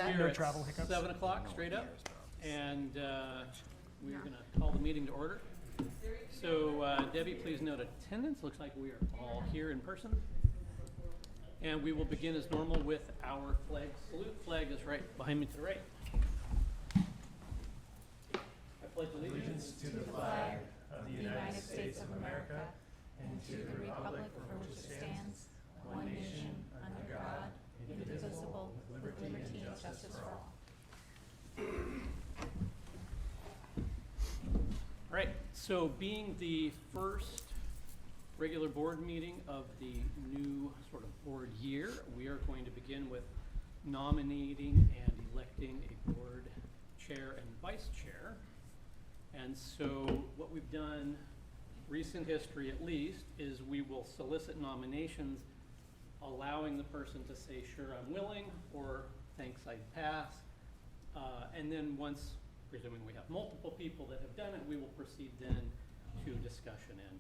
here No at travel hiccups? 7 o'clock, straight up. And we're going to call the meeting to order. So Debbie, please note attendance. Looks like we are all here in person. And we will begin as normal with our flag salute. Flag is right behind me to the right. I pledge allegiance To the flag of the United States of America and to the republic for which it stands, one nation, under God, indivisible, with liberty and justice for all. All right, so being the first regular board meeting of the new sort of board year, we are going to begin with nominating and electing a board chair and vice chair. And so what we've done, recent history at least, is we will solicit nominations, allowing the person to say, sure, I'm willing, or thanks, I'd pass. And then once, presuming we have multiple people that have done it, we will proceed then to discussion and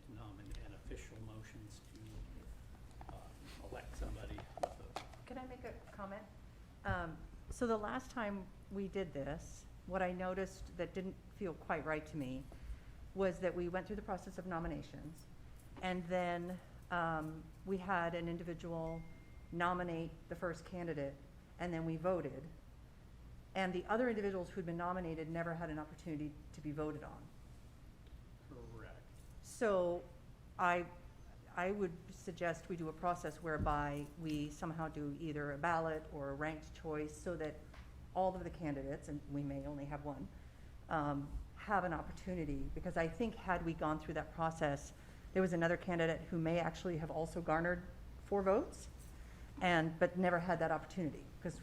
and official motions to elect somebody. Can I make a comment? So the last time we did this, what I noticed that didn't feel quite right to me was that we went through the process of nominations, and then we had an individual nominate the first candidate, and then we voted. And the other individuals who'd been nominated never had an opportunity to be voted on. Correct. So I would suggest we do a process whereby we somehow do either a ballot or a ranked choice so that all of the candidates, and we may only have one, have an opportunity. Because I think had we gone through that process, there was another candidate who may actually have also garnered 4 votes, but never had that opportunity because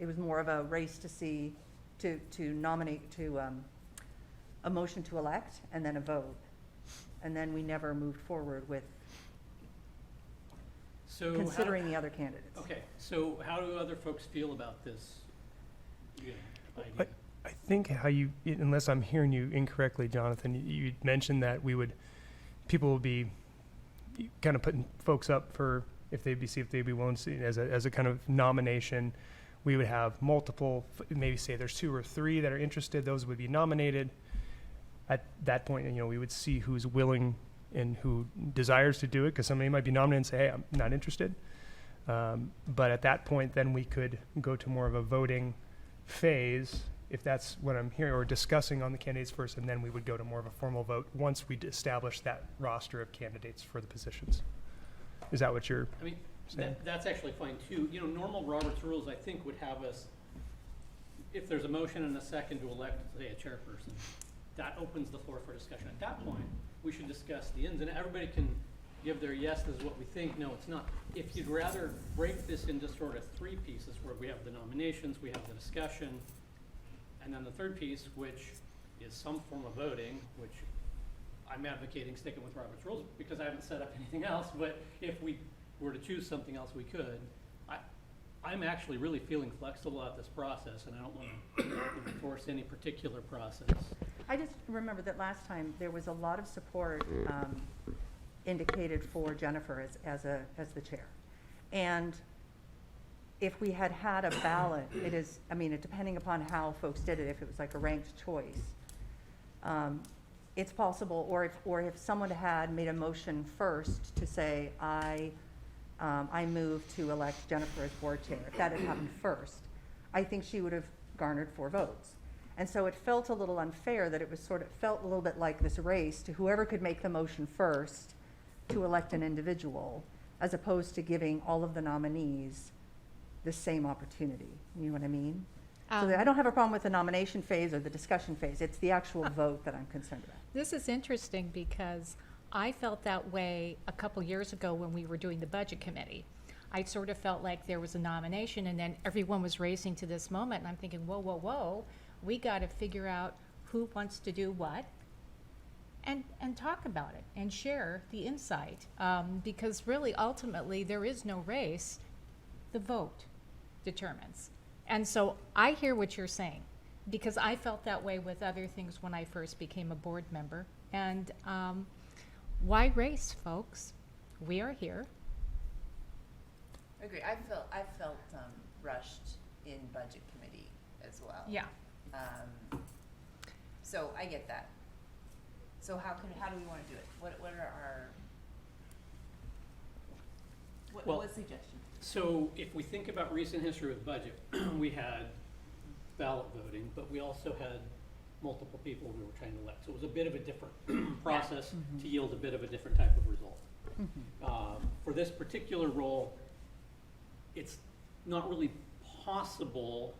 it was more of a race to nominate, a motion to elect and then a vote. And then we never moved forward with considering the other candidates. Okay, so how do other folks feel about this idea? I think how you, unless I'm hearing you incorrectly, Jonathan, you mentioned that people will be kind of putting folks up for see if they'd be willing to see as a kind of nomination. We would have multiple, maybe say there's 2 or 3 that are interested, those would be nominated. At that point, we would see who's willing and who desires to do it, because somebody might be nominated and say, hey, I'm not interested. But at that point, then we could go to more of a voting phase, if that's what I'm hearing, or discussing on the candidates first, and then we would go to more of a formal vote once we'd established that roster of candidates for the positions. Is that what you're saying? That's actually fine too. Normal Robert's rules, I think, would have us, if there's a motion and a second to elect, say, a chairperson, that opens the floor for discussion. At that point, we should discuss the ins, and everybody can give their yes, this is what we think, no, it's not. If you'd rather break this into sort of 3 pieces, where we have the nominations, we have the discussion, and then the third piece, which is some form of voting, which I'm advocating sticking with Robert's rules because I haven't set up anything else, but if we were to choose something else, we could. I'm actually really feeling flexible at this process, and I don't want to force any particular process. I just remember that last time there was a lot of support indicated for Jennifer as the chair. And if we had had a ballot, depending upon how folks did it, if it was like a ranked choice, it's possible, or if someone had made a motion first to say, I move to elect Jennifer as board chair. If that had happened first, I think she would have garnered 4 votes. And so it felt a little unfair that it felt a little bit like this race to whoever could make the motion first to elect an individual, as opposed to giving all of the nominees the same opportunity. You know what I mean? So I don't have a problem with the nomination phase or the discussion phase. It's the actual vote that I'm concerned about. This is interesting because I felt that way a couple years ago when we were doing the budget committee. I sort of felt like there was a nomination and then everyone was racing to this moment, and I'm thinking, whoa, whoa, whoa, we got to figure out who wants to do what and talk about it and share the insight, because really ultimately there is no race, the vote determines. And so I hear what you're saying, because I felt that way with other things when I first became a board member. And why race, folks? We are here. I agree. I felt rushed in budget committee as well. Yeah. So I get that. So how do we wanna do it? What are our, Well- what suggestion? So if we think about recent history with budget, we had ballot voting, but we also had multiple people we were trying to elect. So it was a bit of a different process to yield a bit of a different type of result. For this particular role, it's not really possible,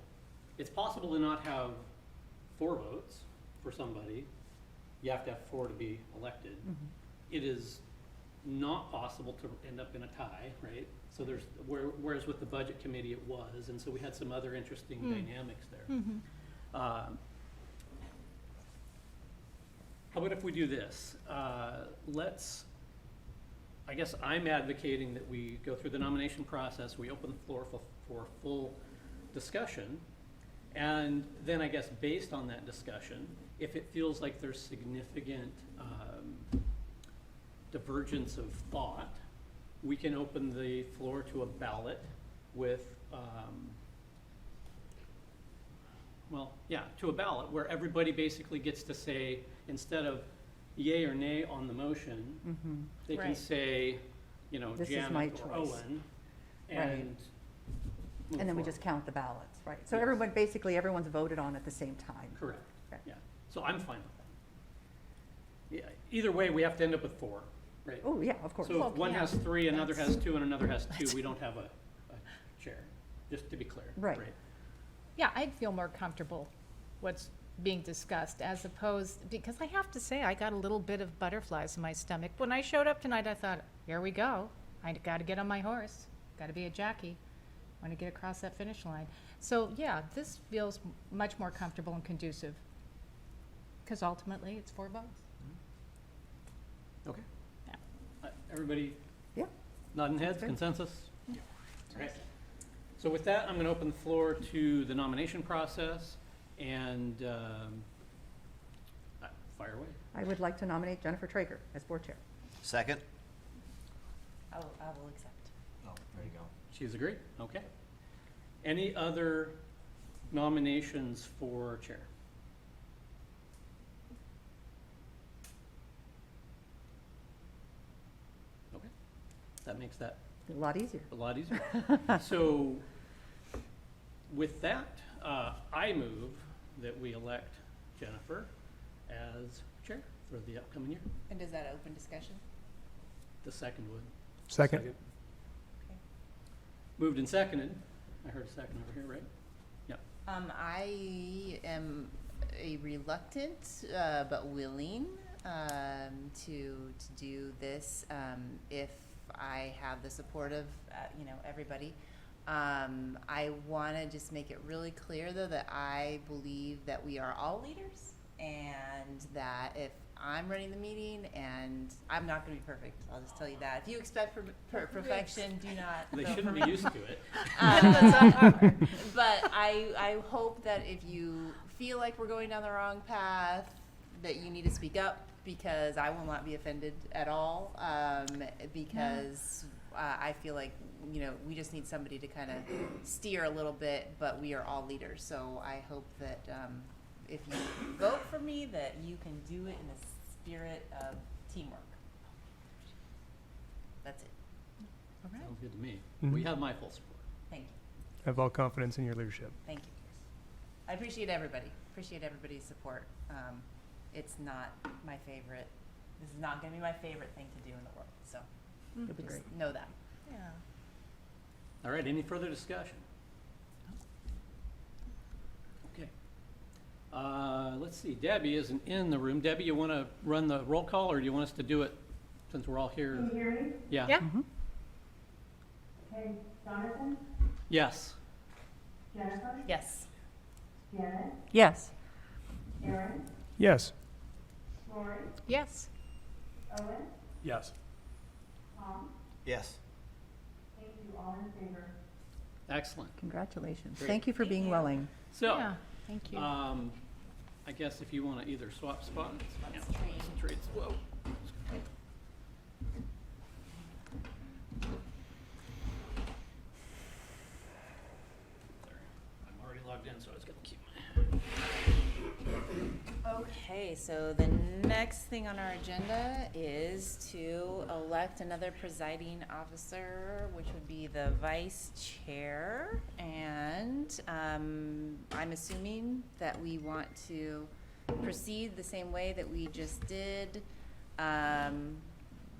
it's possible to not have 4 votes for somebody. You have to have 4 to be elected. It is not possible to end up in a tie, right? So there's, whereas with the budget committee it was, and so we had some other interesting dynamics there. How about if we do this? I guess I'm advocating that we go through the nomination process, we open the floor for full discussion, and then I guess based on that discussion, if it feels like there's significant divergence of thought, we can open the floor to a ballot with, to a ballot where everybody basically gets to say, instead of yay or nay on the motion, they can Right. say, This is my Janet or choice. Owen, Right. and move And then we forward. just count the ballots, right? So Yes. everyone's voted on at the same time. Correct, Okay. yeah. So I'm fine with that. Yeah, either way, we have to end up with 4, right? Oh, yeah, of course. So Well, if one yeah. has 3, another has 2, and another has 2, we don't have a chair, just to be clear. Right. Yeah, I'd feel more comfortable what's being discussed as opposed, because I have to say, I got a little bit of butterflies in my stomach. When I showed up tonight, I thought, here we go. I gotta get on my horse, gotta be a jockey, wanna get across that finish line. So, yeah, this feels much more comfortable and conducive, because ultimately, it's 4 votes. Okay. Yeah. Everybody Yeah, nodding heads, good. consensus? Right. So with that, I'm going to open the floor to the nomination process, and fire away. I would like to nominate Jennifer Traeger as board chair. Second? I will accept. Oh, there you go. She's agreed? Okay. Any other nominations for chair? Okay. That makes that A lot easier. a lot easier. So with that, I move that we elect Jennifer as chair for the upcoming year. And does that open discussion? The second would. Second. Okay. Moved and seconded. I heard a second over here, right? I am a reluctant, but willing, to do this, if I have the support of, everybody. I wanna just make it really clear, though, that I believe that we are all leaders, and that if I'm running the meeting, and I'm not gonna be perfect, I'll just tell you that. If you expect perfection, do not They vote for shouldn't me. be used to it. But I hope that if you feel like we're going down the wrong path, that you need to speak up, because I will not be offended at all, because I feel like, we just need somebody to kind of steer a little bit, but we are all leaders. So I hope that if you vote for me, that you can do it in the spirit of teamwork. That's it. All right. Sounds good to me. Mhm. We have my full support. Thank you. I have all confidence in your leadership. Thank you. I appreciate everybody. Appreciate everybody's support. It's not my favorite. This is not going to be my favorite thing to do in the world. So It'll be just great. know that. Yeah. All right, any further discussion? Okay. Let's see, Debbie isn't in the room. Debbie, you want to run the roll call, or do you want us to do it since we're all here? Can you hear me? Yeah. Yeah. Okay, Jonathan, Yes. Jennifer, Yes. Janet, Yes. Aaron, Yes. Lori, Yes. Owen, Yes. Tom. Yes. Thank you, all in favor. Excellent. Congratulations. Great. Thank you for Thank being you. willing. So, Yeah, thank you. I guess if you want to either swap spots. Let's Yeah, trade. trades. Whoa. Sorry. so I was gonna keep Okay, so the next thing on our agenda is to elect another presiding officer, which would be the vice chair. And I'm assuming that we want to proceed the same way that we just did.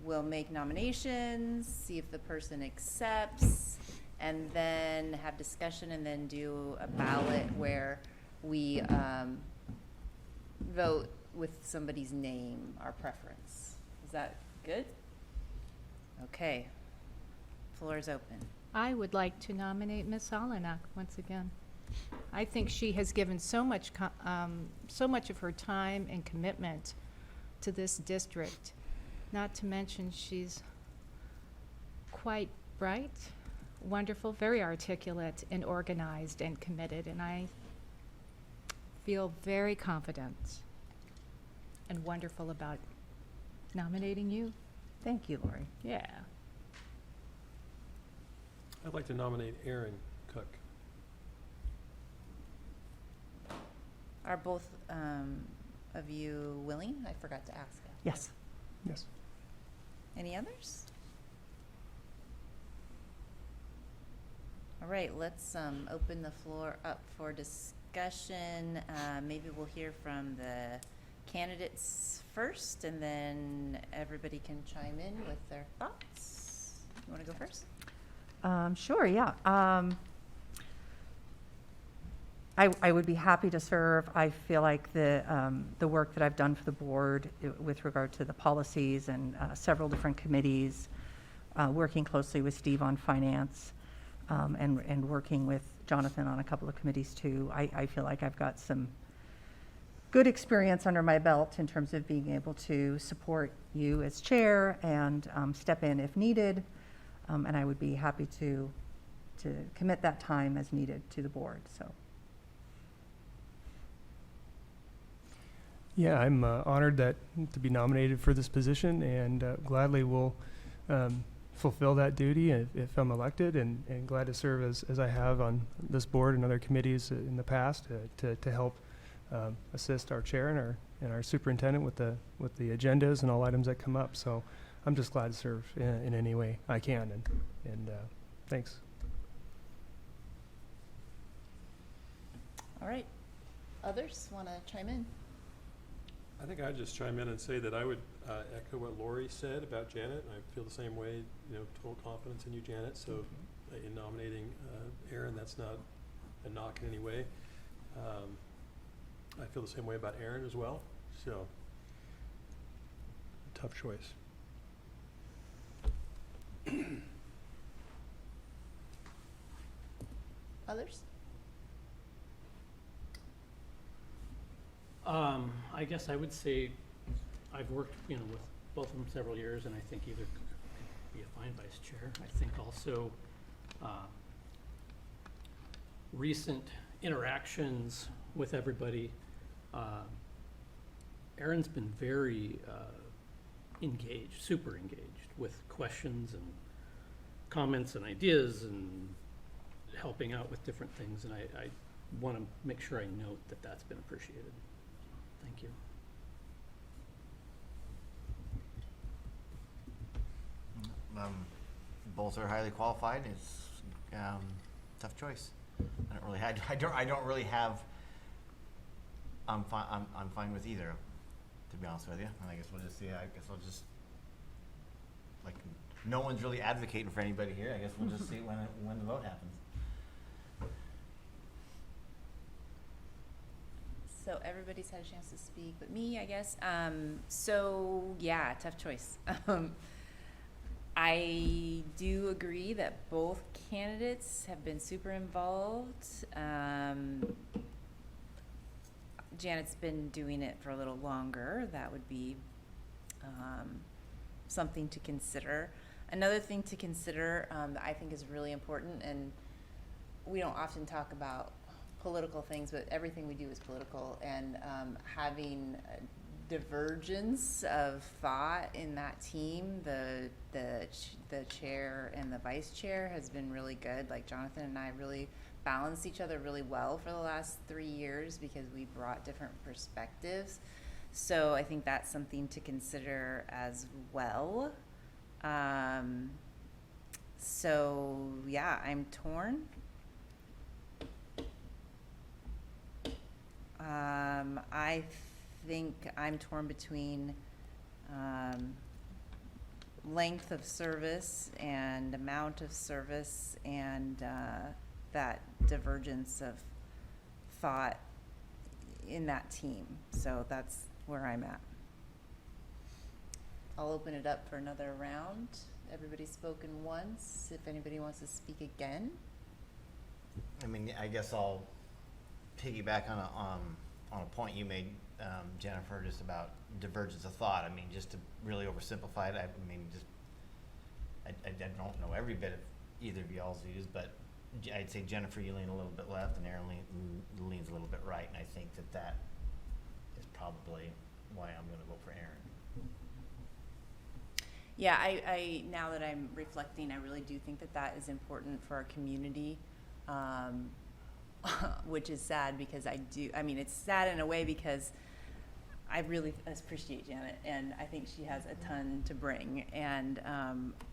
We'll make nominations, see if the person accepts, and then have discussion, and then do a ballot where we vote with somebody's name, our preference. Is that good? Okay. Floor is open. I would like to nominate Ms. Alanak once again. I think she has given so much of her time and commitment to this district. Not to mention she's quite bright, wonderful, very articulate and organized and committed, and I feel very confident and wonderful about nominating you. Thank you, Lori. Yeah. I'd like to nominate Aaron Cook. Are both of you willing? I forgot to ask. Yes. Yes. Any others? All right, let's open the floor up for discussion. Maybe we'll hear from the candidates first, and then everybody can chime in with their thoughts. You want to go first? Sure, yeah. I would be happy to serve. I feel like the work that I've done for the board with regard to the policies and several different committees, working closely with Steve on finance, and working with Jonathan on a couple of committees too. I feel like I've got some good experience under my belt in terms of being able to support you as chair and step in if needed. And I would be happy to commit that time as needed to the board, so. Yeah, I'm honored to be nominated for this position, and gladly will fulfill that duty if I'm elected, and glad to serve as I have on this board and other committees in the past to help assist our chair and our superintendent with the agendas and all items that come up. So I'm just glad to serve in any way I can, and thanks. All right. Others want to chime in? I think I'd just chime in and say that I would echo what Lori said about Janet. I feel the same way, total confidence in you, Janet. So in nominating Aaron, that's not a knock in any way. I feel the same way about Aaron as well. So tough choice. Others? I guess I would say I've worked, with both of them several years, and I think either could be a fine vice chair. I think also recent interactions with everybody. Aaron's been very engaged, super engaged with questions and comments and ideas and helping out with different things, and I want to make sure I note that that's been appreciated. Thank you. Both are highly qualified. It's tough choice. I don't really have. I'm fine with either, to be honest with you. And I guess we'll just see. I guess I'll just no one's really advocating for anybody here. I guess we'll just see when the vote happens. So everybody's had a chance to speak, but me, I guess. So yeah, tough choice. I do agree that both candidates have been super involved. Janet's been doing it for a little longer. That would be something to consider. Another thing to consider that I think is really important, and we don't often talk about political things, but everything we do is political, and having a divergence of thought in that team, the chair and the vice chair, has been really good. Like Jonathan and I really balanced each other really well for the last 3 years because we brought different perspectives. So I think that's something to consider as well. So yeah, I'm torn. I think I'm torn between length of service and amount of service and that divergence of thought in that team. So that's where I'm at. I'll open it up for another round. Everybody's spoken once. If anybody wants to speak again. I mean, I guess I'll piggyback on a point you made, Jennifer, just about divergence of thought. I mean, just to really oversimplify it, I mean, just I don't know every bit of either of y'all's views, but I'd say Jennifer, you lean a little bit left, and Aaron leans a little bit right, and I think that is probably why I'm going to vote for Aaron. Yeah, I now that I'm reflecting, I really do think that is important for our community, which is sad because I mean, it's sad in a way because I really appreciate Janet, and I think she has a ton to bring, and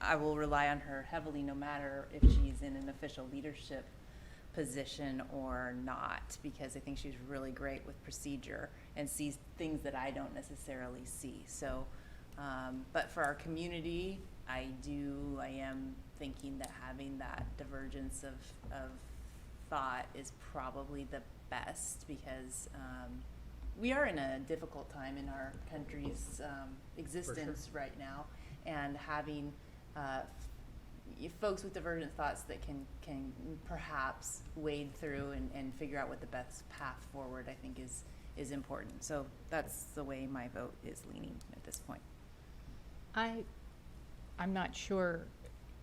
I will rely on her heavily no matter if she's in an official leadership position or not, because I think she's really great with procedure and sees things that I don't necessarily see. So, but for our community, I am thinking that having that divergence of thought is probably the best because we are in a difficult time in our country's existence right now, and having folks with divergent thoughts that can perhaps wade through and figure out what the best path forward, I think is important. So that's the way my vote is leaning at this point. I'm not sure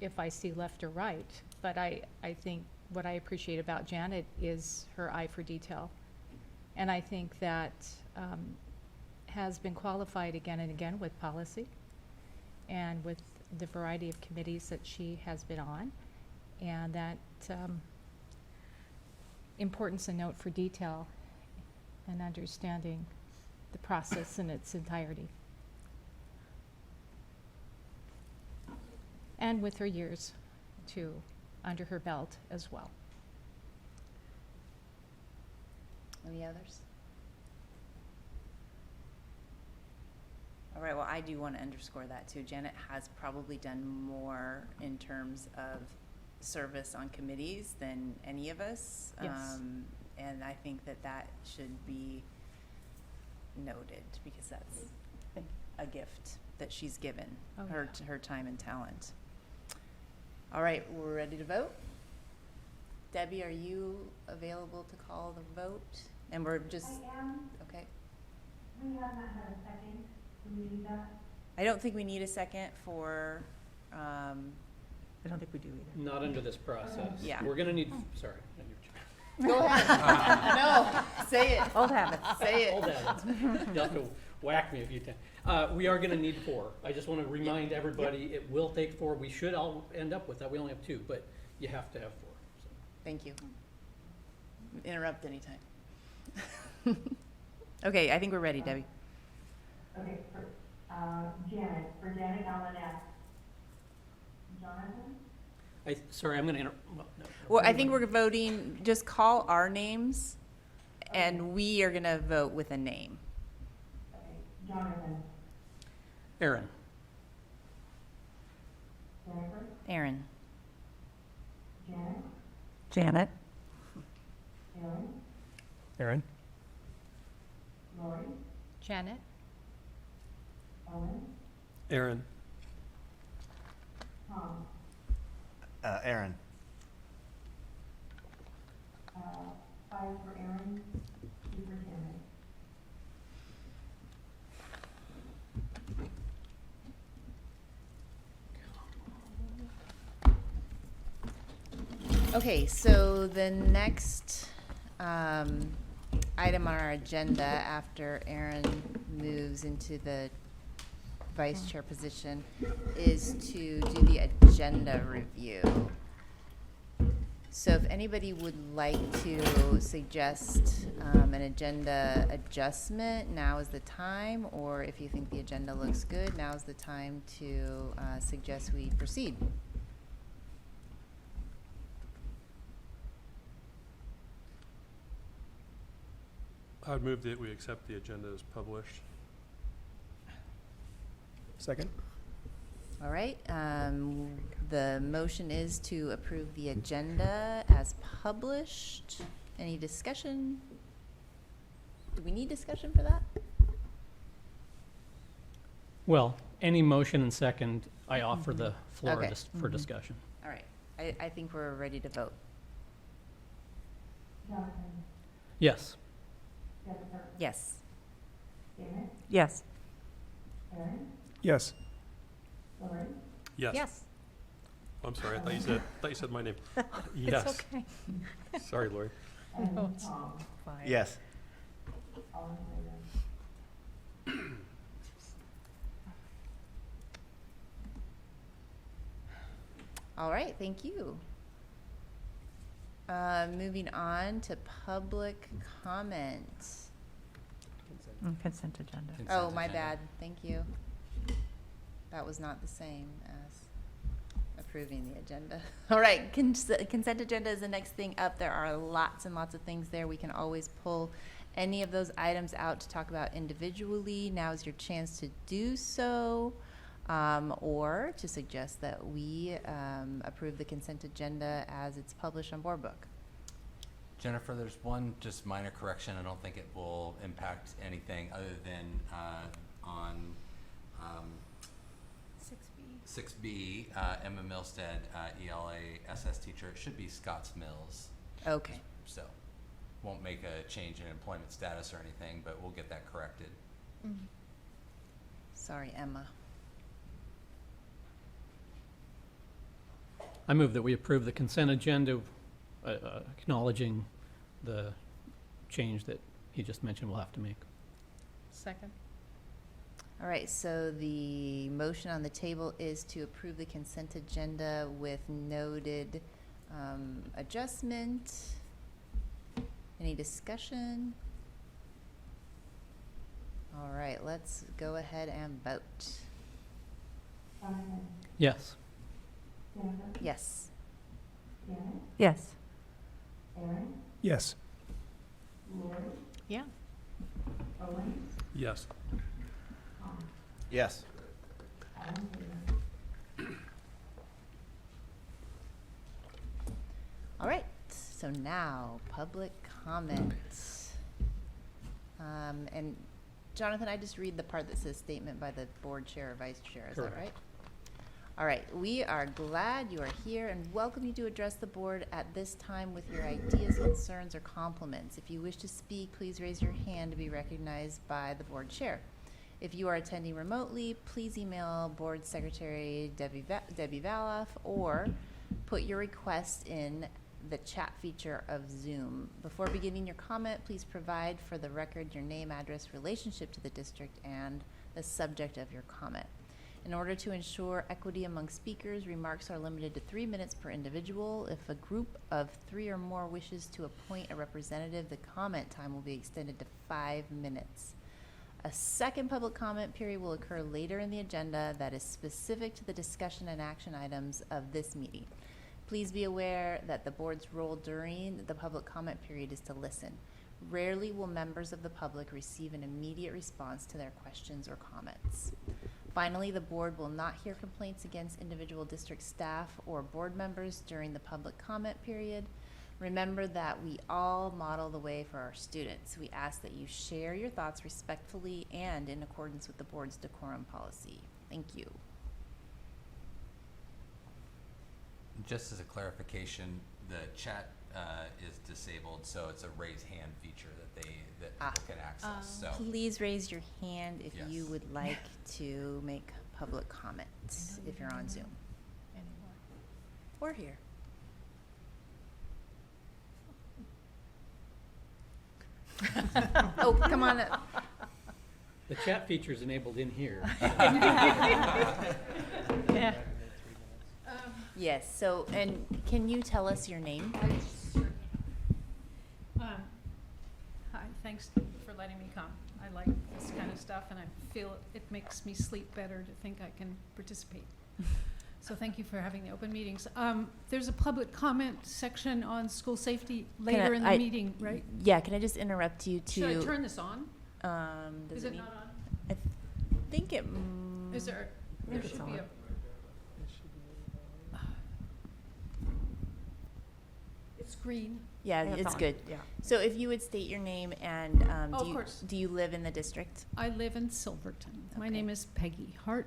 if I see left or right, but I think what I appreciate about Janet is her eye for detail. And I think that has been qualified again and again with policy and with the variety of committees that she has been on, and that importance and note for detail and understanding the process in its entirety. And with her years too under her belt as well. Any others? All right, well, I do want to underscore that too. Janet has probably done more in terms of service on committees than any of us. Yes. And I think that should be noted because that's a gift that she's given, Oh, her time and talent. All right, we're ready to vote. Debbie, are you available to call the vote? And we're just, I am. okay. We have not had a second. Do we need that? I don't think we need a second for, I don't think we do either. Not under this process. Yeah. We're gonna need, sorry. go ahead. No, say it. Old habits. Say it. Hold that. You'll have to whack me a few times. We are gonna need 4. I just wanna remind everybody, it will take 4. We should all end up with that. We only have 2, but you have to have 4. So. Thank you. Interrupt anytime. Okay, I think we're ready, Debbie. Okay, for Janet Almanak. Jonathan? Sorry, I'm gonna interrupt. Well, no. Well, I think we're voting, just call our names, and we are gonna vote with a name. Okay, Jonathan. Aaron. Jennifer? Aaron. Janet? Janet? Aaron? Aaron? Lori? Janet? Owen? Aaron. Tom? Aaron. 5 for Aaron, 2 for Janet. Okay, so the next item on our agenda after Aaron moves into the vice chair position is to do the agenda review. So if anybody would like to suggest an agenda adjustment, now is the time, or if you think the agenda looks good, now is the time to suggest we proceed. I would move that we accept the agenda as published. Second? All right, the motion is to approve the agenda as published. Any discussion? Do we need discussion for that? Well, any motion and second, I offer the floor Okay. for discussion. All right, I think we're ready to vote. Jonathan, Yes. Jennifer, Yes. Janet, Yes. Aaron, Yes. Lori, Yes. Yes, I'm sorry, I thought you said my name. it's Yes. okay. Sorry, Lori. and No, it's Tom, Fine. Yes. all in favor. All right, thank you. Moving on to public comment. Consent agenda. Oh, my bad, thank you. That was not the same as approving the agenda. All right, consent agenda is the next thing up. There are lots and lots of things there. We can always pull any of those items out to talk about individually. Now is your chance to do so, or to suggest that we approve the consent agenda as it's published on Board Book. Jennifer, there's one just minor correction. I don't think it will impact anything other than on 6B, Emma Milstead, ELA SS teacher. It should be Scotts Mills. Okay. So won't make a change in employment status or anything, but we'll get that corrected. Sorry, Emma. I move that we approve the consent agenda, acknowledging the change that he just mentioned we'll have to make. Second? All right, so the motion on the table is to approve the consent agenda with noted adjustment. Any discussion? All right, let's go ahead and vote. Jonathan, Yes. Jennifer, Yes. Janet, Yes. Aaron, Yes. Lori, Yeah. Owen, Yes. Tom, Yes. all in favor. All right, so now, public comment. And Jonathan, I just read the part that says statement by the board chair or vice chair, is that Correct. right? All right, we are glad you are here and welcome you to address the board at this time with your ideas, concerns, or compliments. If you wish to speak, please raise your hand to be recognized by the board chair. If you are attending remotely, please email Board Secretary Debbie Valoff or put your request in the chat feature of Zoom. Before beginning your comment, please provide for the record your name, address, relationship to the district, and the subject of your comment. In order to ensure equity among speakers, remarks are limited to 3 minutes per individual. If a group of 3 or more wishes to appoint a representative, the comment time will be extended to 5 minutes. A second public comment period will occur later in the agenda that is specific to the discussion and action items of this meeting. Please be aware that the board's role during the public comment period is to listen. Rarely will members of the public receive an immediate response to their questions or comments. Finally, the board will not hear complaints against individual district staff or board members during the public comment period. Remember that we all model the way for our students. We ask that you share your thoughts respectfully and in accordance with the board's decorum policy. Thank you. Just as a clarification, the chat is disabled, so it's a raise hand feature that people can access. So Please raise your hand if you Yes. would like to make public comment, if you're on Zoom Anymore. or here. Oh, come on up. The chat feature is enabled in here. Yeah. Yes, so, and can you tell us your name? Hi, thanks for letting me come. I like this kind of stuff, and I feel it makes me sleep better to think I can participate. So thank you for having the open meetings. There's a public comment section on school safety later in the meeting, right? Yeah, can I just interrupt you Should I to, turn this on? does Is it it need? not on? I think it, Is there, think there it's should be on. a, it's green. yeah, Yeah, it's on. good. Yeah. So if you would state your name and, Oh, do of you, course. do you live in the district? I live in Silverton. My Okay. name is Peggy Hart.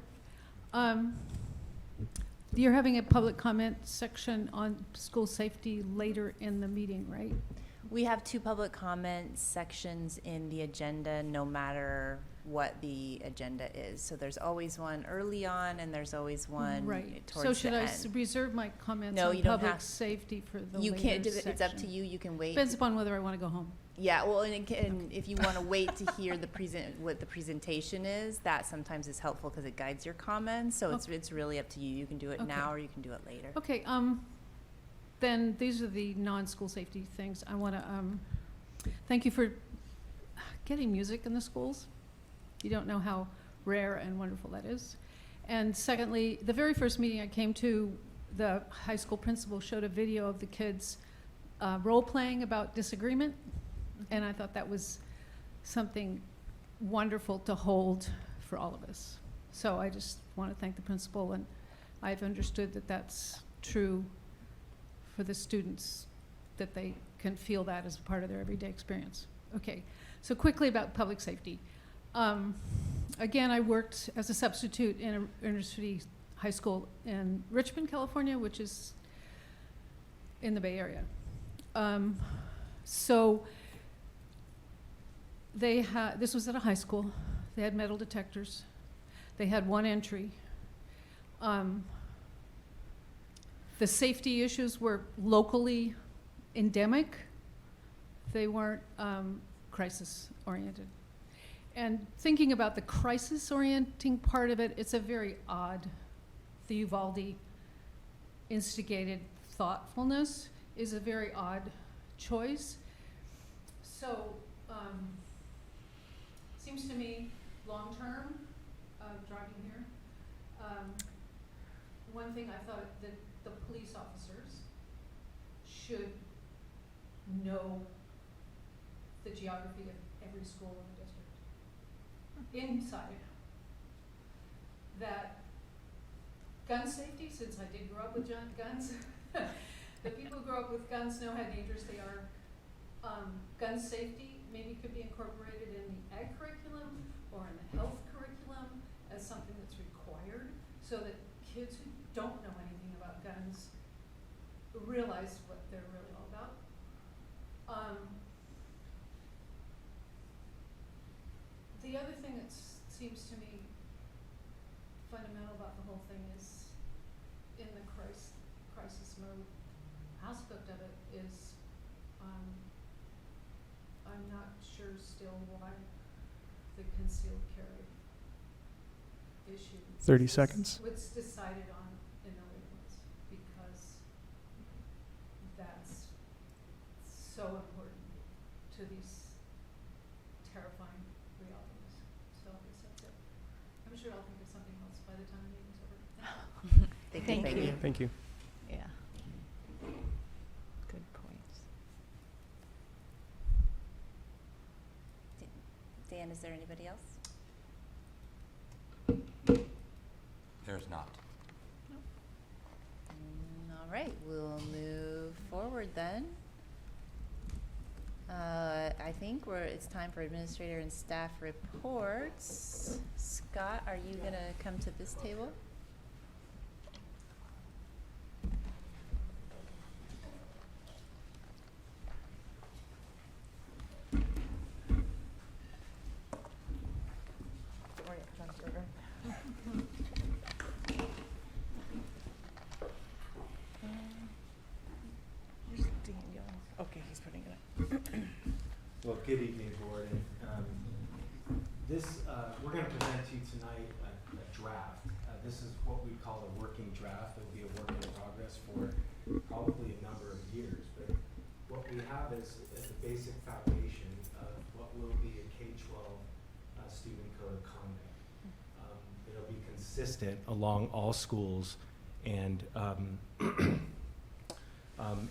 You're having a public comment section on school safety later in the meeting, right? We have 2 public comment sections in the agenda, no matter what the agenda is. So there's always one early on, and there's always one Right. towards So should the I end. reserve my comments No, on you don't public have- safety for the You later can't, it's up to section? you, you can wait. Depends upon whether I want to go home. Yeah, well, and if you want to wait to hear what the presentation is, that sometimes is helpful because it guides your comments. So it's really up to you. You can do it Okay. now or you can do it later. Okay, then these are the non-school safety things. I want to, thank you for getting music in the schools. You don't know how rare and wonderful that is. And secondly, the very first meeting I came to, the high school principal showed a video of the kids role-playing about disagreement. And I thought that was something wonderful to hold for all of us. So I just want to thank the principal, and I've understood that that's true for the students, that they can feel that as a part of their everyday experience. Okay, so quickly about public safety. Again, I worked as a substitute in a inner city high school in Richmond, California, which is in the Bay Area. So they had, this was at a high school, they had metal detectors, they had 1 entry. The safety issues were locally endemic. They weren't crisis-oriented. And thinking about the crisis-orienting part of it, it's a very odd, the Uvalde instigated thoughtfulness is a very odd choice. So, seems to me, long-term, driving here, one thing I thought that the police officers should know the geography of every school in the district, inside and out. That gun safety, since I did grow up with guns, the people who grow up with guns know how dangerous they are. Gun safety maybe could be incorporated in the ag curriculum or in the health curriculum as something that's required, so that kids who don't know anything about guns realize what they're really all about. The other thing that seems to me fundamental about the whole thing is, in the crisis mode aspect of it, is I'm not sure still why the concealed carry issue 30 seconds. was decided on in the way it was, because that's so important to these terrifying realities. So I guess that's it. I'm sure I'll think of something else by the time the meeting's over. Thank you. Thank you. Yeah. Good points. Dan, is there anybody else? There's not. All right, we'll move forward then. I think it's time for administrator and staff reports. Scott, are you gonna come to this table? Okay, he's putting it up. Well, good evening, board. And, we're going to present to you tonight a draft. this is what we call a working draft. It'll be a work in progress for probably a number of years. But what we have is the basic foundation of what will be a K-12 student code of conduct. It'll be consistent along all schools and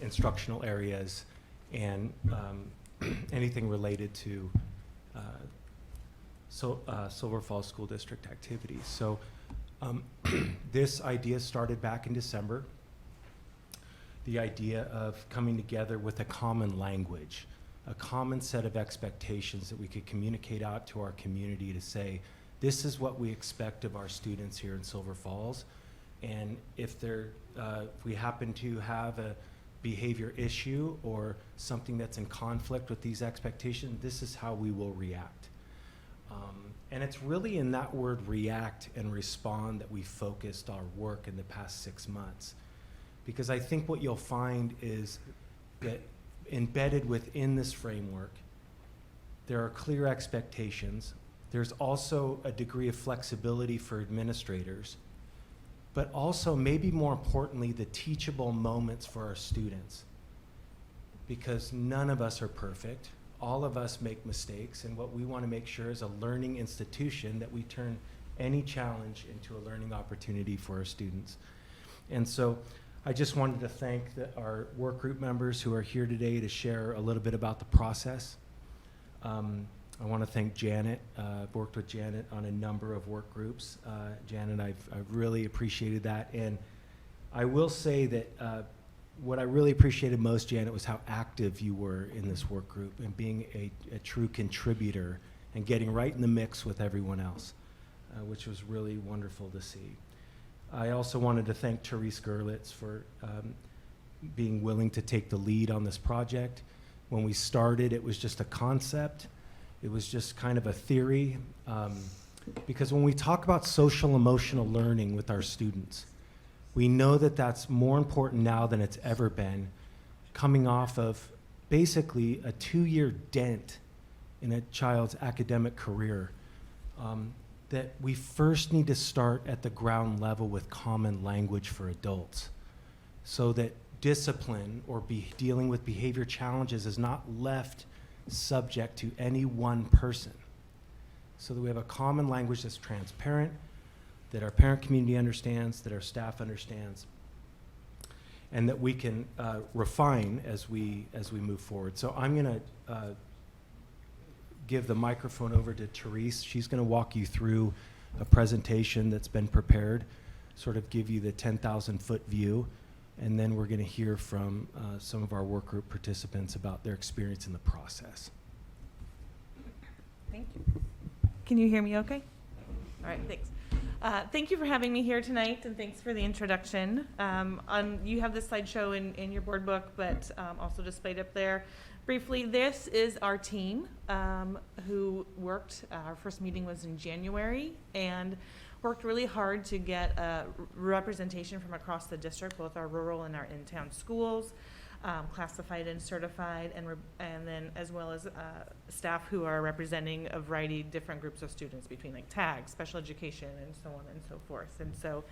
instructional areas and anything related to Silver Falls School District activities. So this idea started back in December. The idea of coming together with a common language, a common set of expectations that we could communicate out to our community to say, this is what we expect of our students here in Silver Falls. And if we happen to have a behavior issue or something that's in conflict with these expectations, this is how we will react. And it's really in that word react and respond that we focused our work in the past 6 months. Because I think what you'll find is that embedded within this framework, there are clear expectations. There's also a degree of flexibility for administrators, but also, maybe more importantly, the teachable moments for our students. Because none of us are perfect. All of us make mistakes, and what we want to make sure is a learning institution that we turn any challenge into a learning opportunity for our students. And so I just wanted to thank our work group members who are here today to share a little bit about the process. I want to thank Janet. I've worked with Janet on a number of work groups. Janet, I've really appreciated that. And I will say that what I really appreciated most, Janet, was how active you were in this work group and being a true contributor and getting right in the mix with everyone else, which was really wonderful to see. I also wanted to thank Therese Gerlitz for being willing to take the lead on this project. When we started, it was just a concept. It was just kind of a theory. Because when we talk about social emotional learning with our students, we know that that's more important now than it's ever been, coming off of basically a 2-year dent in a child's academic career. That we first need to start at the ground level with common language for adults, so that discipline or dealing with behavior challenges is not left subject to any one person. So that we have a common language that's transparent, that our parent community understands, that our staff understands, and that we can refine as we move forward. So I'm going to give the microphone over to Therese. She's going to walk you through a presentation that's been prepared, sort of give you the 10,000-foot view, and then we're going to hear from some of our work group participants about their experience in the process. Thank you. Can you hear me okay? All right, thanks. Thank you for having me here tonight, and thanks for the introduction. You have this slideshow in your board book, but also displayed up there. Briefly, this is our team who worked, our first meeting was in January, and worked really hard to get representation from across the district, both our rural and our in-town schools, classified and certified, and then as well as staff who are representing a variety of different groups of students between like TAG, special education, and so on and so forth. And so,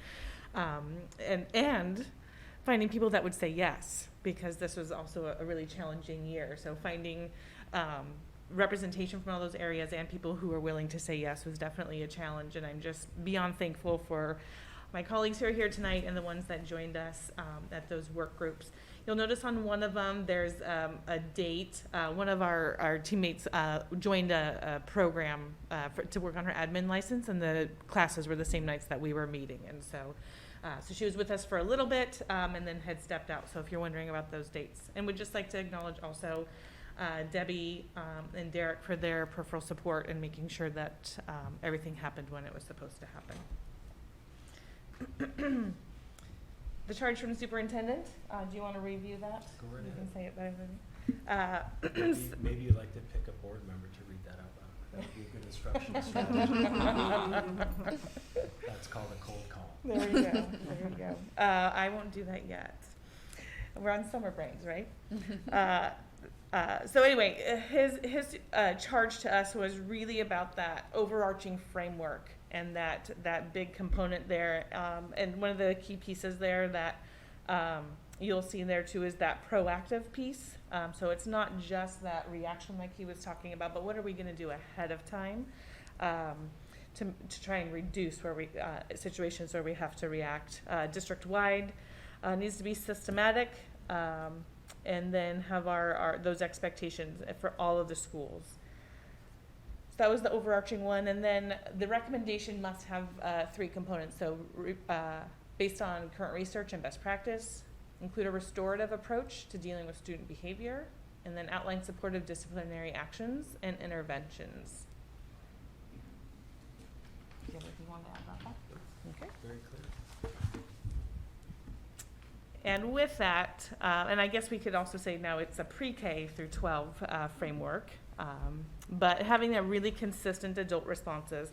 and finding people that would say yes, because this was also a really challenging year. So finding representation from all those areas and people who are willing to say yes was definitely a challenge. And I'm just beyond thankful for my colleagues who are here tonight and the ones that joined us at those work groups. You'll notice on one of them, there's a date. One of our teammates joined a program to work on her admin license, and the classes were the same nights that we were meeting. And so she was with us for a little bit and then had stepped out. So if you're wondering about those dates. And we'd just like to acknowledge also Debbie and Derek for their peripheral support and making sure that everything happened when it was supposed to happen. The charge from the superintendent, do you want to review that? Go right You ahead. can say it better than me. Maybe you'd like to pick a board member to read that out loud. That would be a good instruction strategy. That's called a cold call. There you go, there you go. I won't do that yet. We're on summer breaks, right? So anyway, his charge to us was really about that overarching framework and that big component there. And one of the key pieces there that you'll see there too is that proactive piece. So it's not just that reaction like he was talking about, but what are we going to do ahead of time to try and reduce where situations where we have to react. District-wide needs to be systematic, and then have our those expectations for all of the schools. So that was the overarching one, and then the recommendation must have 3 components. So based on current research and best practice, include a restorative approach to dealing with student behavior, and then outline supportive disciplinary actions and interventions. Do you have anything you want to add about that? Okay. Very clear. And with that, and I guess we could also say now it's a pre-K through 12 framework, but having that really consistent adult responses.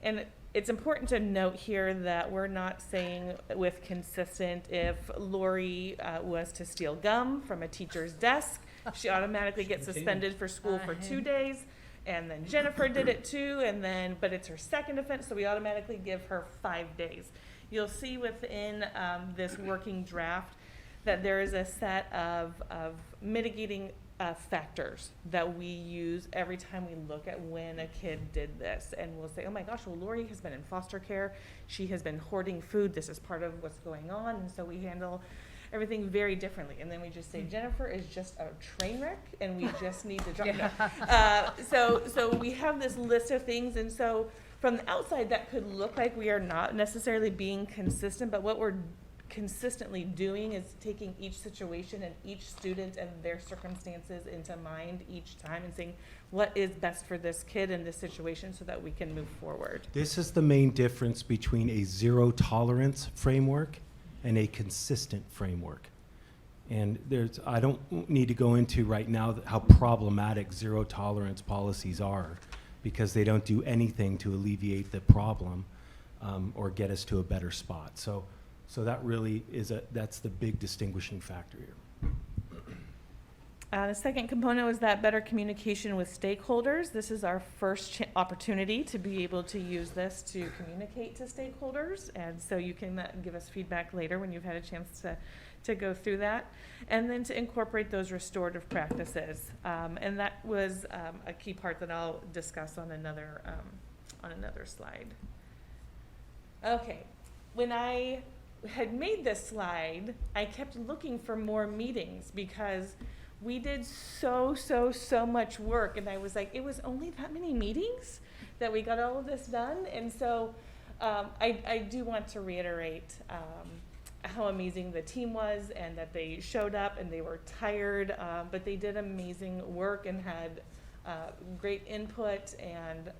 And it's important to note here that we're not saying with consistent, if Lori was to steal gum from a teacher's desk, she automatically gets suspended for school for 2 days. And then Jennifer did it too, but it's her second offense, so we automatically give her 5 days. You'll see within this working draft that there is a set of mitigating factors that we use every time we look at when a kid did this. And we'll say, oh my gosh, well, Lori has been in foster care. She has been hoarding food. This is part of what's going on. And so we handle everything very differently. And then we just say, Jennifer is just a train wreck, and we just need to drop so we have this list of things. And so from the outside, that could look like we are not necessarily being consistent, but what we're consistently doing is taking each situation and each student and their circumstances into mind each time and saying what is best for this kid in this situation so that we can move forward. This is the main difference between a zero tolerance framework and a consistent framework. And I don't need to go into right now how problematic zero tolerance policies are, because they don't do anything to alleviate the problem or get us to a better spot. So that really that's the big distinguishing factor here. The second component was that better communication with stakeholders. This is our first opportunity to be able to use this to communicate to stakeholders. And so you can give us feedback later when you've had a chance to go through that. And then to incorporate those restorative practices. And that was a key part that I'll discuss on another slide. Okay, when I had made this slide, I kept looking for more meetings because we did so much work, and I was like, it was only that many meetings that we got all of this done. And so I do want to reiterate how amazing the team was, and that they showed up and they were tired, but they did amazing work and had great input, and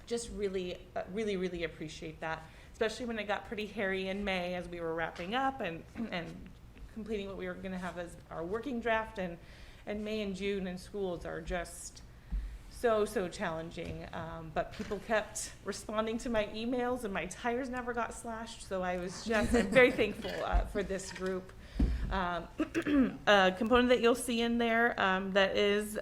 just really appreciate that, especially when it got pretty hairy in May as we were wrapping up and completing what we were going to have as our working draft. And May and June in schools are just so challenging, but people kept responding to my emails, and my tires never got slashed, so I'm very thankful for this group. A component that you'll see in there that is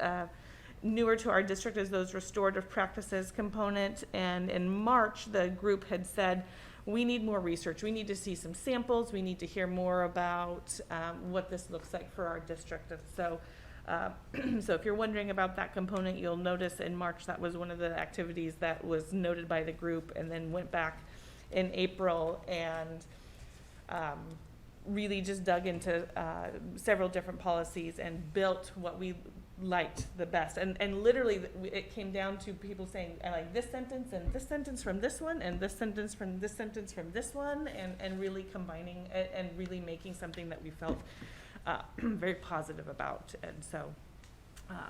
newer to our district is those restorative practices component. And in March, the group had said, we need more research. We need to see some samples. We need to hear more about what this looks like for our district. And so, so if you're wondering about that component, you'll notice in March that was one of the activities that was noted by the group, and then went back in April and really just dug into several different policies and built what we liked the best. And literally it came down to people saying, I like this sentence and this sentence from this one and this sentence from this sentence from this one, and really combining it and really making something that we felt very positive about. And so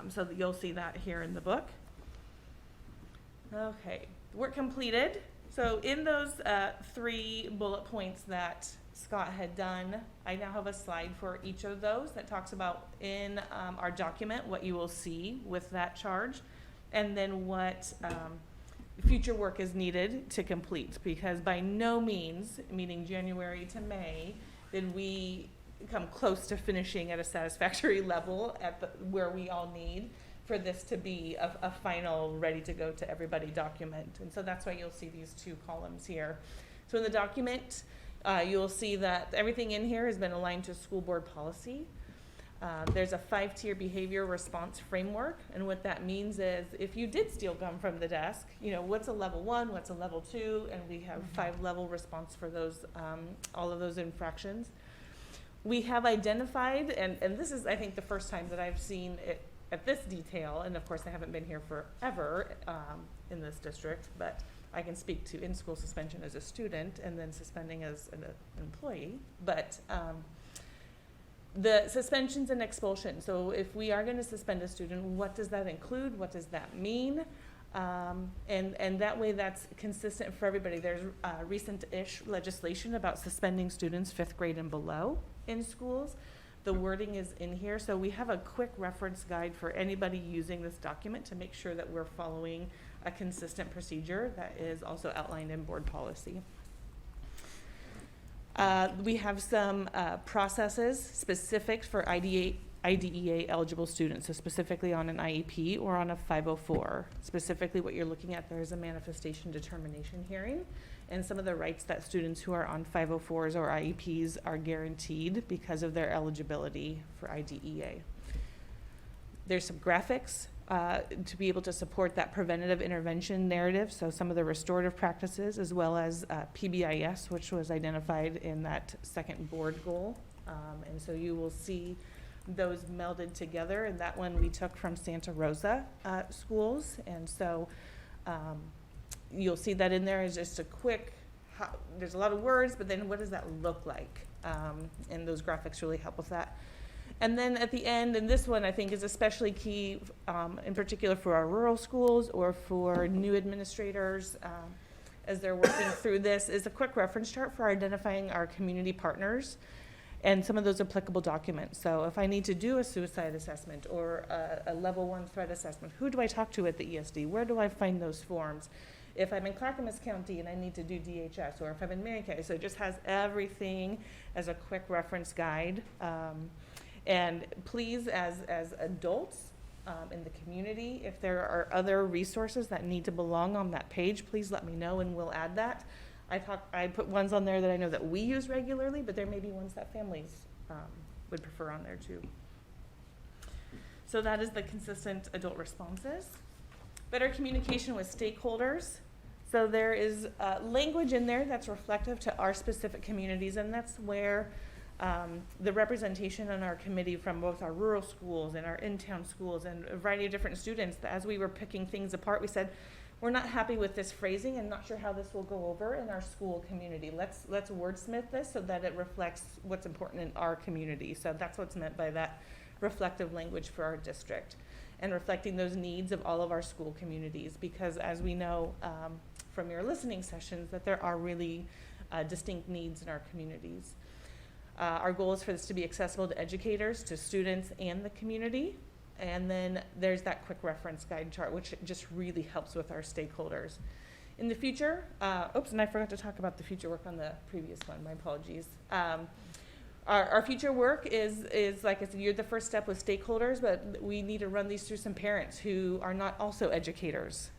so you'll see that here in the book. Okay, work completed. So in those 3 bullet points that Scott had done, I now have a slide for each of those that talks about in our document what you will see with that charge, and then what future work is needed to complete, because by no means, meaning January to May, did we come close to finishing at a satisfactory level at where we all need. for this to be a final, ready to go to everybody document. And so that's why you'll see these two columns here. So in the document, you'll see that everything in here has been aligned to school board policy. There's a 5-tier behavior response framework, and what that means is if you did steal gum from the desk, you know, what's a level 1, what's a level 2, and we have 5-level response for those, all of those infractions. We have identified, and this is, I think, the first time that I've seen it at this detail, and of course I haven't been here forever in this district, but I can speak to in-school suspension as a student and then suspending as an employee. But the suspensions and expulsion, so if we are going to suspend a student, what does that include? What does that mean? And that way that's consistent for everybody. There's recent-ish legislation about suspending students 5th grade and below in schools. The wording is in here, so we have a quick reference guide for anybody using this document to make sure that we're following a consistent procedure that is also outlined in board policy. We have some processes specific for IDEA eligible students, so specifically on an IEP or on a 504. Specifically what you're looking at there is a manifestation determination hearing, and some of the rights that students who are on 504s or IEPs are guaranteed because of their eligibility for IDEA. There's some graphics to be able to support that preventative intervention narrative, so some of the restorative practices, as well as PBIS, which was identified in that second board goal. And so you will see those melded together, and that one we took from Santa Rosa schools. And so you'll see that in there is just a quick, there's a lot of words, but then what does that look like? And those graphics really help with that. And then at the end, and this one I think is especially key, in particular for our rural schools or for new administrators as they're working through this, is a quick reference chart for identifying our community partners and some of those applicable documents. So if I need to do a suicide assessment or a level 1 threat assessment, who do I talk to at the ESD? Where do I find those forms? If I'm in Clackamas County and I need to do DHS, or if I'm in Marion County, so it just has everything as a quick reference guide. And please, as adults in the community, if there are other resources that need to belong on that page, please let me know and we'll add that. I put ones on there that I know that we use regularly, but there may be ones that families would prefer on there too. So that is the consistent adult responses. Better communication with stakeholders. So there is language in there that's reflective to our specific communities, and that's where the representation on our committee from both our rural schools and our in-town schools and a variety of different students, as we were picking things apart, we said, we're not happy with this phrasing and not sure how this will go over in our school community. Let's wordsmith this so that it reflects what's important in our community. So that's what's meant by that reflective language for our district, and reflecting those needs of all of our school communities, because as we know from your listening sessions, that there are really distinct needs in our communities. Our goal is for this to be accessible to educators, to students, and the community. And then there's that quick reference guide chart, which just really helps with our stakeholders. In the future, and I forgot to talk about the future work on the previous one, my apologies. Our future work is like I said, you're the first step with stakeholders, but we need to run these through some parents who are not also educators.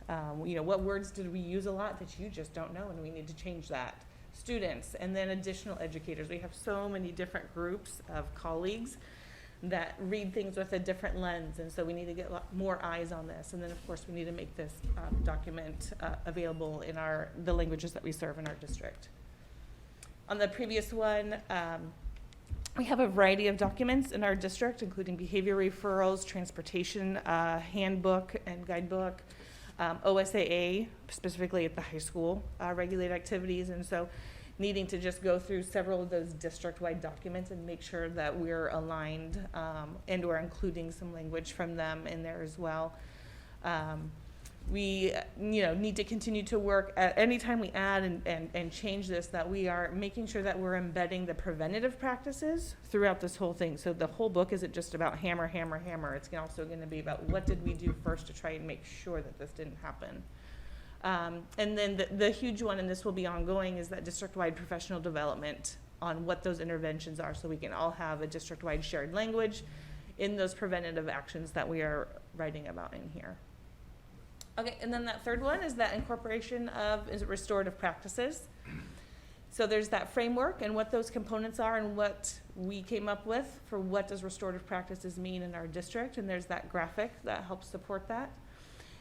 You know, what words did we use a lot that you just don't know, and we need to change that. Students, and then additional educators. We have so many different groups of colleagues that read things with a different lens, and so we need to get more eyes on this. And then of course we need to make this document available in the languages that we serve in our district. On the previous one, we have a variety of documents in our district, including behavior referrals, transportation handbook and guidebook, OSAA, specifically at the high school, regulated activities. And so needing to just go through several of those district-wide documents and make sure that we're aligned and we're including some language from them in there as well. We need to continue to work at any time we add and change this, that we are making sure that we're embedding the preventative practices throughout this whole thing. So the whole book isn't just about hammer, hammer, hammer. It's also going to be about what did we do first to try and make sure that this didn't happen. And then the huge one, and this will be ongoing, is that district-wide professional development on what those interventions are, so we can all have a district-wide shared language in those preventative actions that we are writing about in here. Okay, and then that third one is that incorporation of restorative practices. So there's that framework and what those components are and what we came up with for what does restorative practices mean in our district, and there's that graphic that helps support that.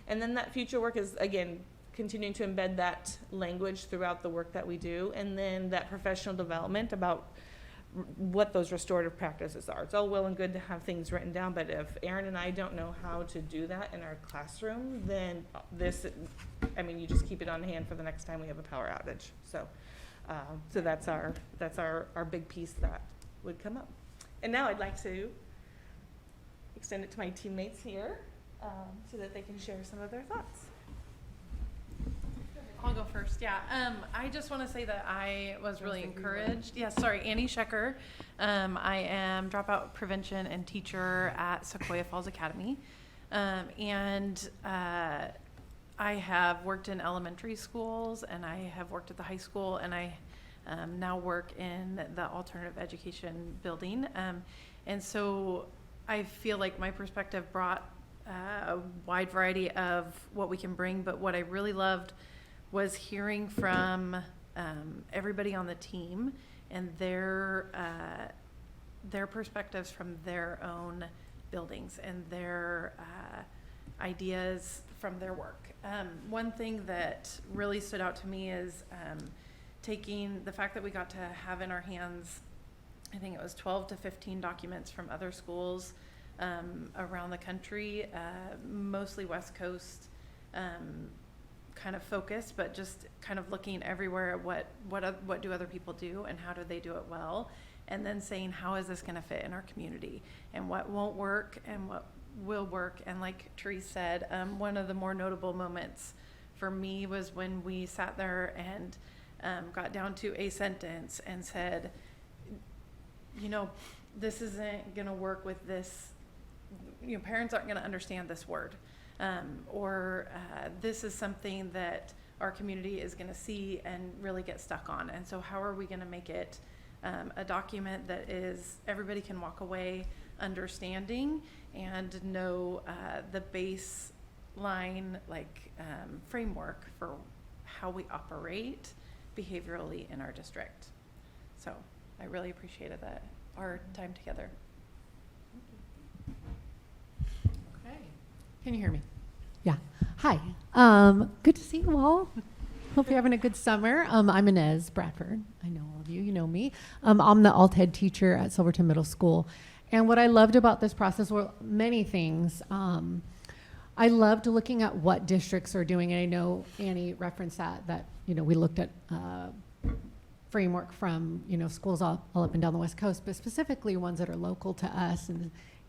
And then that future work is, again, continuing to embed that language throughout the work that we do, and then that professional development about what those restorative practices are. It's all well and good to have things written down, but if Erin and I don't know how to do that in our classroom, then you just keep it on hand for the next time we have a power outage. So that's our big piece that would come up. And now I'd like to extend it to my teammates here so that they can share some of their thoughts. I'll go first. Yeah. I just want to say that I was really encouraged. Yeah, sorry, Annie Schecker. I am dropout prevention and teacher at Sequoia Falls Academy. And I have worked in elementary schools, and I have worked at the high school, and I now work in the alternative education building. And so I feel like my perspective brought a wide variety of what we can bring, but what I really loved was hearing from everybody on the team and their perspectives from their own buildings and their ideas from their work. One thing that really stood out to me is taking the fact that we got to have in our hands, I think it was 12 to 15 documents from other schools around the country, mostly West Coast kind of focused, but just kind of looking everywhere at what do other people do and how do they do it well, and then saying how is this going to fit in our community and what won't work and what will work. And like Therese said, one of the more notable moments for me was when we sat there and got down to a sentence and said, this isn't going to work with this, parents aren't going to understand this word. Or this is something that our community is going to see and really get stuck on. And so how are we going to make it a document that is everybody can walk away understanding and know the baseline framework for how we operate behaviorally in our district. So I really appreciated our time together. Can you hear me? Yeah. Hi. Good to see you all. Hope you're having a good summer. I'm Inez Bradford. I know all of you. You know me. I'm the alt ed teacher at Silverton Middle School. And what I loved about this process were many things. I loved looking at what districts are doing. And I know Annie referenced that we looked at framework from, schools all up and down the West Coast, but specifically ones that are local to us,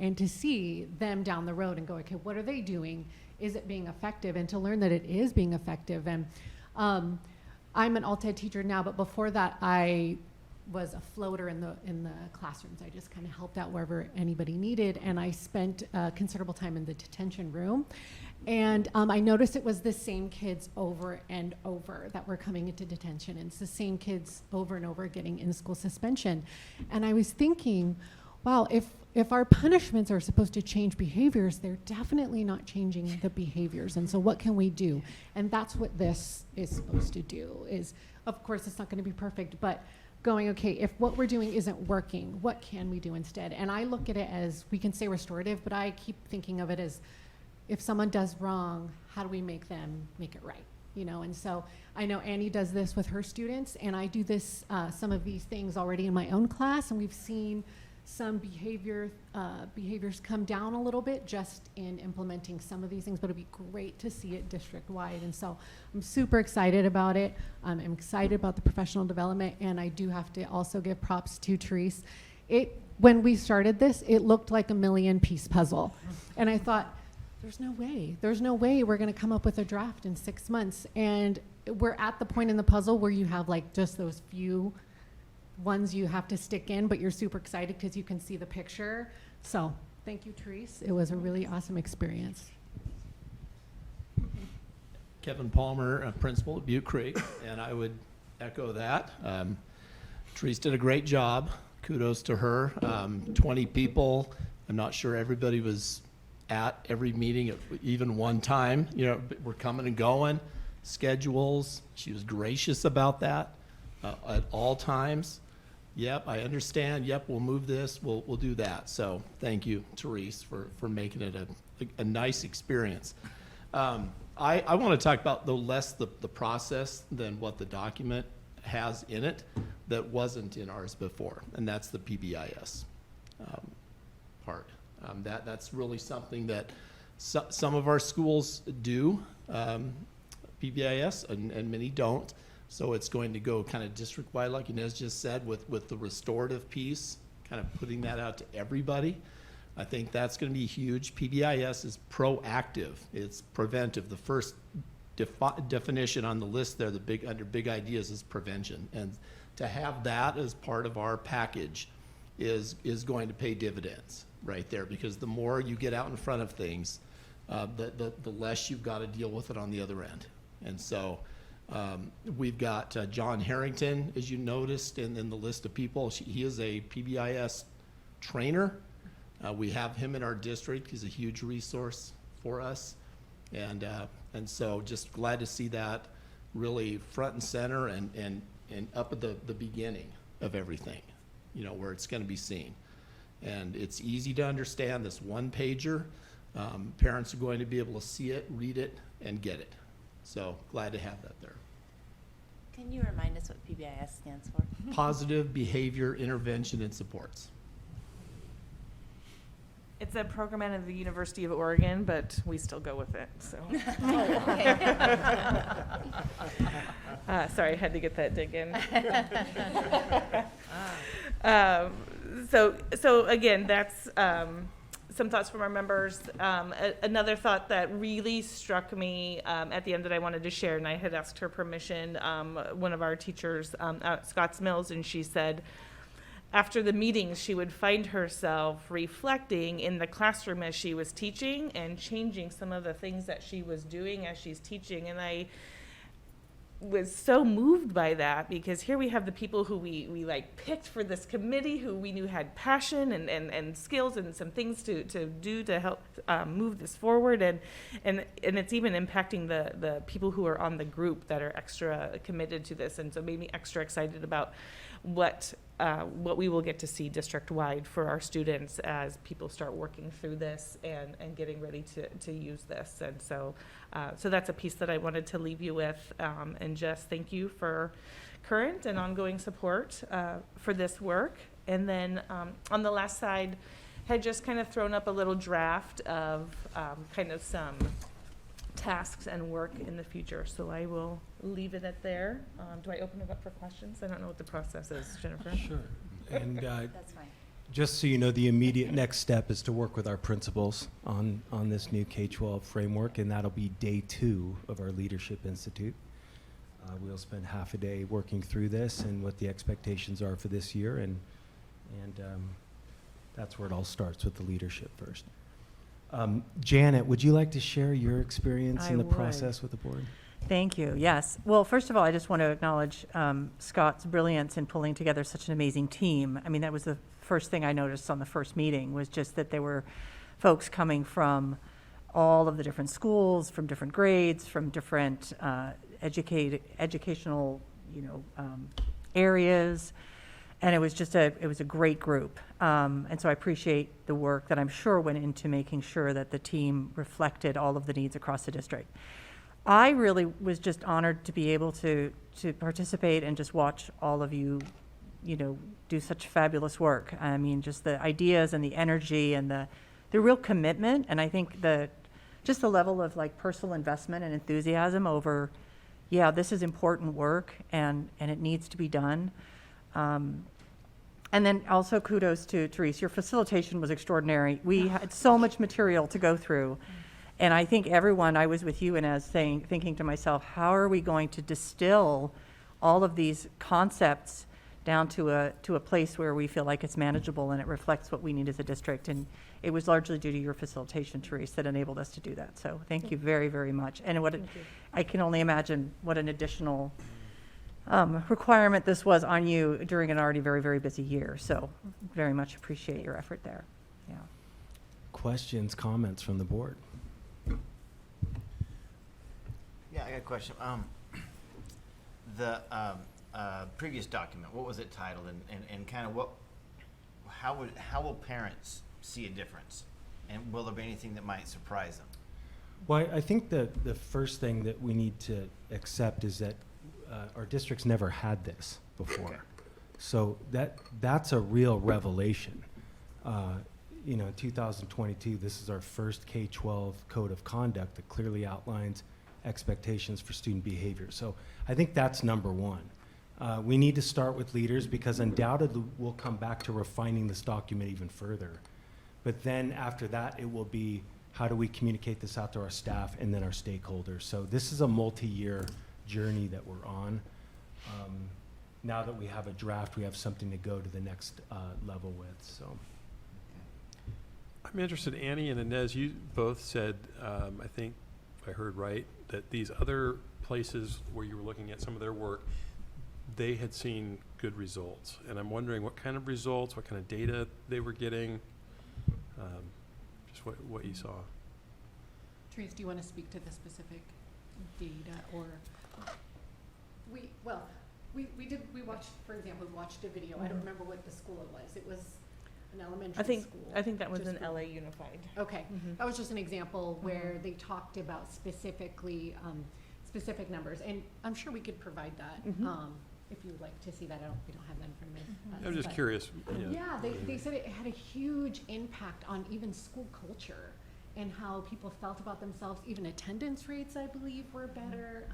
and to see them down the road and go, okay, what are they doing? Is it being effective? And to learn that it is being effective. And I'm an alt ed teacher now, but before that, I was a floater in the classrooms. I just kind of helped out wherever anybody needed, and I spent considerable time in the detention room. And I noticed it was the same kids over and over that were coming into detention, and it's the same kids over and over getting in-school suspension. And I was thinking, wow, if our punishments are supposed to change behaviors, they're definitely not changing the behaviors. And so what can we do? And that's what this is supposed to do. Is, of course, it's not going to be perfect, but going, okay, if what we're doing isn't working, what can we do instead? And I look at it as, we can say restorative, but I keep thinking of it as, if someone does wrong, how do we make them make it right? And so I know Annie does this with her students, and I do this, some of these things already in my own class, and we've seen some behaviors come down a little bit just in implementing some of these things, but it'd be great to see it district-wide. And so I'm super excited about it. I'm excited about the professional development, and I do have to also give props to Therese. When we started this, it looked like a 1,000,000-piece puzzle. And I thought, there's no way we're going to come up with a draft in 6 months. And we're at the point in the puzzle where you have just those few ones you have to stick in, but you're super excited because you can see the picture. So thank you, Therese. It was a really awesome experience. Kevin Palmer, a principal at Butte Creek, and I would echo that. Therese did a great job. Kudos to her. 20 people. I'm not sure everybody was at every meeting at even one time. You know, we're coming and going, schedules. She was gracious about that at all times. Yep, I understand. Yep, we'll move this. We'll do that. So thank you, Therese, for making it a nice experience. I want to talk about less the process than what the document has in it that wasn't in ours before, and that's the PBIS part. That's really something that some of our schools do, PBIS, and many don't. So it's going to go kind of district-wide, like Inez just said, with the restorative piece, kind of putting that out to everybody. I think that's going to be huge. PBIS is proactive. It's preventive. The first definition on the list there, under big ideas, is prevention. And to have that as part of our package is going to pay dividends right there, because the more you get out in front of things, the less you've got to deal with it on the other end. And so we've got John Harrington, as you noticed in the list of people. He is a PBIS trainer. We have him in our district. He's a huge resource for us. And so just glad to see that really front and center and up at the beginning of everything, you know, where it's going to be seen. And it's easy to understand, this one pager. Parents are going to be able to see it, read it, and get it. So glad to have that there. Can you remind us what PBIS stands for? Positive Behavior Intervention and Supports. It's a program out of the University of Oregon, but we still go with it, so. Sorry, I had to get that dig in. So again, that's some thoughts from our members. Another thought that really struck me at the end that I wanted to share, and I had asked her permission, one of our teachers at Scotts Mills, and she said, after the meetings, she would find herself reflecting in the classroom as she was teaching and changing some of the things that she was doing as she's teaching. And I was so moved by that, because here we have the people who we like picked for this committee, who we knew had passion and skills and some things to do to help move this forward. And it's even impacting the people who are on the group that are extra committed to this. And so made me extra excited about what we will get to see district-wide for our students as people start working through this and getting ready to use this. And so that's a piece that I wanted to leave you with, and just thank you for current and ongoing support for this work. And then on the last side, had just kind of thrown up a little draft of kind of some tasks and work in the future. So I will leave it at there. Do I open it up for questions? I don't know what the process is, Jennifer. Sure. And That's fine. just so you know, the immediate next step is to work with our principals on this new K-12 framework, and that'll be day 2 of our Leadership Institute. We'll spend half a day working through this and what the expectations are for this year, and that's where it all starts, with the leadership first. Janet, would you like to share your experience I in the would. process with the board? Thank you. Yes. Well, first of all, I just want to acknowledge Scott's brilliance in pulling together such an amazing team. I mean, that was the first thing I noticed on the first meeting, was just that there were folks coming from all of the different schools, from different grades, from different educational, areas. And it was just a great group. And so I appreciate the work that I'm sure went into making sure that the team reflected all of the needs across the district. I really was just honored to be able to participate and just watch all of you, do such fabulous work. I mean, just the ideas and the energy and the real commitment. And I think just the level of like personal investment and enthusiasm over, yeah, this is important work and it needs to be done. And then also kudos to Therese. Your facilitation was extraordinary. We had so much material to go through. And I think everyone, I was with you and as thinking to myself, how are we going to distill all of these concepts down to a place where we feel like it's manageable and it reflects what we need as a district? And it was largely due to your facilitation, Therese, that enabled us to do that. So thank you very, very much. And I can only imagine what an additional requirement this was on you during an already very, very busy year. So very much appreciate your effort there. Yeah. questions, comments from the board? Yeah, I got a question. The previous document, what was it titled, and kind of how will parents see a difference? And will there be anything that might surprise them? Well, I think the first thing that we need to accept is that our district's never had this before. Okay. So that's a real revelation. You know, in 2022, this is our first K-12 code of conduct that clearly outlines expectations for student behavior. So I think that's number one. We need to start with leaders because undoubtedly we'll come back to refining this document even further. But then after that, it will be how do we communicate this out to our staff and then our stakeholders. So this is a multi-year journey that we're on. Now that we have a draft, we have something to go to the next level with. So I'm interested, Annie and Inez, you both said, I think if I heard right, that these other places where you were looking at some of their work, they had seen good results. And I'm wondering what kind of results, what kind of data they were getting, just what you saw. Therese, do you want to speak to the specific data or? We watched, for example, we watched a video. I don't remember what the school it was. It was an elementary school. I think that was just in LA Unified. Okay, Mhm. that was just an example where they talked about specifically, specific numbers, and I'm sure we could provide that, if you would like to see that. We don't have that in front of us. I'm just curious. Yeah, they said it had a huge impact on even school culture and how people felt about themselves. Even attendance rates, I believe, were better.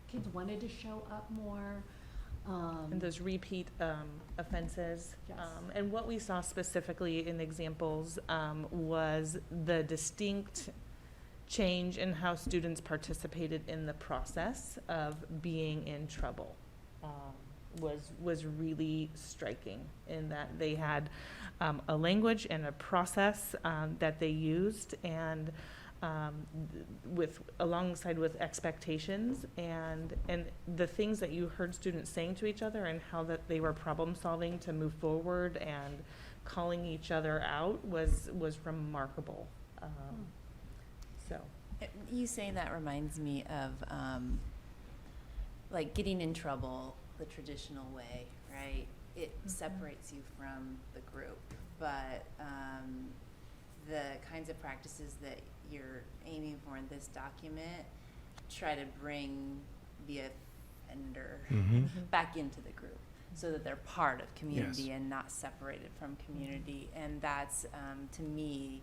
Kids wanted to show up more. And those repeat offenses. Yes. And what we saw specifically in examples was the distinct change in how students participated in the process of being in trouble. Was really striking in that they had a language and a process that they used, and alongside with expectations and the things that you heard students saying to each other and how that they were problem solving to move forward and calling each other out was remarkable. So You saying that reminds me of like getting in trouble the traditional way, right? It separates you from the group, but the kinds of practices that you're aiming for in this document try to bring the offender back into the group so that they're part of community Yes. and not separated from community. And that's, to me,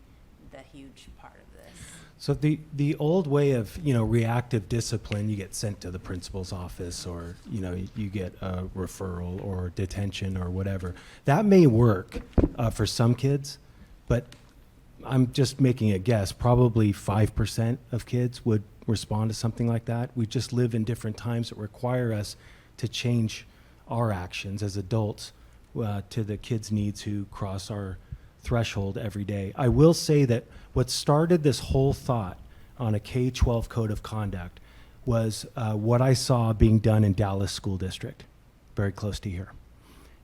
the huge part of this. So the old way of, reactive discipline, you get sent to the principal's office or, you get a referral or detention or whatever. That may work for some kids, but I'm just making a guess, probably 5% of kids would respond to something like that. We just live in different times that require us to change our actions as adults to the kids' needs who cross our threshold every day. I will say that what started this whole thought on a K-12 code of conduct was what I saw being done in Dallas School District, very close to here.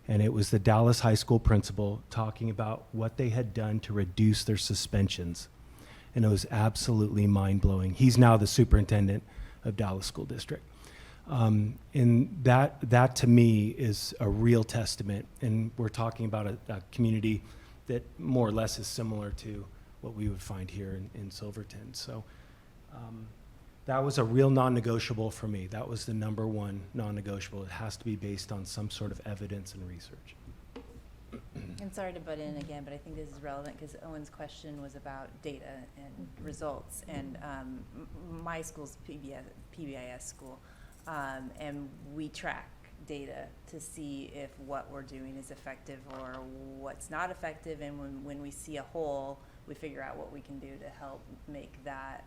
And it was the Dallas High School principal talking about what they had done to reduce their suspensions. And it was absolutely mind-blowing. He's now the superintendent of Dallas School District. And that to me is a real testament. And we're talking about a community that more or less is similar to what we would find here in Silverton. So that was a real non-negotiable for me. That was the number one non-negotiable. It has to be based on some sort of evidence and research. And sorry to butt in again, but I think this is relevant because Owen's question was about data and results. And my school's PBIS school, and we track data to see if what we're doing is effective or what's not effective. And when we see a hole, we figure out what we can do to help make that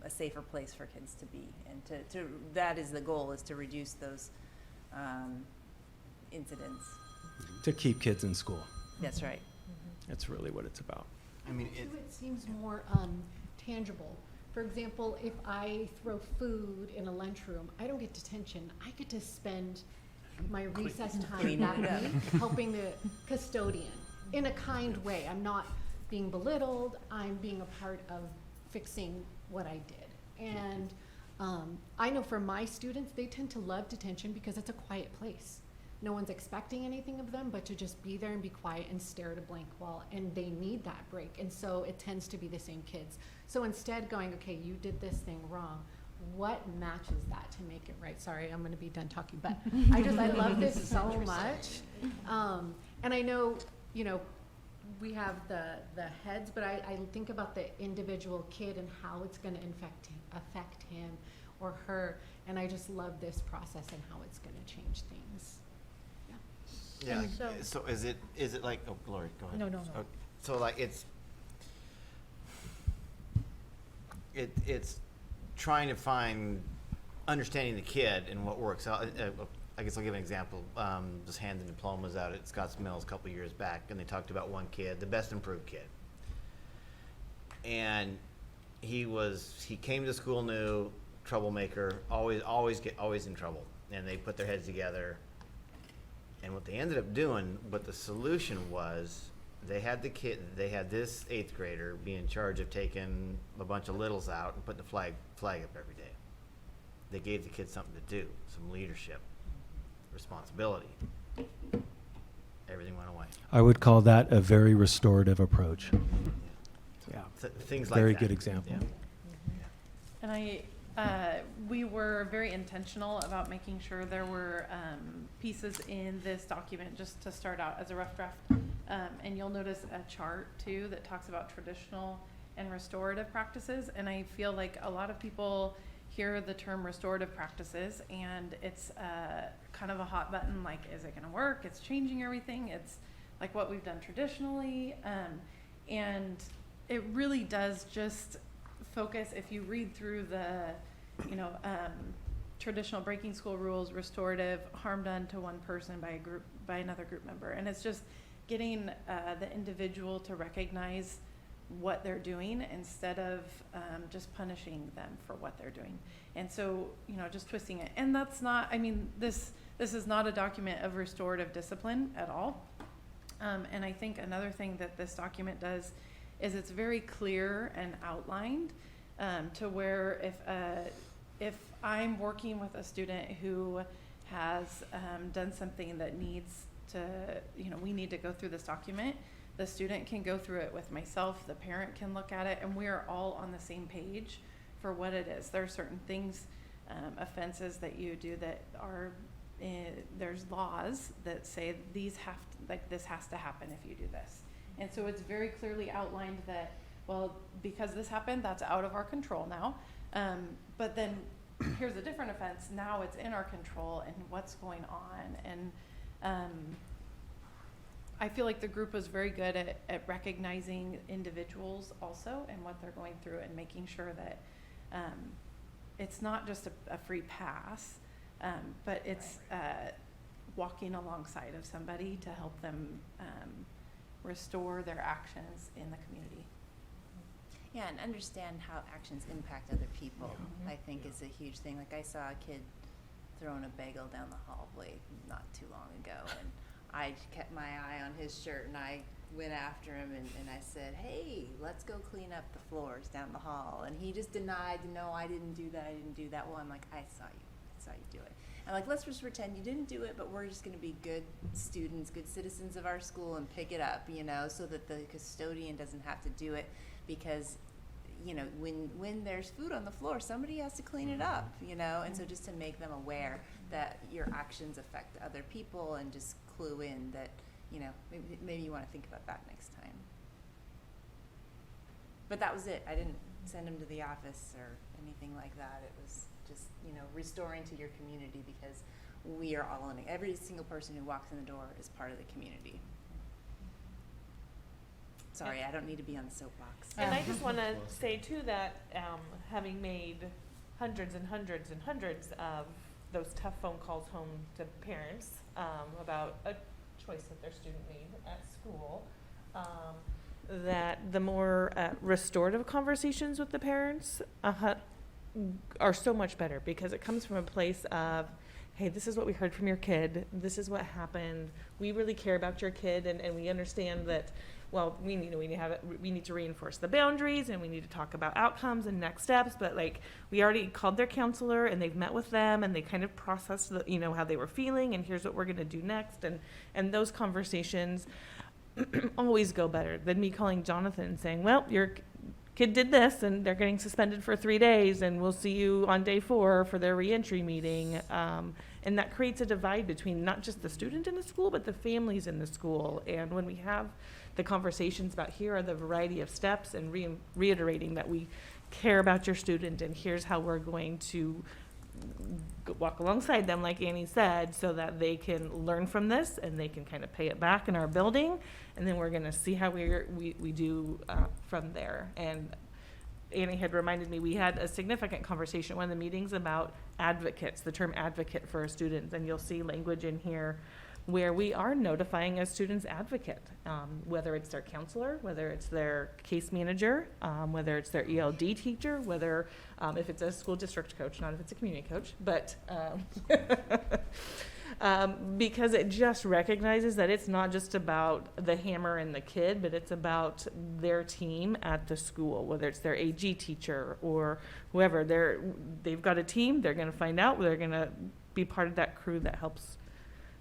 a safer place for kids to be. And that is the goal, is to reduce those incidents. To keep kids in school. That's right. That's really what it's about. I mean, It seems more tangible. For example, if I throw food in a lunchroom, I don't get detention. I get to spend my recess time Cleaning that it up. week helping the custodian in a kind way. I'm not being belittled, I'm being a part of fixing what I did. And I know for my students, they tend to love detention because it's a quiet place. No one's expecting anything of them but to just be there and be quiet and stare at a blank wall, and they need that break. And so it tends to be the same kids. So instead going, okay, you did this thing wrong, what matches that to make it right? Sorry, I'm gonna be done talking, but I love this so much. And I know, you know, we have the heads, but I think about the individual kid and how it's gonna affect him or her, and I just love this process and how it's gonna change things. Yeah, And so is it like, oh, Lori, go ahead. No. Oh, so like it's trying to find, understanding the kid and what works. I guess I'll give an example. Just handing diplomas out at Scotts Mills a couple years back, and they talked about one kid, the best improved kid. And he came to school new, troublemaker, always in trouble. And they put their heads together. And what they ended up doing, what the solution was, they had this 8th grader be in charge of taking a bunch of littles out and putting the flag up every day. They gave the kids something to do, some leadership, responsibility. Everything went away. I would call that a very restorative approach. Yeah. Things like that. Very good example. Yeah. And we were very intentional about making sure there were pieces in this document just to start out as a rough draft. And you'll notice a chart too that talks about traditional and restorative practices. And I feel like a lot of people hear the term restorative practices and it's kind of a hot button, like, is it gonna work? It's changing everything. It's like what we've done traditionally. And it really does just focus, if you read through the, traditional breaking school rules, restorative, harm done to one person by another group member. And it's just getting the individual to recognize what they're doing instead of just punishing them for what they're doing. And so, just twisting it. And that's not, this is not a document of restorative discipline at all. And I think another thing that this document does is it's very clear and outlined to where if I'm working with a student who has done something that needs to, we need to go through this document, the student can go through it with myself, the parent can look at it, and we are all on the same page for what it is. There are certain things, offenses that you do that are, there's laws that say this has to happen if you do this. And so it's very clearly outlined that, well, because this happened, that's out of our control now. But then here's a different offense. Now it's in our control and what's going on. And I feel like the group was very good at recognizing individuals also and what they're going through and making sure that it's not just a free pass, but it's walking alongside of somebody to help them restore their actions in the community. Yeah, and understand how actions impact other people, I think is a huge thing. Like I saw a kid throwing a bagel down the hallway not too long ago, and I kept my eye on his shirt and I went after him and I said, hey, let's go clean up the floors down the hall. And he just denied, no, I didn't do that. Well, I'm like, I saw you do it. I'm like, let's just pretend you didn't do it, but we're just gonna be good students, good citizens of our school and pick it up, so that the custodian doesn't have to do it. Because, when there's food on the floor, somebody has to clean it up, and so just to make them aware that your actions affect other people and just clue in that, maybe you want to think about that next time. But that was it. I didn't send him to the office or anything like that. It was just, restoring to your community because we are all in it. Every single person who walks in the door is part of the community. Sorry, I don't need to be on the soapbox. And I just want to say too that having made hundreds and hundreds and hundreds of those tough phone calls home to parents about a choice that their student made at school, that the more restorative conversations with the parents are so much better because it comes from a place of, hey, this is what we heard from your kid, this is what happened, we really care about your kid, and we understand that, well, we need to reinforce the boundaries, and we need to talk about outcomes and next steps, but like, we already called their counselor, and they've met with them, and they kind of processed how they were feeling, and here's what we're gonna do next, and those conversations always go better than me calling Jonathan and saying, well, your kid did this, and they're getting suspended for 3 days, and we'll see you on day 4 for their reentry meeting. And that creates a divide between not just the student in the school, but the families in the school. And when we have the conversations about here are the variety of steps, and reiterating that we care about your student, and here's how we're going to walk alongside them, like Annie said, so that they can learn from this and they can kind of pay it back in our building, and then we're going to see how we do from there. And Annie had reminded me, we had a significant conversation, one of the meetings, about advocates, the term advocate for our students, and you'll see language in here where we are notifying a student's advocate, whether it's their counselor, whether it's their case manager, whether it's their ELD teacher, whether if it's a school district coach, not if it's a community coach, but because it just recognizes that it's not just about the hammer and the kid, but it's about their team at the school, whether it's their AG teacher or whoever. They've got a team, they're going to find out, they're going to be part of that crew that helps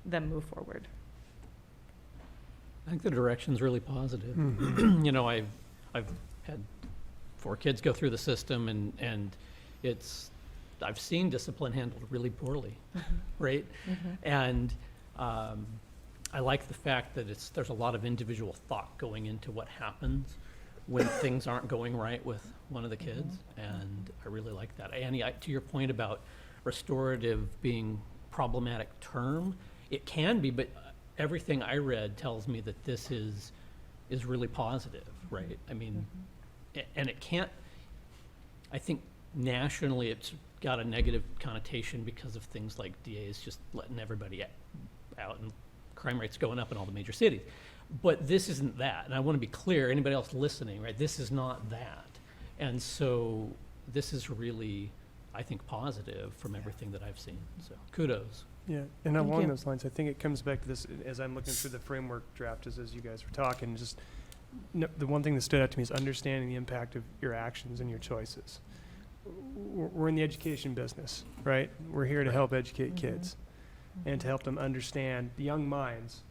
them move forward. I think the direction's really positive. You know, I've had 4 kids go through the system, and I've seen discipline handled really poorly, right? And I like the fact that there's a lot of individual thought going into what happens when things aren't going right with one of the kids, and I really like that. Annie, to your point about restorative being problematic term, it can be, but everything I read tells me that this is really positive, right? I mean, and it can't, I think nationally it's got a negative connotation because of things like DAs just letting everybody out and crime rates going up in all the major cities. But this isn't that, and I want to be clear, anybody else listening, right? This is not that. And so this is really, I think, positive from everything that I've seen, so kudos. Yeah, and along those lines, I think it comes back to this, as I'm looking through the framework draft, as you guys were talking, the one thing that stood out to me is understanding the impact of your actions and your choices. We're in the education business, right? We're here to help educate kids and to help them understand the young minds.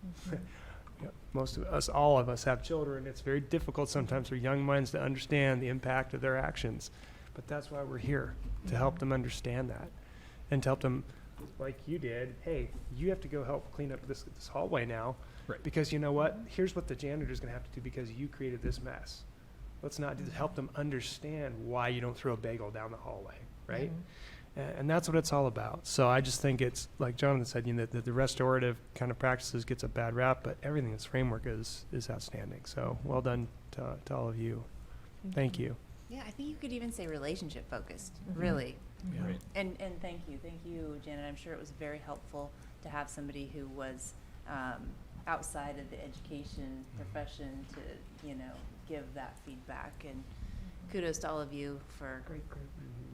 Most of us, all of us have children. It's very difficult sometimes for young minds to understand the impact of their actions. But that's why we're here, to help them understand that and to help them, like you did, hey, you have to go help clean up this hallway now. Right. Because you know what? Here's what the janitor's going to have to do because you created this mess. Let's not help them understand why you don't throw a bagel down the hallway, right? And that's what it's all about. So I just think it's, like Jonathan said, that the restorative kind of practices gets a bad rap, but everything in this framework is outstanding. So well done to all of you. Thank you. Yeah, I think you could even say relationship focused, really. Yeah. Right. And thank you, Janet. I'm sure it was very helpful to have somebody who was outside of the education profession to, give that feedback. And kudos to all of you for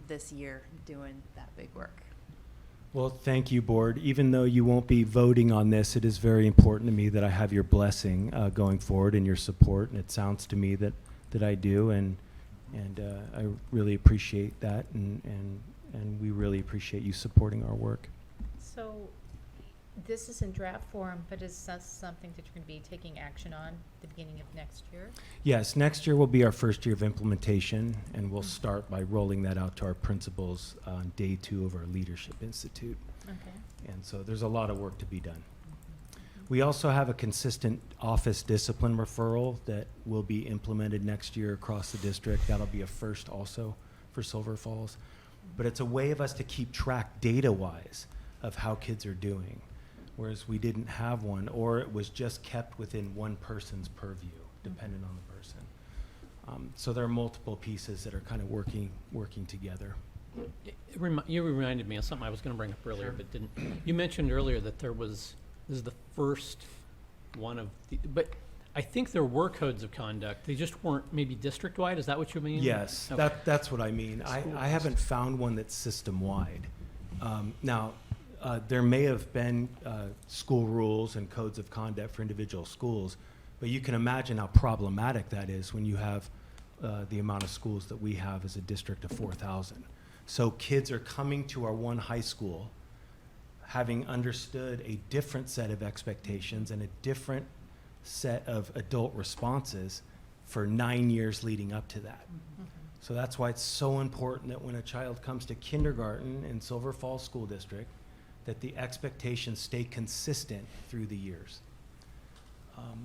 this year doing that big work. Well, thank you, board. Even though you won't be voting on this, it is very important to me that I have your blessing going forward and your support. And it sounds to me that I do, and I really appreciate that, and we really appreciate you supporting our work. So this is in draft form, but is that something that you're going to be taking action on the beginning of next year? Yes, next year will be our first year of implementation, and we'll start by rolling that out to our principals on day 2 of our Leadership Institute. Okay. And so there's a lot of work to be done. We also have a consistent office discipline referral that will be implemented next year across the district. That'll be a first also for Silver Falls. But it's a way of us to keep track data-wise of how kids are doing, whereas we didn't have one, or it was just kept within one person's purview, dependent on the person. So there are multiple pieces that are kind of working together. You reminded me of something I was going to bring up earlier, but didn't. You mentioned earlier that this is the first one of but I think there were codes of conduct. They just weren't maybe district-wide. Is that what you mean? Yes, Okay. that's what I mean. I haven't found one that's system-wide. Now, there may have been school rules and codes of conduct for individual schools, but you can imagine how problematic that is when you have the amount of schools that we have as a district of 4,000. So kids are coming to our one high school having understood a different set of expectations and a different set of adult responses for 9 years leading up to that. So that's why it's so important that when a child comes to kindergarten in Silver Falls School District, that the expectations stay consistent through the years.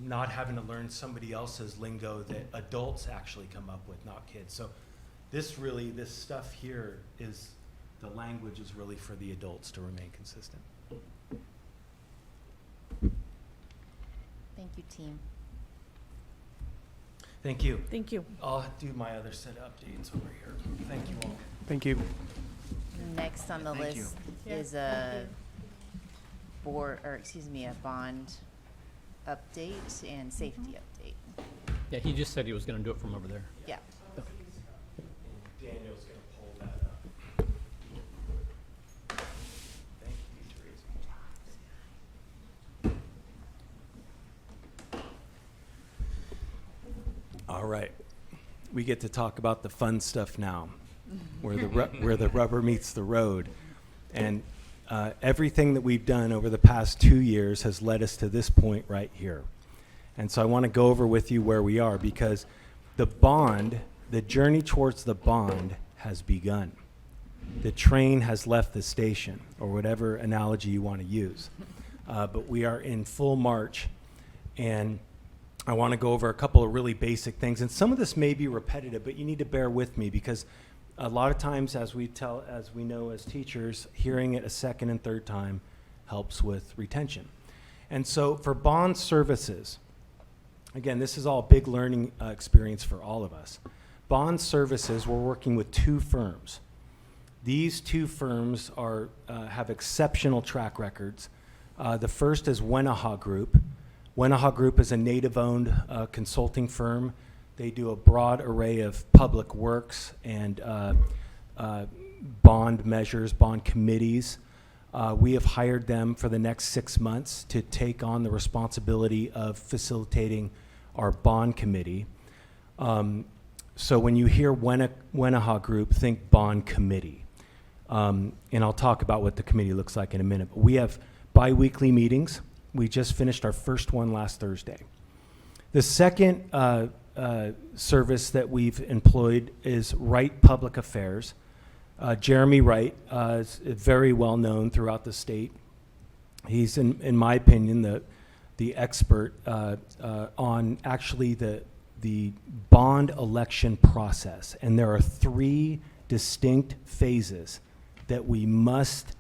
Not having to learn somebody else's lingo that adults actually come up with, not kids. So this stuff here is, the language is really for the adults to remain consistent. Thank you, team. Thank you. Thank you. I'll do my other set of updates over here. Thank you all. Thank you. Next on the Thank you. list is a a bond update and safety update. Yeah, he just said he was gonna do it from over there. Yeah. Daniel's gonna pull that up. Thank you, Teresa. All right, we get to talk about the fun stuff now, where the rubber meets the road. And everything that we've done over the past 2 years has led us to this point right here. And so I want to go over with you where we are, because the journey towards the bond has begun. The train has left the station, or whatever analogy you want to use. But we are in full march, and I want to go over a couple of really basic things. And some of this may be repetitive, but you need to bear with me, because a lot of times, as we know as teachers, hearing it a second and third time helps with retention. And so for bond services, again, this is all a big learning experience for all of us. Bond services, we're working with 2 firms. These 2 firms have exceptional track records. The first is Wenaha Group. Wenaha Group is a native-owned consulting firm. They do a broad array of public works and bond measures, bond committees. We have hired them for the next 6 months to take on the responsibility of facilitating our bond committee. So when you hear Wenaha Group, think bond committee. And I'll talk about what the committee looks like in a minute. But we have bi-weekly meetings. We just finished our first one last Thursday. The second service that we've employed is Wright Public Affairs. Jeremy Wright is very well known throughout the state. He's, in my opinion, the expert on actually the bond election process. And there are 3 distinct phases that we must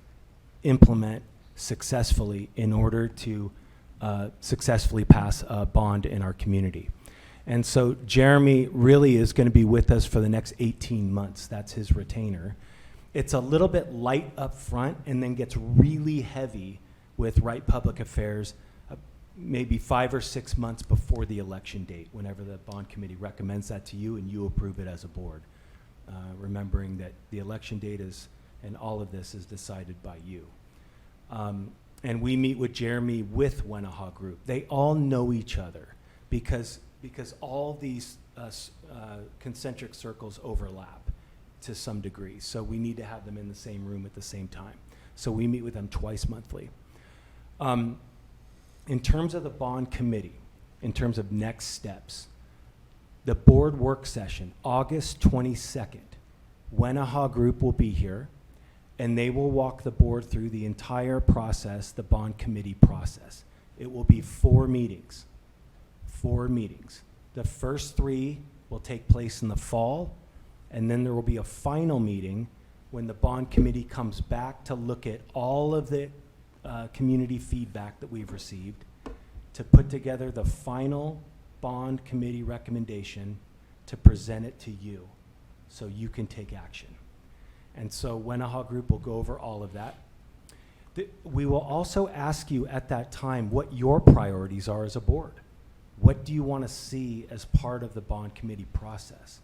implement successfully in order to successfully pass a bond in our community. And so Jeremy really is going to be with us for the next 18 months. That's his retainer. It's a little bit light up front and then gets really heavy with Wright Public Affairs maybe 5 or 6 months before the election date, whenever the bond committee recommends that to you and you approve it as a board. Remembering that the election date and all of this is decided by you. And we meet with Jeremy with Wenaha Group. They all know each other because all these concentric circles overlap to some degree. So we need to have them in the same room at the same time. So we meet with them twice monthly. In terms of the bond committee, in terms of next steps, the board work session, August 22nd, Wenaha Group will be here, and they will walk the board through the entire process, the bond committee process. It will be 4 meetings. 4 meetings. The first 3 will take place in the fall, and then there will be a final meeting when the bond committee comes back to look at all of the community feedback that we've received to put together the final bond committee recommendation to present it to you so you can take action. And so Wenaha Group will go over all of that. We will also ask you at that time what your priorities are as a board. What do you want to see as part of the bond committee process?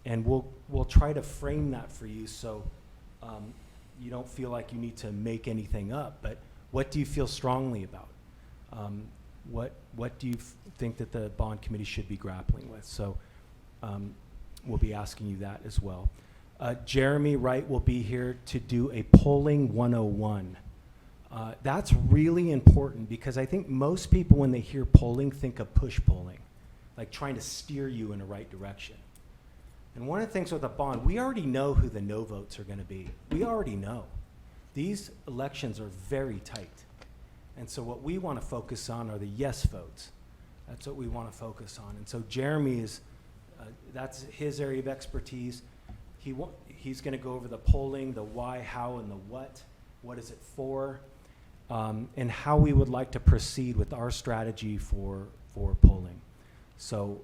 And we'll try to frame that for you so you don't feel like you need to make anything up, but what do you feel strongly about? What do you think that the bond committee should be grappling with? So we'll be asking you that as well. Jeremy Wright will be here to do a polling 101. That's really important because I think most people, when they hear polling, think of push polling, like trying to steer you in the right direction. And one of the things with a bond, we already know who the no votes are going to be. We already know. These elections are very tight. And so what we want to focus on are the yes votes. That's what we want to focus on. And so Jeremy is, that's his area of expertise. He's going to go over the polling, the why, how, and the what is it for, and how we would like to proceed with our strategy for polling. So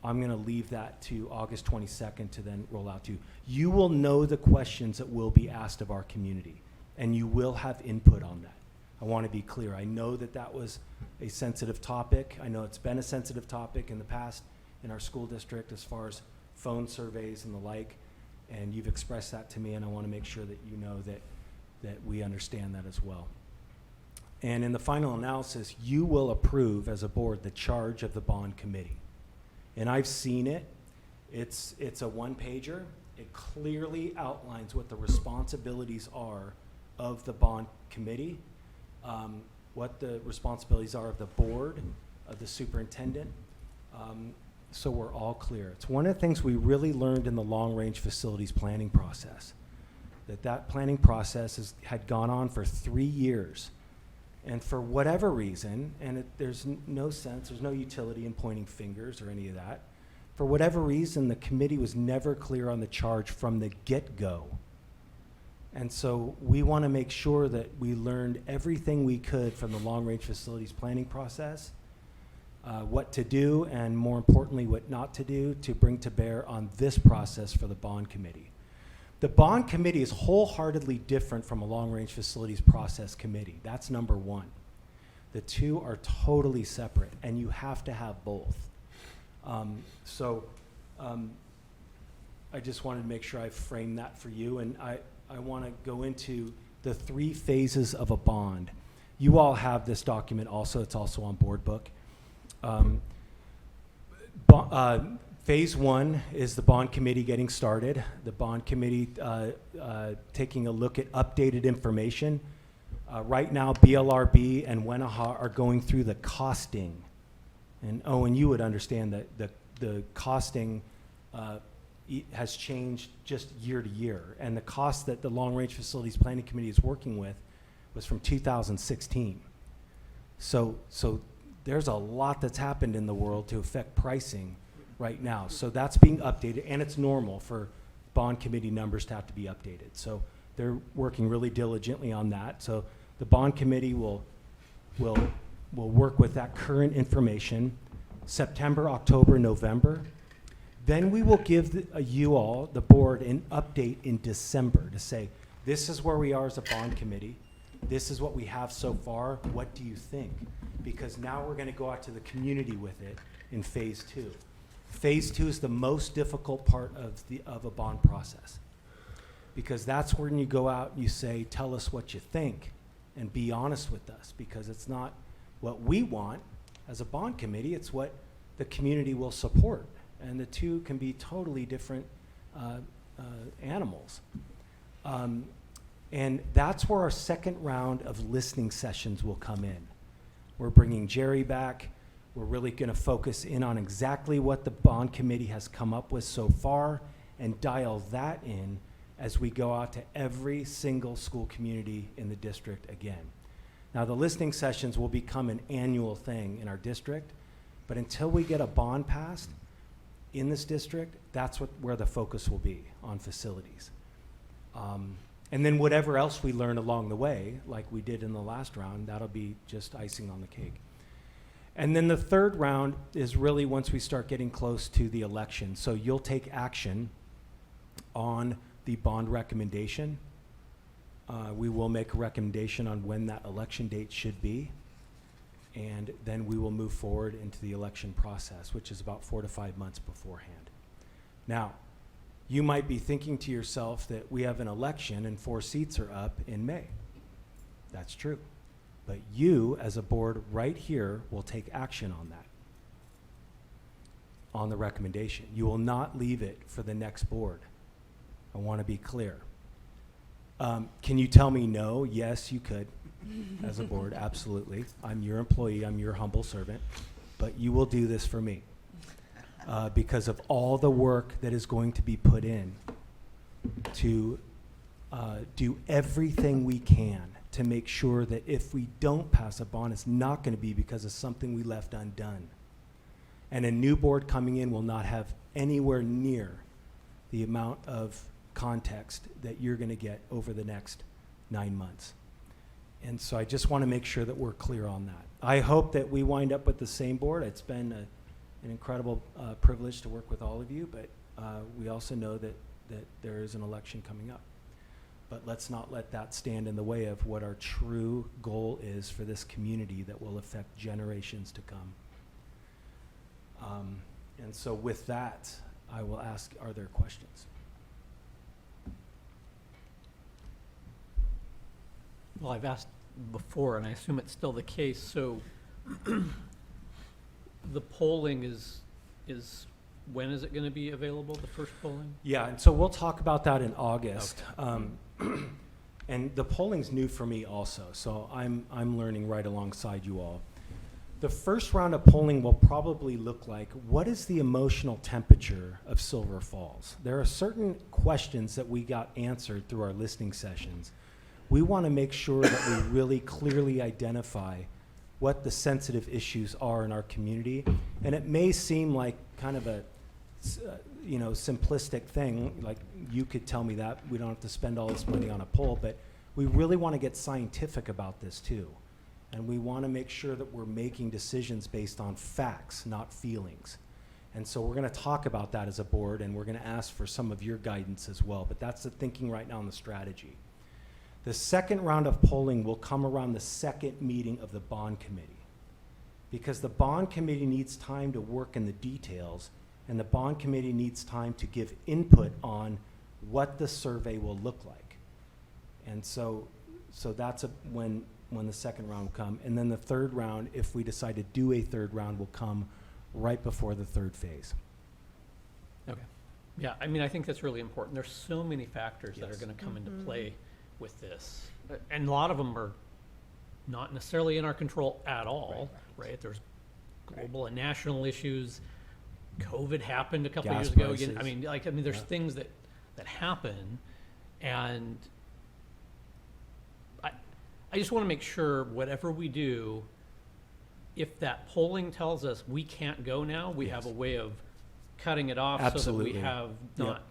I'm going to leave that to August 22nd to then roll out to you. You will know the questions that will be asked of our community, and you will have input on that. I want to be clear. I know that that was a sensitive topic. I know it's been a sensitive topic in the past in our school district as far as phone surveys and the like, and you've expressed that to me, and I want to make sure that you know that we understand that as well. And in the final analysis, you will approve as a board the charge of the bond committee. And I've seen it. It's a one-pager. It clearly outlines what the responsibilities are of the bond committee, what the responsibilities are of the board, of the superintendent, so we're all clear. It's one of the things we really learned in the long-range facilities planning process, that planning process had gone on for 3 years. And for whatever reason, and there's no sense, there's no utility in pointing fingers or any of that, for whatever reason, the committee was never clear on the charge from the get-go. And so we want to make sure that we learned everything we could from the long-range facilities planning process, what to do, and more importantly, what not to do to bring to bear on this process for the bond committee. The bond committee is wholeheartedly different from a long-range facilities process committee. That's number one. The two are totally separate, and you have to have both. I just wanted to make sure I framed that for you, and I want to go into the 3 phases of a bond. You all have this document also. It's also on board book. Phase 1 is the bond committee getting started. The bond committee taking a look at updated information. Right now, BLRB and Wenaha are going through the costing. And Owen, you would understand that the costing has changed just year to year. And the cost that the Long Range Facilities Planning Committee is working with was from 2016. So there's a lot that's happened in the world to affect pricing right now. So that's being updated, and it's normal for bond committee numbers to have to be updated. So they're working really diligently on that. So the bond committee will work with that current information September, October, November. Then we will give you all, the board, an update in December to say, this is where we are as a bond committee. This is what we have so far. What do you think? Because now we're going to go out to the community with it in phase 2. Phase 2 is the most difficult part of a bond process, because that's when you go out and you say, tell us what you think and be honest with us, because it's not what we want as a bond committee, it's what the community will support. And the two can be totally different animals. And that's where our second round of listening sessions will come in. We're bringing Jerry back. We're really going to focus in on exactly what the bond committee has come up with so far and dial that in as we go out to every single school community in the district again. Now, the listening sessions will become an annual thing in our district, but until we get a bond passed in this district, that's where the focus will be, on facilities. And then whatever else we learn along the way, like we did in the last round, that'll be just icing on the cake. And then the third round is really once we start getting close to the election. So you'll take action on the bond recommendation. We will make a recommendation on when that election date should be. And then we will move forward into the election process, which is about 4 to 5 months beforehand. Now, You might be thinking to yourself that we have an election and 4 seats are up in May. That's true. But you, as a board right here, will take action on that, on the recommendation. You will not leave it for the next board. I want to be clear. Can you tell me no? Yes, you could, as a board, absolutely. I'm your employee, I'm your humble servant, but you will do this for me because of all the work that is going to be put in to do everything we can to make sure that if we don't pass a bond, it's not going to be because of something we left undone. And a new board coming in will not have anywhere near the amount of context that you're going to get over the next 9 months. And so I just want to make sure that we're clear on that. I hope that we wind up with the same board. It's been an incredible privilege to work with all of you, but we also know that there is an election coming up. But let's not let that stand in the way of what our true goal is for this community that will affect generations to come. And so with that, I will ask, are there questions? Well, I've asked before, and I assume it's still the case, so the polling is, when is it gonna be available, the first polling? Yeah, and so we'll talk about that in August. And the polling's new for me also, so I'm learning right alongside you all. The first round of polling will probably look like, what is the emotional temperature of Silver Falls? There are certain questions that we got answered through our listening sessions. We want to make sure that we really clearly identify what the sensitive issues are in our community. And it may seem like kind of a simplistic thing, like you could tell me that, we don't have to spend all this money on a poll, but we really want to get scientific about this too. And we want to make sure that we're making decisions based on facts, not feelings. And so we're going to talk about that as a board, and we're going to ask for some of your guidance as well. But that's the thinking right now on the strategy. The second round of polling will come around the second meeting of the bond committee, because the bond committee needs time to work in the details, and the bond committee needs time to give input on what the survey will look like. And so that's when the second round will come. And then the third round, if we decide to do a third round, will come right before the third phase. Okay. Yeah, I mean, I think that's really important. There's so many factors that are Yes. gonna come into play with this. And a lot of them are not necessarily in our control at all, right? There's global and national issues. COVID happened a couple of Gas years ago. prices. There's Yeah. things that happen, and I just want to make sure whatever we do, if that polling tells us we can't go now, we have a way of cutting it off so that Absolutely. we have Yep. not,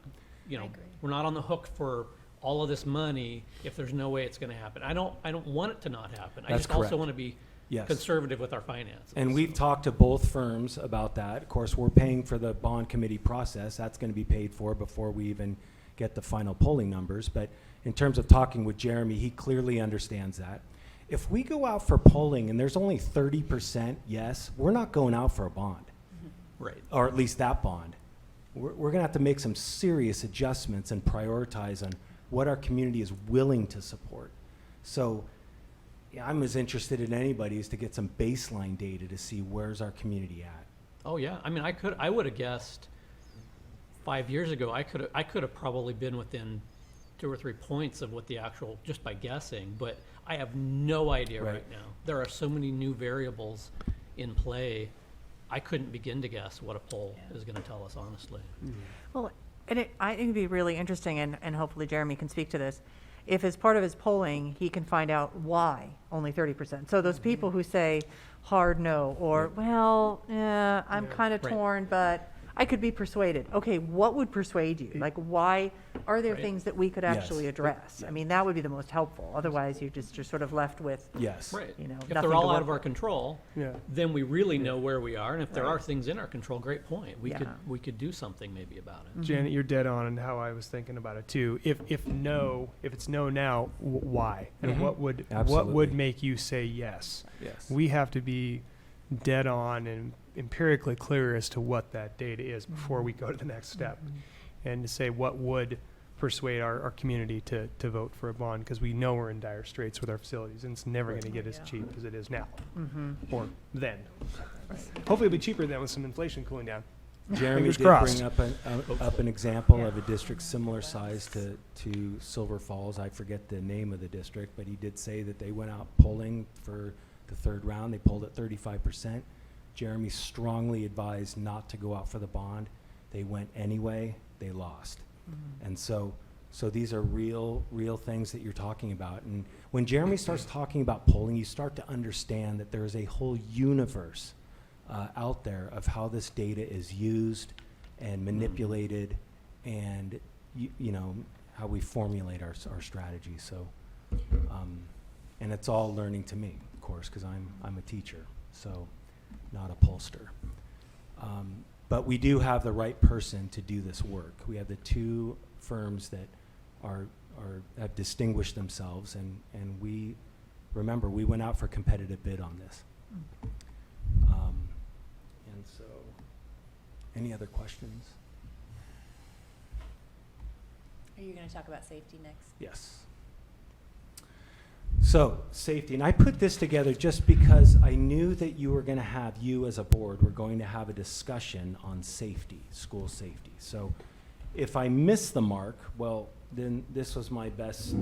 I agree. we're not on the hook for all of this money if there's no way it's going to happen. I don't want it to not happen. I That's just also correct. want to be Yes. conservative with our finances. And we've talked to both firms about that. Of course, we're paying for the bond committee process. That's going to be paid for before we even get the final polling numbers. But in terms of talking with Jeremy, he clearly understands that. If we go out for polling and there's only 30% yes, we're not going out for a bond, Right. or at least that bond. We're going to have to make some serious adjustments and prioritize on what our community is willing to support. So yeah, I'm as interested in anybody as to get some baseline data to see where's our community at. Oh, yeah. I mean, I would have guessed 5 years ago, I could have probably been within 2 or 3 points of what the actual, just by guessing, but I have no idea Right. right now. There are so many new variables in play. I couldn't begin to guess what a poll is going to tell us, honestly. Well, and I think it'd be really interesting, and hopefully Jeremy can speak to this, if as part of his polling, he can find out why only 30%. So those people who say hard no, or, well, yeah, I'm kind of Right. torn, but I could be persuaded. Okay, what would persuade you? Like, why, are there Right. things that we could Yes. actually address? I mean, that would be the most helpful. Otherwise, you're sort of left with, Yes. Right. you know, If nothing they're to all out work of our with. control, Yeah. then we really know where we are. And if there Right. are things in our control, great point. Yeah. We could do something maybe about it. Janet, you're dead on in how I was thinking about it too. If it's no now, why? And Mhm. what would Absolutely. make you say yes? Yes. We have to be dead on and empirically clear as to what that data is before we go to the next step. and to say what would persuade our community to vote for a bond, because we know we're in dire straits with our facilities, and it's never going to get as cheap as it is now, or then. Hopefully it'll be cheaper then with some inflation cooling down. Jeremy Fingers did crossed. bring up an example of a district similar size to Silver Falls. I forget the name of the district, but he did say that they went out polling for the third round. They polled at 35%. Jeremy strongly advised not to go out for the bond. They went anyway. They lost. And so these are real things that you're talking about. And when Jeremy starts talking about polling, you start to understand that there is a whole universe out there of how this data is used and manipulated, and you know how we formulate our strategy. So, and it's all learning to me, of course, because I'm a teacher, so not a pollster. But we do have the right person to do this work. We have the two firms that have distinguished themselves, and we remember we went out for competitive bid on this. And so, any other questions? Are you going to talk about safety next? Yes. So, safety, and I put this together just because I knew that you as a board were going to have a discussion on safety, school safety. So, if I miss the mark, well, then this was my best,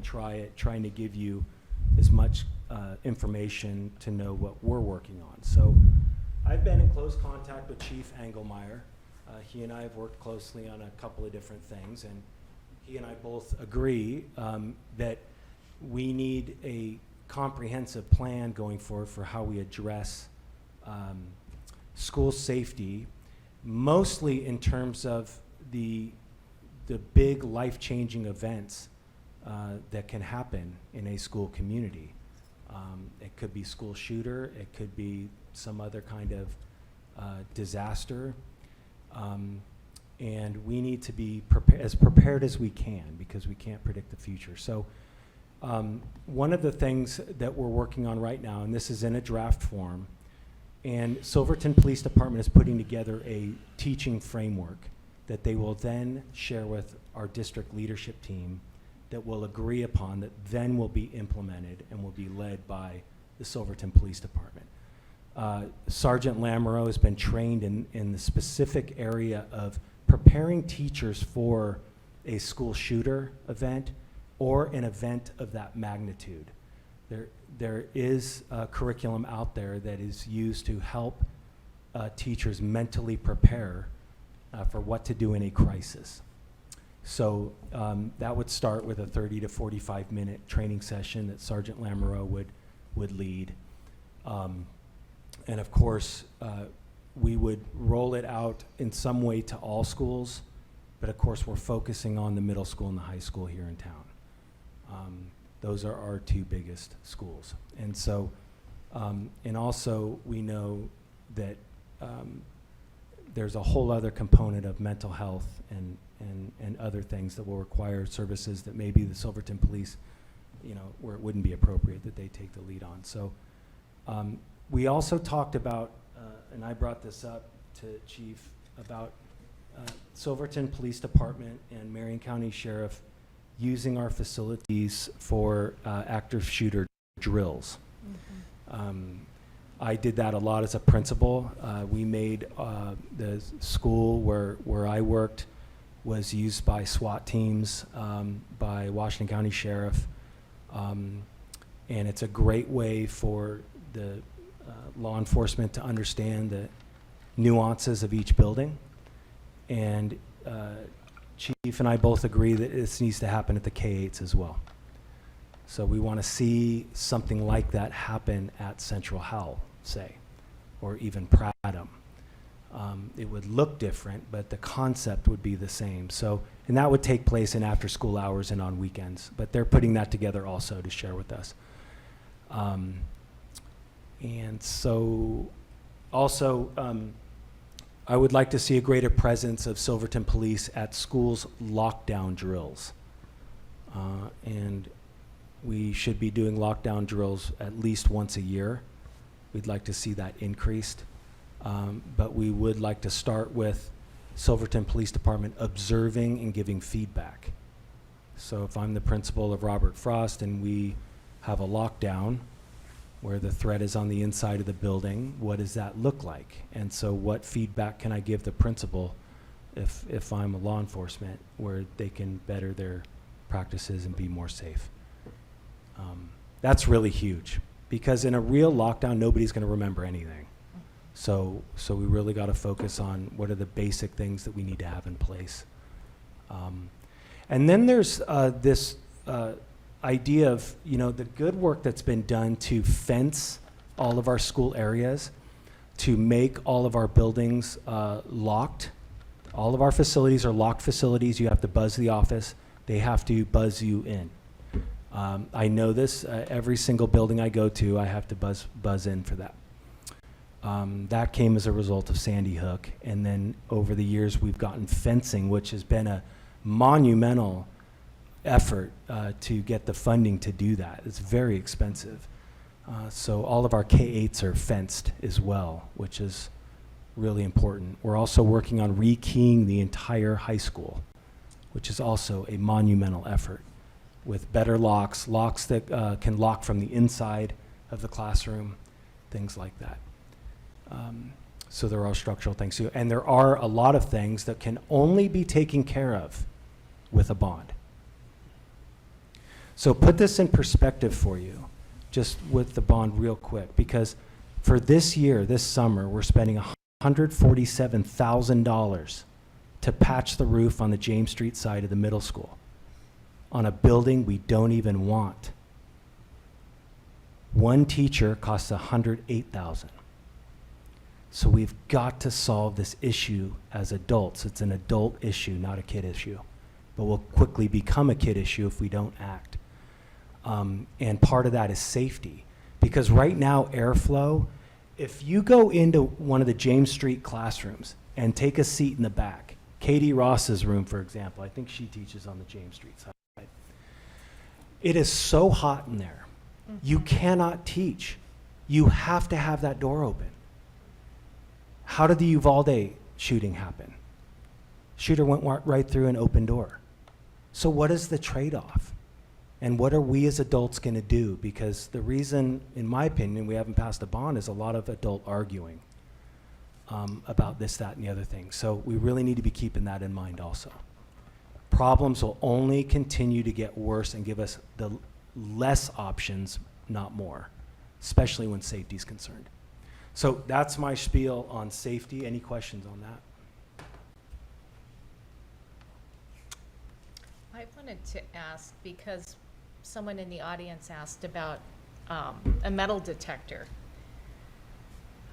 trying to give you as much information to know what we're working on. So, I've been in close contact with Chief Engelmeyer. He and I have worked closely on a couple of different things, and he and I both agree that we need a comprehensive plan going forward for how we address school safety, mostly in terms of the big life-changing events that can happen in a school community. It could be school shooter, it could be some other kind of disaster, and we need to be as prepared as we can, because we can't predict the future. So one of the things that we're working on right now, and this is in a draft form, and Silverton Police Department is putting together a teaching framework that they will then share with our district leadership team, that will agree upon, that then will be implemented and will be led by the Silverton Police Department. Sergeant Lamoureux has been trained in the specific area of preparing teachers for a school shooter event or an event of that magnitude. There is a curriculum out there that is used to help teachers mentally prepare for what to do in a crisis. So that would start with a 30 to 45 minute training session that Sergeant Lamoureux would lead. And of course, we would roll it out in some way to all schools, but of course we're focusing on the middle school and the high school here in town. Those are our two biggest schools. And so, and also we know that there's a whole other component of mental health and other things that will require services that maybe the Silverton Police, where it wouldn't be appropriate that they take the lead on. So we also talked about, and I brought this up to Chief, about Silverton Police Department and Marion County Sheriff using our facilities for active shooter drills. I did that a lot as a principal. We made the school where I worked was used by SWAT teams, by Washington County Sheriff, and it's a great way for the law enforcement to understand the nuances of each building. And Chief and I both agree that this needs to happen at the K-8s as well. So we want to see something like that happen at Central Howell, say, or even Prattam. It would look different, but the concept would be the same. So, and that would take place in after school hours and on weekends, but they're putting that together also to share with us. And so also, I would like to see a greater presence of Silverton Police at schools' lockdown drills. And we should be doing lockdown drills at least once a year. We'd like to see that increased. But we would like to start with Silverton Police Department observing and giving feedback. So if I'm the principal of Robert Frost and we have a lockdown where the threat is on the inside of the building, what does that look like? And so what feedback can I give the principal if I'm a law enforcement where they can better their practices and be more safe? That's really huge, because in a real lockdown, nobody's going to remember anything. So we really got to focus on what are the basic things that we need to have in place. And then there's this idea of, you know, the good work that's been done to fence all of our school areas, to make all of our buildings locked. All of our facilities are locked facilities. You have to buzz the office. They have to buzz you in. I know this. Every single building I go to, I have to buzz in for that. That came as a result of Sandy Hook. And then over the years, we've gotten fencing, which has been a monumental effort to get the funding to do that. It's very expensive. So all of our K-8s are fenced as well, which is really important. We're also working on rekeying the entire high school, which is also a monumental effort, with better locks that can lock from the inside of the classroom, things like that. So there are structural things too. And there are a lot of things that can only be taken care of with a bond. So put this in perspective for you, just with the bond real quick, because for this year, this summer, we're spending $147,000 to patch the roof on the James Street side of the middle school on a building we don't even want. One teacher costs $108,000. So we've got to solve this issue as adults. It's an adult issue, not a kid issue. But will quickly become a kid issue if we don't act. And part of that is safety. Because right now, airflow, if you go into one of the James Street classrooms and take a seat in the back, Katie Ross's room, for example, I think she teaches on the James Street side. It is so hot in there. You cannot teach. You have to have that door open. How did the Uvalde shooting happen? Shooter went right through an open door. So what is the trade-off? And what are we as adults going to do? Because the reason, in my opinion, we haven't passed a bond is a lot of adult arguing about this, that, and the other thing. So we really need to be keeping that in mind also. Problems will only continue to get worse and give us the less options, not more, especially when safety is concerned. So that's my spiel on safety. Any questions on that? I wanted to ask, because someone in the audience asked about a metal detector.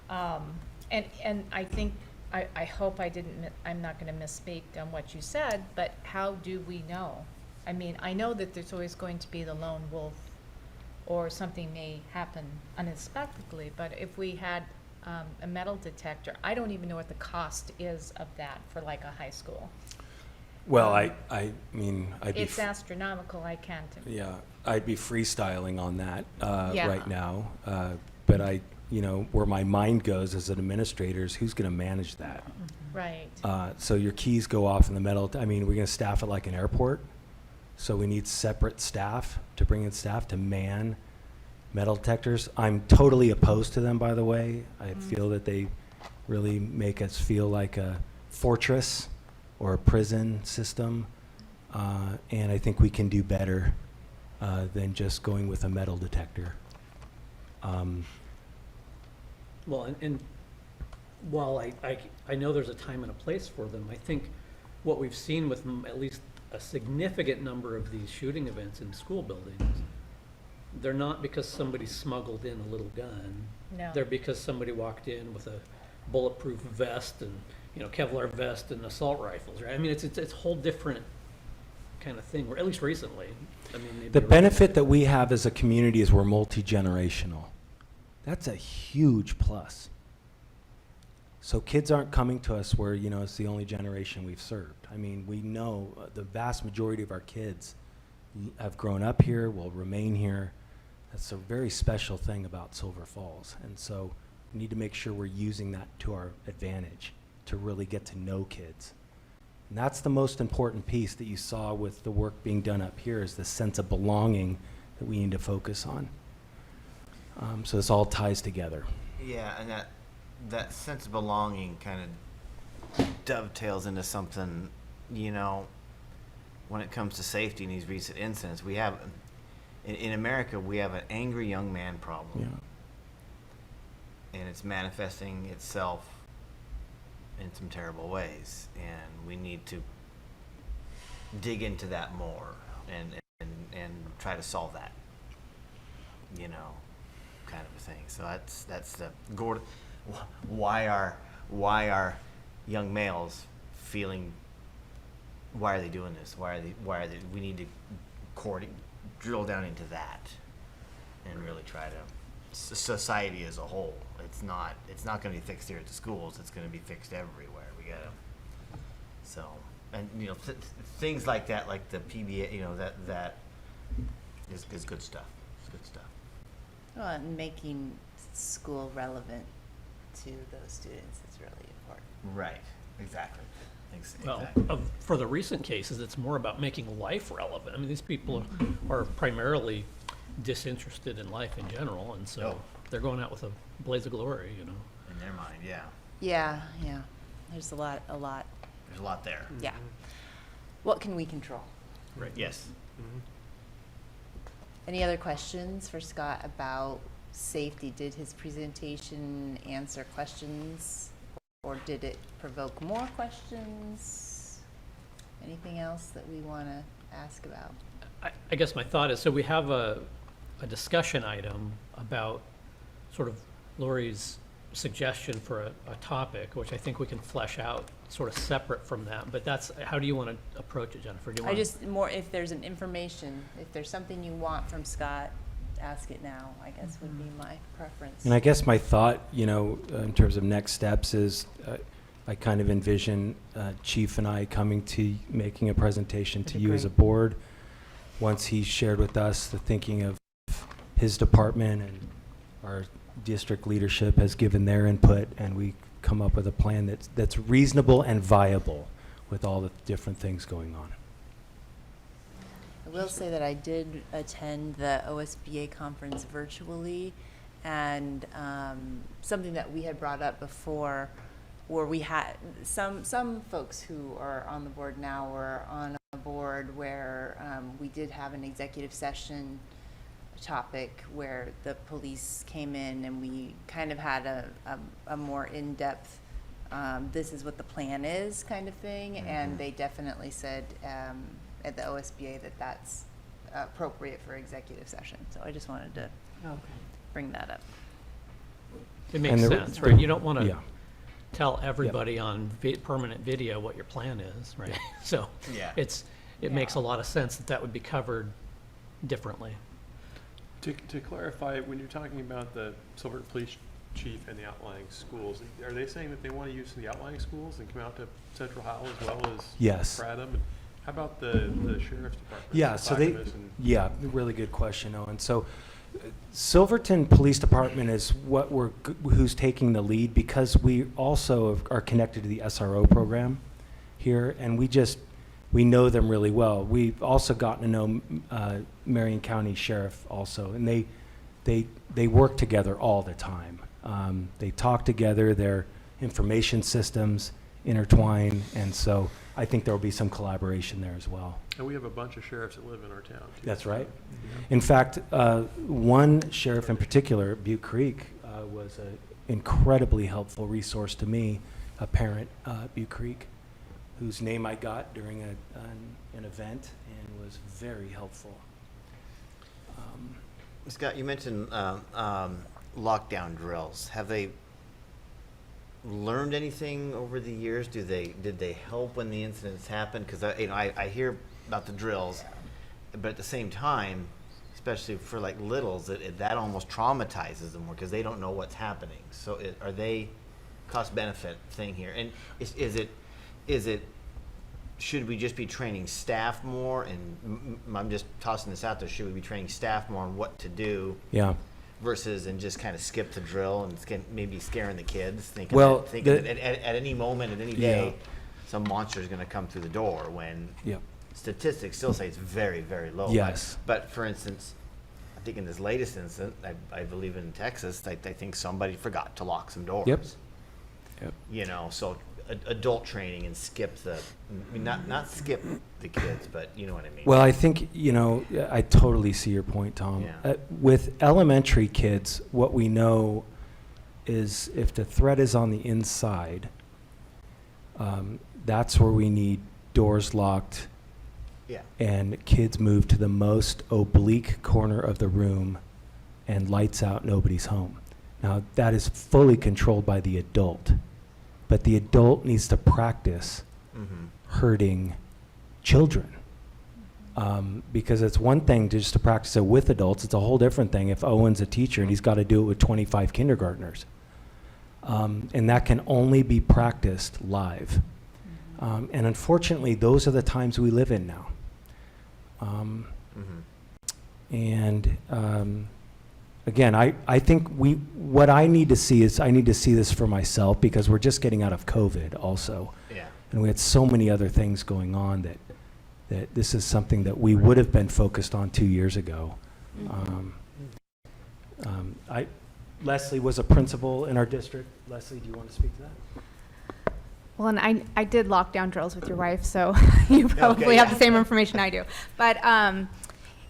And I think, I hope I'm not going to misspeak on what you said, but how do we know? I mean, I know that there's always going to be the lone wolf, or something may happen unexpectedly, but if we had a metal detector, I don't even know what the cost is of that for like a high school. Well, I mean, It's astronomical, I can't. Yeah, I'd be freestyling on that Yeah. right now. But where my mind goes as an administrator is who's going to manage that? Right. So your keys go off in the metal. I mean, we're going to staff it like an airport. So we need separate staff to bring in staff to man metal detectors. I'm totally opposed to them, by the way. I feel that they really make us feel like a fortress or a prison system. And I think we can do better than just going with a metal detector. Well, and while I know there's a time and a place for them, I think what we've seen with at least a significant number of these shooting events in school buildings, they're not because somebody smuggled in a little gun. No. They're because somebody walked in with a bulletproof vest and, Kevlar vest and assault rifles, right? I mean, it's a whole different kind of thing, or at least recently. I mean, maybe The benefit that we have as a community is we're multi-generational. That's a huge plus. So kids aren't coming to us where, it's the only generation we've served. I mean, we know the vast majority of our kids have grown up here, will remain here. That's a very special thing about Silver Falls. And so we need to make sure we're using that to our advantage to really get to know kids. And that's the most important piece that you saw with the work being done up here, is the sense of belonging that we need to focus on. So this all ties together. Yeah, and that sense of belonging kind of dovetails into something, you know, when it comes to safety in these recent incidents. We have, in America, we have an angry young man problem. Yeah. And it's manifesting itself in some terrible ways, and we need to dig into that more and try to solve that, you know, kind of a thing. So that's the Gordon. Why are young males feeling? Why are they doing this? Why are they? We need to drill down into that and really try to. Society as a whole. It's not going to be fixed here at the schools. It's going to be fixed everywhere. We gotta. So, and you know, things like that, like the PBA, you know, that is good stuff. It's good stuff. Well, and making school relevant to those students is really important. Right. Exactly. Well, Exactly. for the recent cases, it's more about making life relevant. I mean, these people are primarily disinterested in life in general, and so they're going out with a blaze of glory, you know. In their mind, yeah. Yeah, yeah. There's a lot. There's a lot there. Yeah. What can we control? Right. Yes. Any other questions for Scott about safety? Did his presentation answer questions, or did it provoke more questions? Anything else that we want to ask about? I guess my thought is, so we have a discussion item about sort of Lori's suggestion for a topic, which I think we can flesh out sort of separate from that. But that's, how do you want to approach it, Jennifer? Do you I want just, more, if there's an information, if there's something you want from Scott, ask it now, I guess would be my preference. And I guess my thought, you know, in terms of next steps is, I kind of envision Chief and I coming to making a presentation to you as a board. Once he shared with us the thinking of his department, and our district leadership has given their input, and we come up with a plan that's reasonable and viable with all the different things going on. I will say that I did attend the OSBA conference virtually, and something that we had brought up before, where we had some folks who are on the board now were on a board where we did have an executive session topic where the police came in, and we kind of had a more in-depth this is what the plan is kind of thing. And they definitely said at the OSBA that that's appropriate for executive session. So I just wanted to bring that up. It makes And sense, right? You don't want to Yeah. tell everybody on permanent video what your plan is, right? So Yeah. it makes a lot of sense that would be covered differently. To clarify, when you're talking about the Silver Police Chief and the outlying schools, are they saying that they want to use the outlying schools and come out to Central Howell as well as Yes. Stratham? And how about the Sheriff's Department? Yeah, so Clackamas and- yeah, really good question, Owen. So Silverton Police Department is who's taking the lead, because we also are connected to the SRO program here, and we know them really well. We've also gotten to know Marion County Sheriff also, and they work together all the time. They talk together, their information systems intertwine, and so I think there will be some collaboration there as well. And we have a bunch of sheriffs that live in our town, too. That's right. Yeah. In fact, one sheriff in particular, Butte Creek, was an incredibly helpful resource to me, a parent, Butte Creek, whose name I got during an event, and was very helpful. Scott, you mentioned lockdown drills. Have they learned anything over the years? Did they help when the incidents happened? Because I hear about the drills, but at the same time, especially for like littles, that almost traumatizes them more because they don't know what's happening. So are they cost benefit thing here? And is it should we just be training staff more? And I'm just tossing this out there. Should we be training staff more on what to do? Yeah. versus and just kind of skip the drill and maybe scaring the kids, thinking Well, that at any moment, at any day, some monster is going to come through the door when Yep. statistics still say it's very, very low. Yes. But for instance, I think in this latest incident, I believe in Texas, I think somebody forgot to lock some doors. Yep. Yep. You know, so adult training and skip the, I mean, not skip the kids, but you know what I mean. Well, I think, I totally see your point, Tom. Yeah. With elementary kids, what we know is if the threat is on the inside, that's where we need doors locked Yeah. and kids move to the most oblique corner of the room and lights out, nobody's home. Now, that is fully controlled by the adult, but the adult needs to practice hurting children. Because it's one thing just to practice it with adults. It's a whole different thing if Owen's a teacher and he's got to do it with 25 kindergartners. And that can only be practiced live. And unfortunately, those are the times we live in now. And again, I think what I need to see is I need to see this for myself because we're just getting out of COVID also. Yeah. And we had so many other things going on that this is something that we would have been focused on 2 years ago. Leslie was a principal in our district. Leslie, do you want to speak to that? Well, and I did lockdown drills with your wife, so you probably have the same information I do. But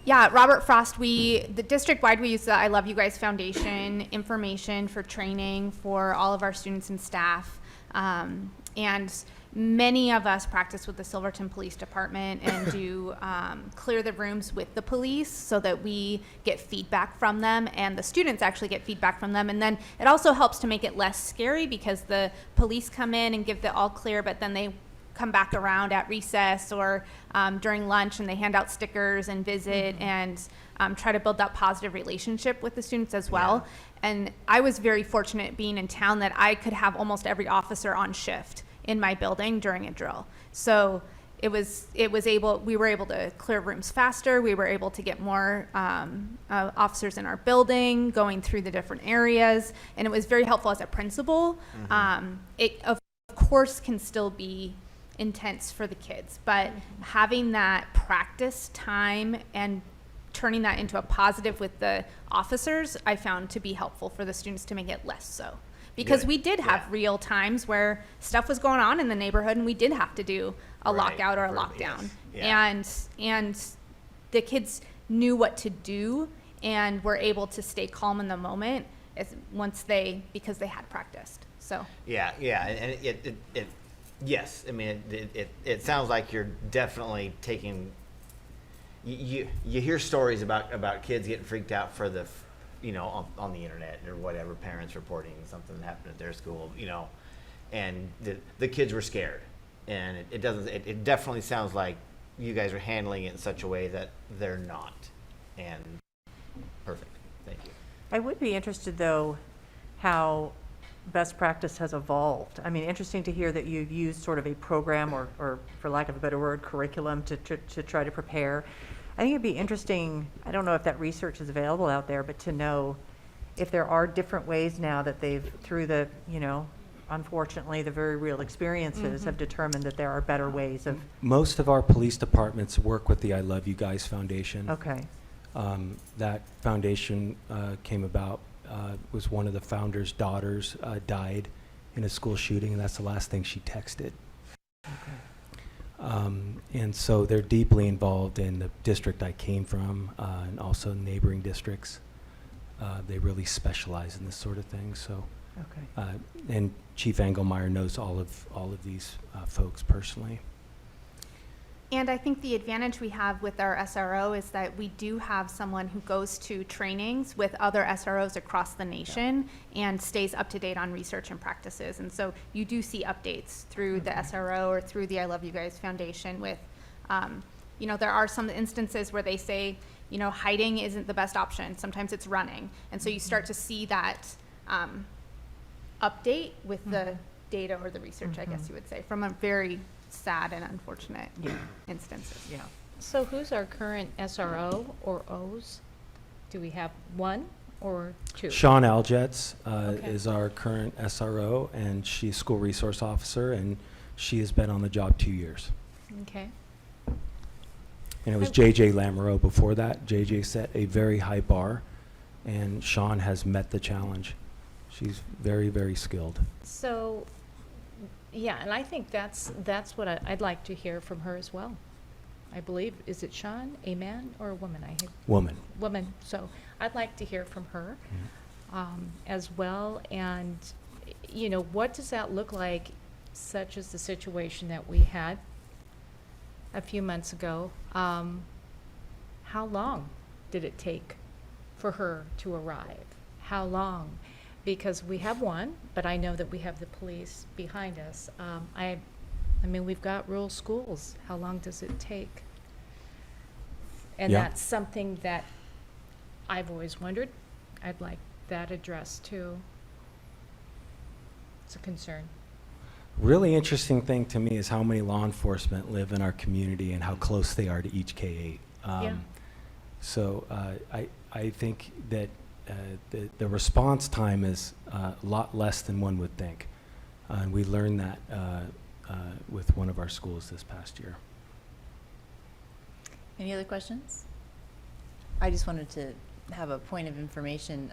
yeah, Robert Frost, the district-wide, we use the I Love You Guys Foundation information for training for all of our students and staff. And many of us practice with the Silverton Police Department and do clear the rooms with the police so that we get feedback from them and the students actually get feedback from them. And then it also helps to make it less scary because the police come in and give the all clear, but then they come back around at recess or during lunch and they hand out stickers and visit and try to build that positive relationship with the students as well. And I was very fortunate being in town that I could have almost every officer on shift in my building during a drill. So we were able to clear rooms faster. We were able to get more officers in our building going through the different areas. And it was very helpful as a principal. It of course can still be intense for the kids, but having that practice time and turning that into a positive with the officers, I found to be helpful for the students to make it less so. Because we did have real times where stuff was going on in the neighborhood and we did have to do a lockout or a lockdown. And the kids knew what to do and were able to stay calm in the moment because they had practiced. So Yeah, and it yes, I mean it sounds like you're definitely taking. You hear stories about kids getting freaked out for the, on the internet or whatever, parents reporting something that happened at their school, and the kids were scared, and it definitely sounds like you guys are handling it in such a way that they're not, and perfect. Thank you. I would be interested, though, how best practice has evolved. I mean, interesting to hear that you've used sort of a program or for lack of a better word, curriculum to try to prepare. I think it'd be interesting, I don't know if that research is available out there, but to know if there are different ways now that they've, through the, unfortunately, the very real experiences have determined that there are better ways of. Most of our police departments work with the I Love You Guys Foundation. Okay. That foundation came about, was one of the founder's daughters died in a school shooting, and that's the last thing she texted. Okay. And so they're deeply involved in the district I came from and also neighboring districts. They really specialize in this sort of thing. So, and Chief Engelmeyer knows all of these folks personally. And I think the advantage we have with our SRO is that we do have someone who goes to trainings with other SROs across the nation and stays up to date on research and practices. And so you do see updates through the SRO or through the I Love You Guys Foundation with, there are some instances where they say, hiding isn't the best option. Sometimes it's running. And so you start to see that update with the data or the research, I guess you would say, from a very sad and unfortunate instances. So who's our current SRO or O's? Do we have one? or two? Sean Algetz Okay. is our current SRO, and she's school resource officer, and she has been on the job 2 years. Okay. And it was I- JJ Lamoureux before that. JJ set a very high bar, and Sean has met the challenge. She's very, very skilled. So, yeah, and I think that's what I'd like to hear from her as well. I believe, is it Sean, a man or a woman? Woman. Woman. So I'd like to hear from her as well. And, you know, what does that look like, such as the situation that we had a few months ago? How long did it take for her to arrive? How long? Because we have one, but I know that we have the police behind us. I mean, we've got rural schools. How long does it take? And Yeah. that's something that I've always wondered. I'd like that addressed too. It's a concern. Really interesting thing to me is how many law enforcement live in our community and how close they are to each K-8. Yeah. So I think that the response time is a lot less than one would think. And we learned that with one of our schools this past year. Any other questions? I just wanted to have a point of information.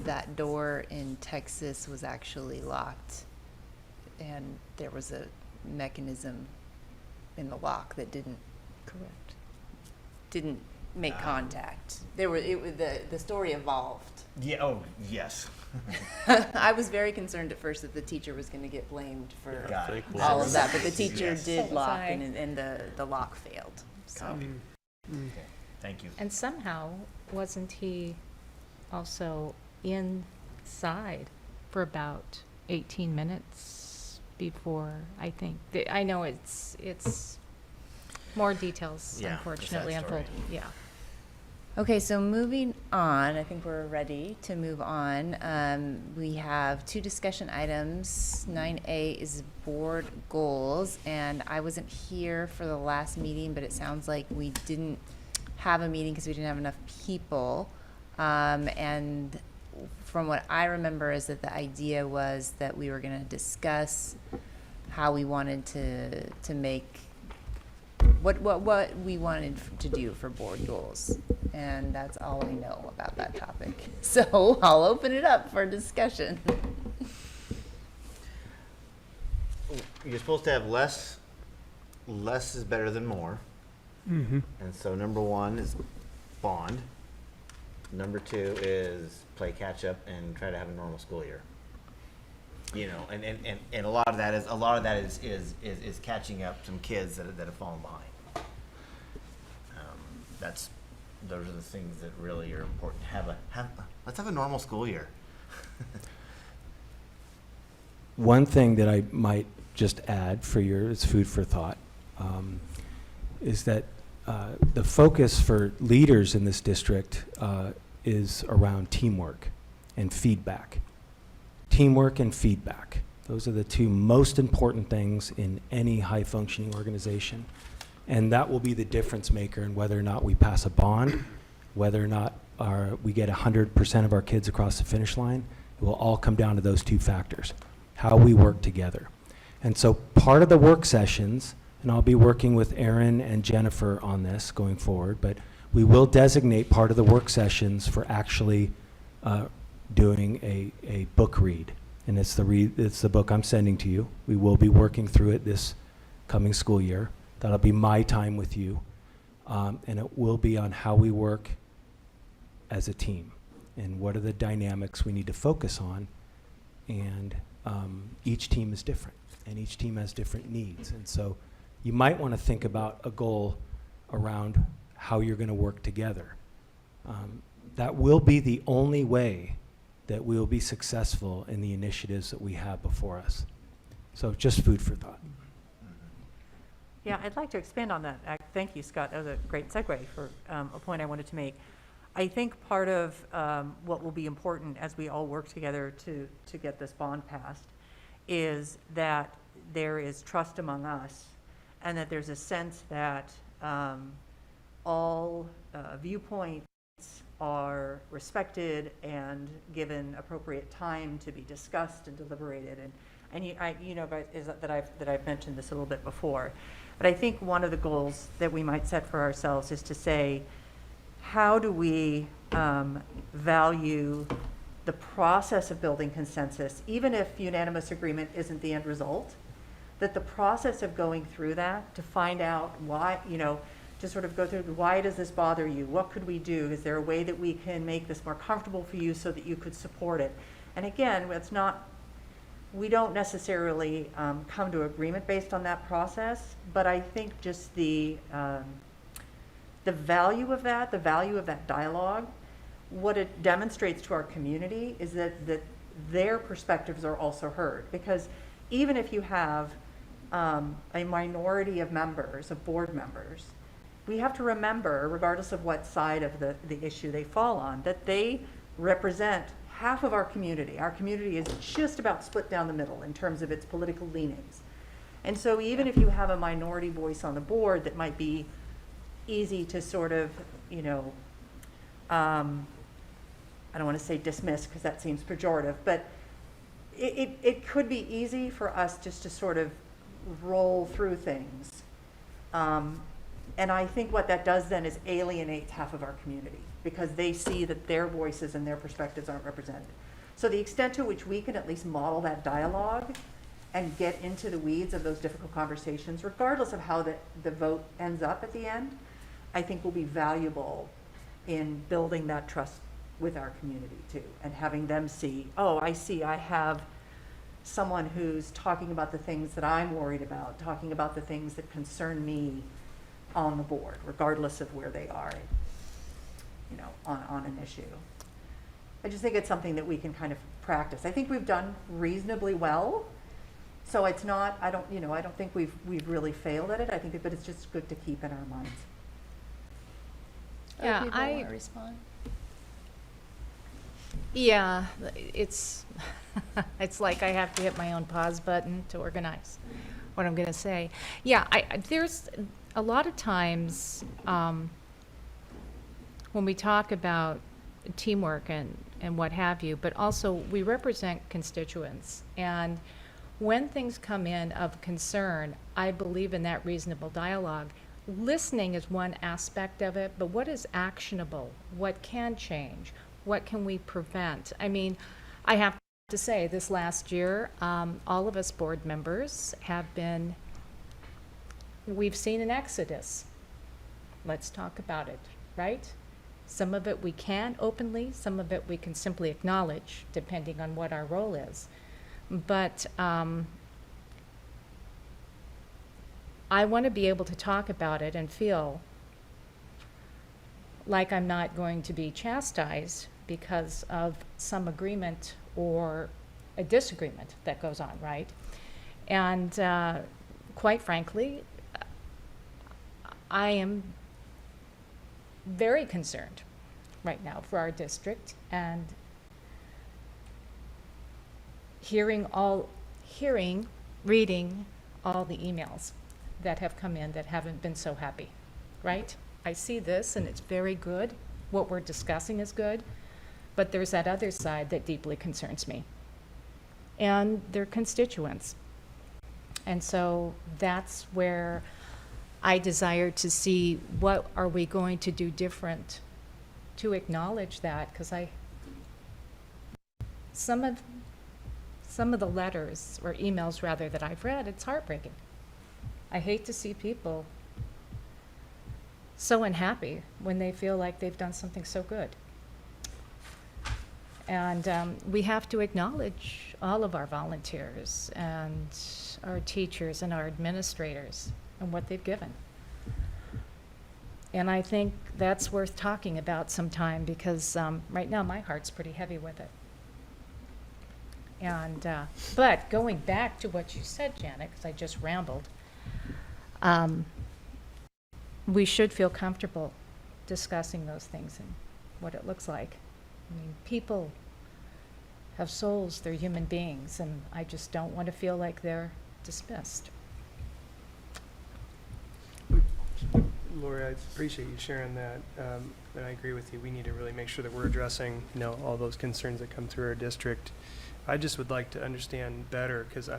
That door in Texas was actually locked, and there was a mechanism in the lock that didn't make contact. The story evolved. Yeah, oh, yes. I was very concerned at first that the teacher was going to get blamed for Got it. all of that, but the teacher Yes. did lock, Sorry. and the lock failed. So. Copy. Okay, thank you. And somehow, wasn't he also inside for about 18 minutes before, I think, I know it's more details, Yeah, unfortunately, it's that story. unfolding, yeah. Okay, so moving on, I think we're ready to move on. We have 2 discussion items. 9A is board goals, and I wasn't here for the last meeting, but it sounds like we didn't have a meeting because we didn't have enough people. And from what I remember is that the idea was that we were going to discuss how we wanted to make what we wanted to do for board goals. And that's all I know about that topic. So I'll open it up for discussion. You're supposed to have less. Less is better than more. Mm-hmm. And so number 1 is bond. Number 2 is play catch up and try to have a normal school year. You know, and a lot of that is catching up some kids that have fallen behind. Those are the things that really are important. Let's have a normal school year. One thing that I might just add for it's food for thought, is that the focus for leaders in this district is around teamwork and feedback. Teamwork and feedback. Those are the 2 most important things in any high-functioning organization. And that will be the difference maker in whether or not we pass a bond, whether or not we get 100% of our kids across the finish line. It will all come down to those 2 factors, how we work together. And so part of the work sessions, and I'll be working with Erin and Jennifer on this going forward, but we will designate part of the work sessions for actually doing a book read. And it's the book I'm sending to you. We will be working through it this coming school year. That'll be my time with you. And it will be on how we work as a team and what are the dynamics we need to focus on. And each team is different and each team has different needs. And so you might want to think about a goal around how you're going to work together. That will be the only way that we will be successful in the initiatives that we have before us. So just food for thought. Yeah, I'd like to expand on that. Thank you, Scott. That was a great segue for a point I wanted to make. I think part of what will be important as we all work together to get this bond passed is that there is trust among us and that there's a sense that all viewpoints are respected and given appropriate time to be discussed and deliberated. And you know, guys, is that I've mentioned this a little bit before. But I think one of the goals that we might set for ourselves is to say, how do we value the process of building consensus, even if unanimous agreement isn't the end result, that the process of going through that to find out why, you know, to sort of go through, why does this bother you? What could we do? Is there a way that we can make this more comfortable for you so that you could support it? And again, it's not, we don't necessarily come to agreement based on that process, but I think just the value of that, dialogue, what it demonstrates to our community is that their perspectives are also heard. Because even if you have a minority of members, of board members, we have to remember, regardless of what side of the issue they fall on, that they represent half of our community. Our community is just about split down the middle in terms of its political leanings. And so even if you have a minority voice on the board that might be easy to sort of, you know, I don't want to say dismiss because that seems pejorative, but it could be easy for us just to sort of roll through things. And I think what that does then is alienates half of our community because they see that their voices and their perspectives aren't represented. So the extent to which we can at least model that dialogue and get into the weeds of those difficult conversations, regardless of how the vote ends up at the end, I think will be valuable in building that trust with our community too, and having them see, oh, I see, I have someone who's talking about the things that I'm worried about, talking about the things that concern me on the board, regardless of where they are, you know, on an issue. I just think it's something that we can kind of practice. I think we've done reasonably well, so it's not, I don't think we've really failed at it. I think, but it's just good to keep in our minds. Yeah, want to respond? Yeah, it's it's like I have to hit my own pause button to organize what I'm going to say. Yeah, there's a lot of times when we talk about teamwork and what have you, but also we represent constituents. And when things come in of concern, I believe in that reasonable dialogue. Listening is one aspect of it, but what is actionable? What can change? What can we prevent? I mean, I have to say, this last year, all of us board members we've seen an exodus. Let's talk about it, right? Some of it we can openly, some of it we can simply acknowledge, depending on what our role is. But I want to be able to talk about it and feel like I'm not going to be chastised because of some agreement or a disagreement that goes on, right? And quite frankly, I am very concerned right now for our district, and reading all the emails that have come in that haven't been so happy, right? I see this and it's very good. What we're discussing is good, but there's that other side that deeply concerns me. And they're constituents. And so that's where I desire to see what are we going to do different to acknowledge that, because some of the letters or emails rather that I've read, it's heartbreaking. I hate to see people so unhappy when they feel like they've done something so good. And we have to acknowledge all of our volunteers and our teachers and our administrators and what they've given. And I think that's worth talking about sometime, because right now my heart's pretty heavy with it. And but going back to what you said, Janet, because I just rambled, we should feel comfortable discussing those things and what it looks like. I mean, people have souls, they're human beings, and I just don't want to feel like they're dismissed. Lori, I appreciate you sharing that, and I agree with you. We need to really make sure that we're addressing, all those concerns that come through our district. I just would like to understand better, because I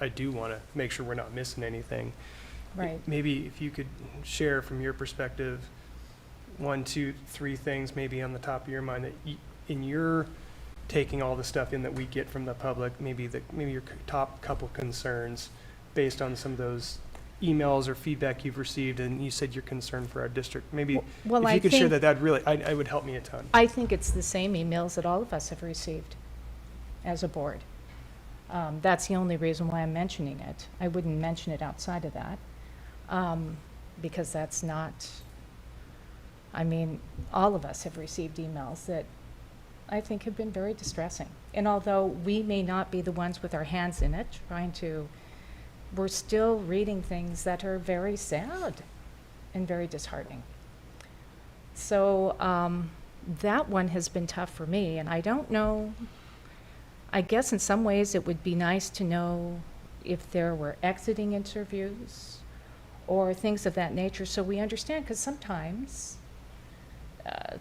do want to make sure we're not missing anything. Right. Maybe if you could share from your perspective, 1, 2, 3 things maybe on the top of your mind that in your taking all the stuff in that we get from the public, maybe your top couple concerns based on some of those emails or feedback you've received, and you said you're concerned for our district. Maybe Well, if I you could share think- that really, I would help me a ton. I think it's the same emails that all of us have received as a board. That's the only reason why I'm mentioning it. I wouldn't mention it outside of that, because that's not, all of us have received emails that I think have been very distressing. And although we may not be the ones with our hands in it, we're still reading things that are very sad and very disheartening. So that one has been tough for me, and I don't know, I guess in some ways it would be nice to know if there were exiting interviews or things of that nature, so we understand, because sometimes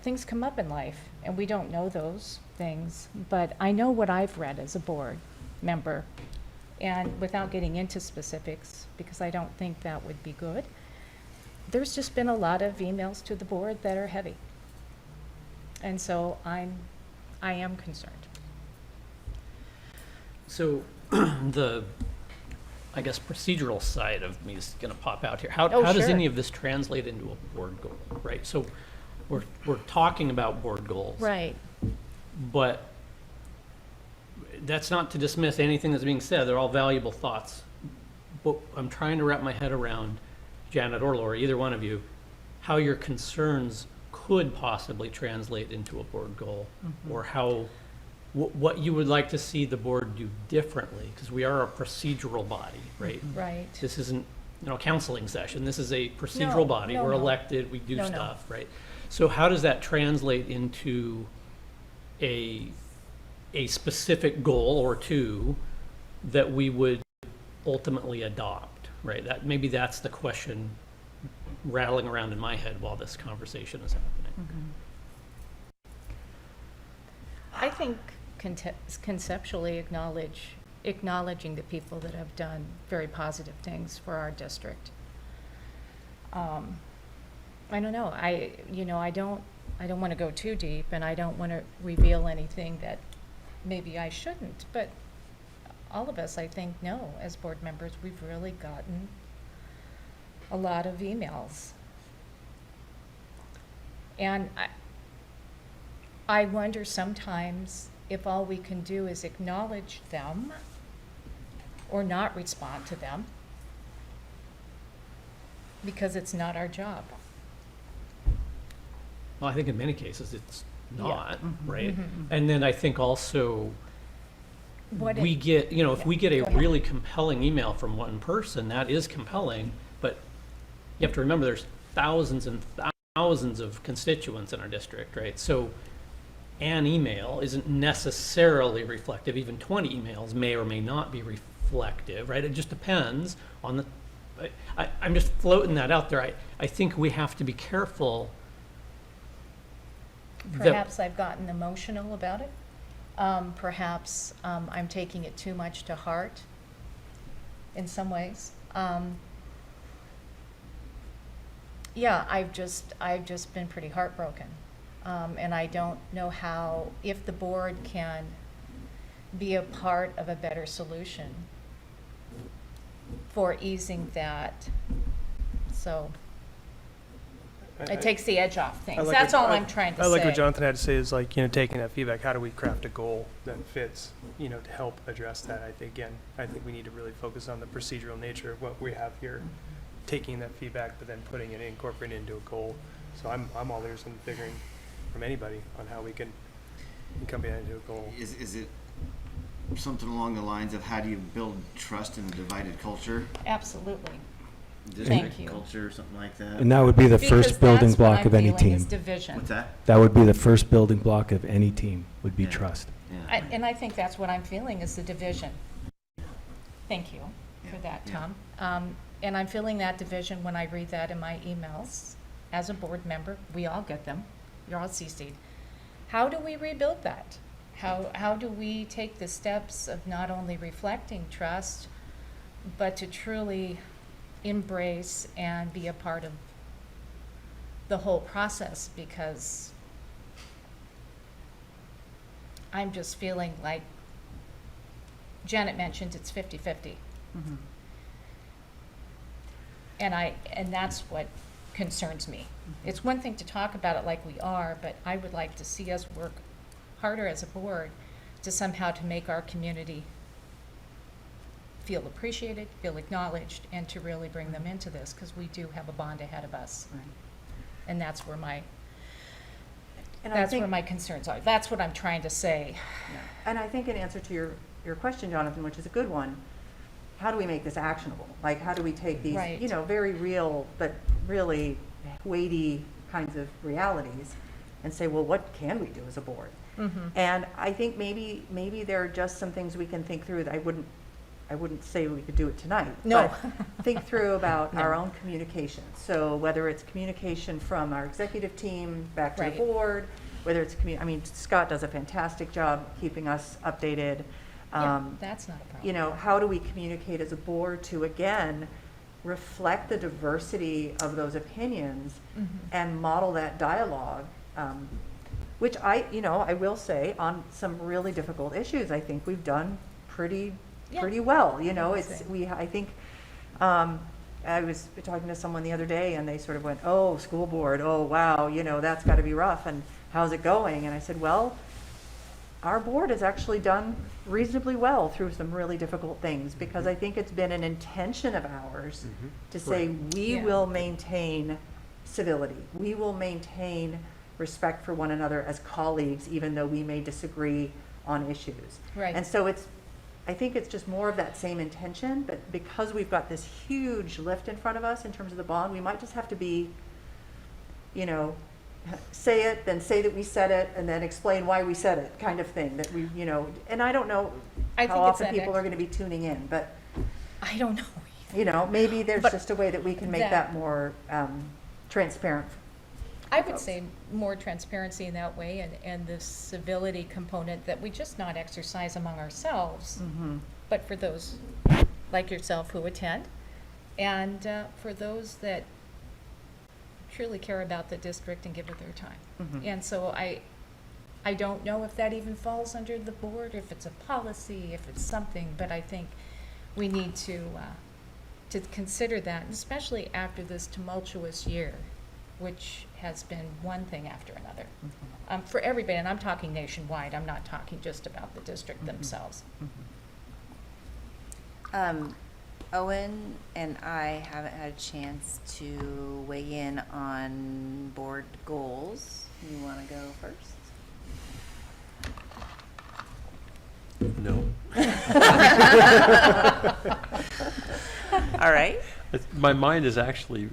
things come up in life and we don't know those things. But I know what I've read as a board member, and without getting into specifics, because I don't think that would be good, there's just been a lot of emails to the board that are heavy. And so I am concerned. So I guess procedural side of me is gonna pop out here. How Oh, does sure. any of this translate into a board goal, right? So we're talking about board goals. Right. But that's not to dismiss anything that's being said. They're all valuable thoughts. But I'm trying to wrap my head around, Janet or Lori, either one of you, how your concerns could possibly translate into a board goal, or how, what you would like to see the board do differently, because we are a procedural body, right? Right. This isn't, a counseling session. This is a No, procedural body. no, We're no. elected, we do No, no. stuff, right? So how does that translate into a specific goal or two that we would ultimately adopt, right? Maybe that's the question rattling around in my head while this conversation is happening. I think conceptually acknowledging the people that have done very positive things for our district. I don't know, I don't want to go too deep, and I don't want to reveal anything that maybe I shouldn't, but all of us, I think, know as board members, we've really gotten a lot of emails. And I wonder sometimes if all we can do is acknowledge them or not respond to them, because it's not our job. Well, I think in many cases it's Yeah. not, right? Mhm. And then I think also What we it- get, if we get a Go ahead. really compelling email from one person, that is compelling, but you have to remember there's thousands and thousands of constituents in our district, right? So an email isn't necessarily reflective. Even 20 emails may or may not be reflective, right? It just depends on the, I'm just floating that out there. I think we have to be careful. Perhaps I've gotten emotional about it. Perhaps I'm taking it too much to heart in some ways. Yeah, I've just been pretty heartbroken. And I don't know how, if the board can be a part of a better solution for easing that. So it takes the edge off things. That's all I'm trying to say. I like what Jonathan had to say is taking that feedback, how do we craft a goal that fits, to help address that? I think we need to really focus on the procedural nature of what we have here, taking that feedback, but then putting it, incorporating it into a goal. So I'm all ears and figuring from anybody on how we can incorporate that into a goal. Is it something along the lines of how do you build trust in a divided culture? Absolutely. District you. culture, something like that? And that would be the Because first building that's what block I'm of any feeling is team. division. What's that? That would be the first building block of any team, would be Yeah. trust. Yeah. And I think that's what I'm feeling is the division. Thank you for Yeah, that, yeah. Tom. And I'm feeling that division when I read that in my emails. As a board member, we all get them. You're all CC'd. How do we rebuild that? How do we take the steps of not only reflecting trust, but to truly embrace and be a part of the whole process? Because I'm just feeling like Janet mentioned it's 50-50. Mhm. And that's what concerns me. It's one thing to talk about it like we are, but I would like to see us work harder as a board to somehow to make our community feel appreciated, feel acknowledged, and to really bring them into this, because we do have a bond ahead of us. Right. And that's where my, And I that's think- where my concerns are. That's what I'm trying to say. And I think in answer to your question, Jonathan, which is a good one, how do we make this actionable? Like, how do we take these, Right. you know, very real, but really weighty kinds of realities and say, well, what can we do as a board? Mhm. And I think maybe there are just some things we can think through that I wouldn't say we could do it tonight. No. But think through about our No. own communication. So whether it's communication from our executive team back to Right. the board, whether it's I mean, Scott does a fantastic job keeping us updated. Yeah, that's not a problem. You know, how do we communicate as a board to, again, reflect the diversity of those opinions Mhm. and model that dialogue, which I will say, on some really difficult issues, I think we've done pretty well. You know, I think, I was talking to someone the other day and they sort of went, oh, school board, oh, wow, you know, that's gotta be rough, and how's it going? And I said, well, our board has actually done reasonably well through some really difficult things, because I think it's been an intention of ours to say, we Yeah. will maintain civility. We will maintain respect for one another as colleagues, even though we may disagree on issues. Right. And so I think it's just more of that same intention, but because we've got this huge lift in front of us in terms of the bond, we might just have to be, you know, say it, then say that we said it, and then explain why we said it, kind of thing, that we, you know, and I don't know I how think it's often that people are gonna be tuning in, but, I don't know. you know, maybe there's But just a way that we can make that- that more, transparent. I would say more transparency in that way, and the civility component that we just not exercise among ourselves, Mm-hmm. but for those like yourself who attend, and for those that truly care about the district and give it their time. Mhm. And so I don't know if that even falls under the board, if it's a policy, if it's something, but I think we need to consider that, and especially after this tumultuous year, which has been one thing after another. For everybody, and I'm talking nationwide, I'm not talking just about the district themselves. Owen and I haven't had a chance to weigh in on board goals. You want to go first? No. All right. My mind is actually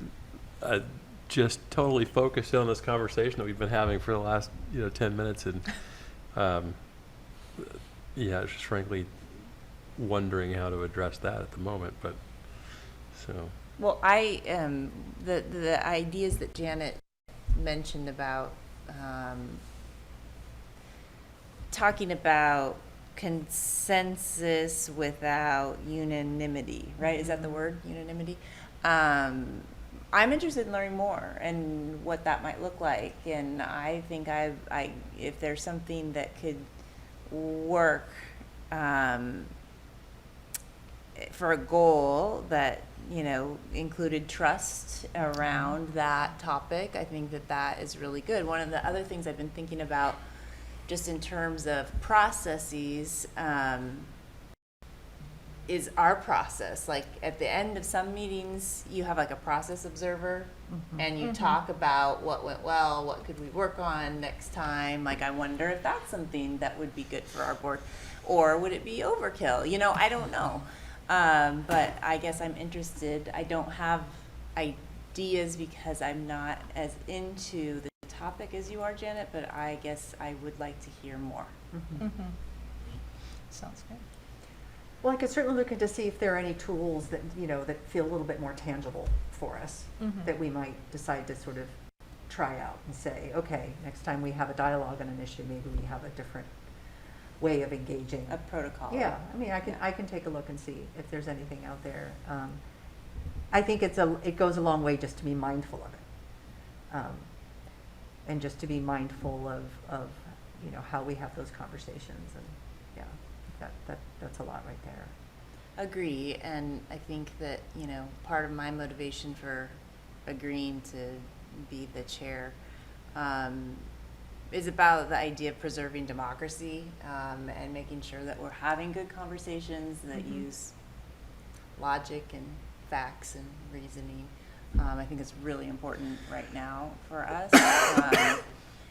just totally focused on this conversation that we've been having for the last 10 minutes, and yeah, it's just frankly wondering how to address that at the moment. But so Well, the ideas that Janet mentioned about talking about consensus without unanimity, right? Is that the word, unanimity? I'm interested in learning more and what that might look like, and I think if there's something that could work for a goal that included trust around that topic, I think that is really good. One of the other things I've been thinking about, just in terms of processes, is our process. Like at the end of some meetings, you have like a process observer, and you talk about what went well, what could we work on next time. Like, I wonder if that's something that would be good for our board, or would it be overkill? I don't know. But I guess I'm interested. I don't have ideas because I'm not as into the topic as you are, Janet, but I guess I would like to hear more. Mm-hmm. Sounds good. Well, I could certainly look into see if there are any tools that, you know, that feel a little bit more tangible for us, that we might decide to sort of try out and say, okay, next time we have a dialogue on an issue, maybe we have a different way of engaging. A protocol. Yeah, I mean, I can take a look and see if there's anything out there. I think it goes a long way just to be mindful of it. And just to be mindful of, you know, how we have those conversations, and, yeah, that's a lot right there. Agree, and I think that, you know, part of my motivation for agreeing to be the chair is about the idea of preserving democracy, and making sure that we're having good conversations that use logic and facts and reasoning. I think it's really important right now for us.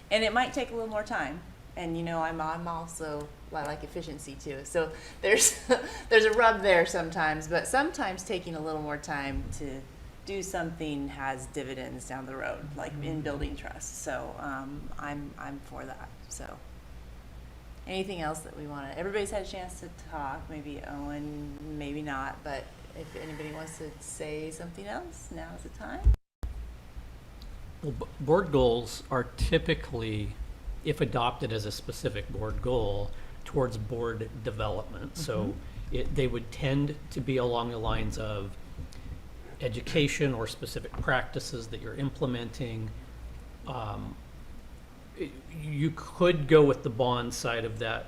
And it might take a little more time. And, you know, I'm also, I like efficiency too. So there's a rub there sometimes, but sometimes taking a little more time to do something has dividends down the road, like in building trust. So I'm for that. So anything else that we want to, everybody's had a chance to talk, maybe Owen, maybe not, but if anybody wants to say something else, now's the time. Well, board goals are typically, if adopted as a specific board goal, towards board development. So they would tend to be along the lines of education or specific practices that you're implementing. You could go with the bond side of that,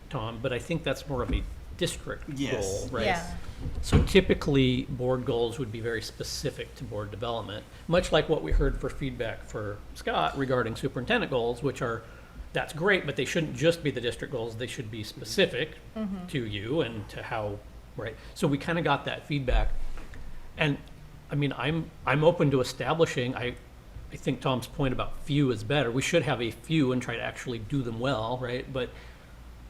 Tom, but I think that's more of a district goal, right? Yeah. So typically, board goals would be very specific to board development, much like what we heard for feedback for Scott regarding superintendent goals, which are, that's great, but they shouldn't just be the district goals, they should be specific to you and to how, right? So we kind of got that feedback. And I mean, I'm open to establishing, I think Tom's point about few is better. We should have a few and try to actually do them well, right? But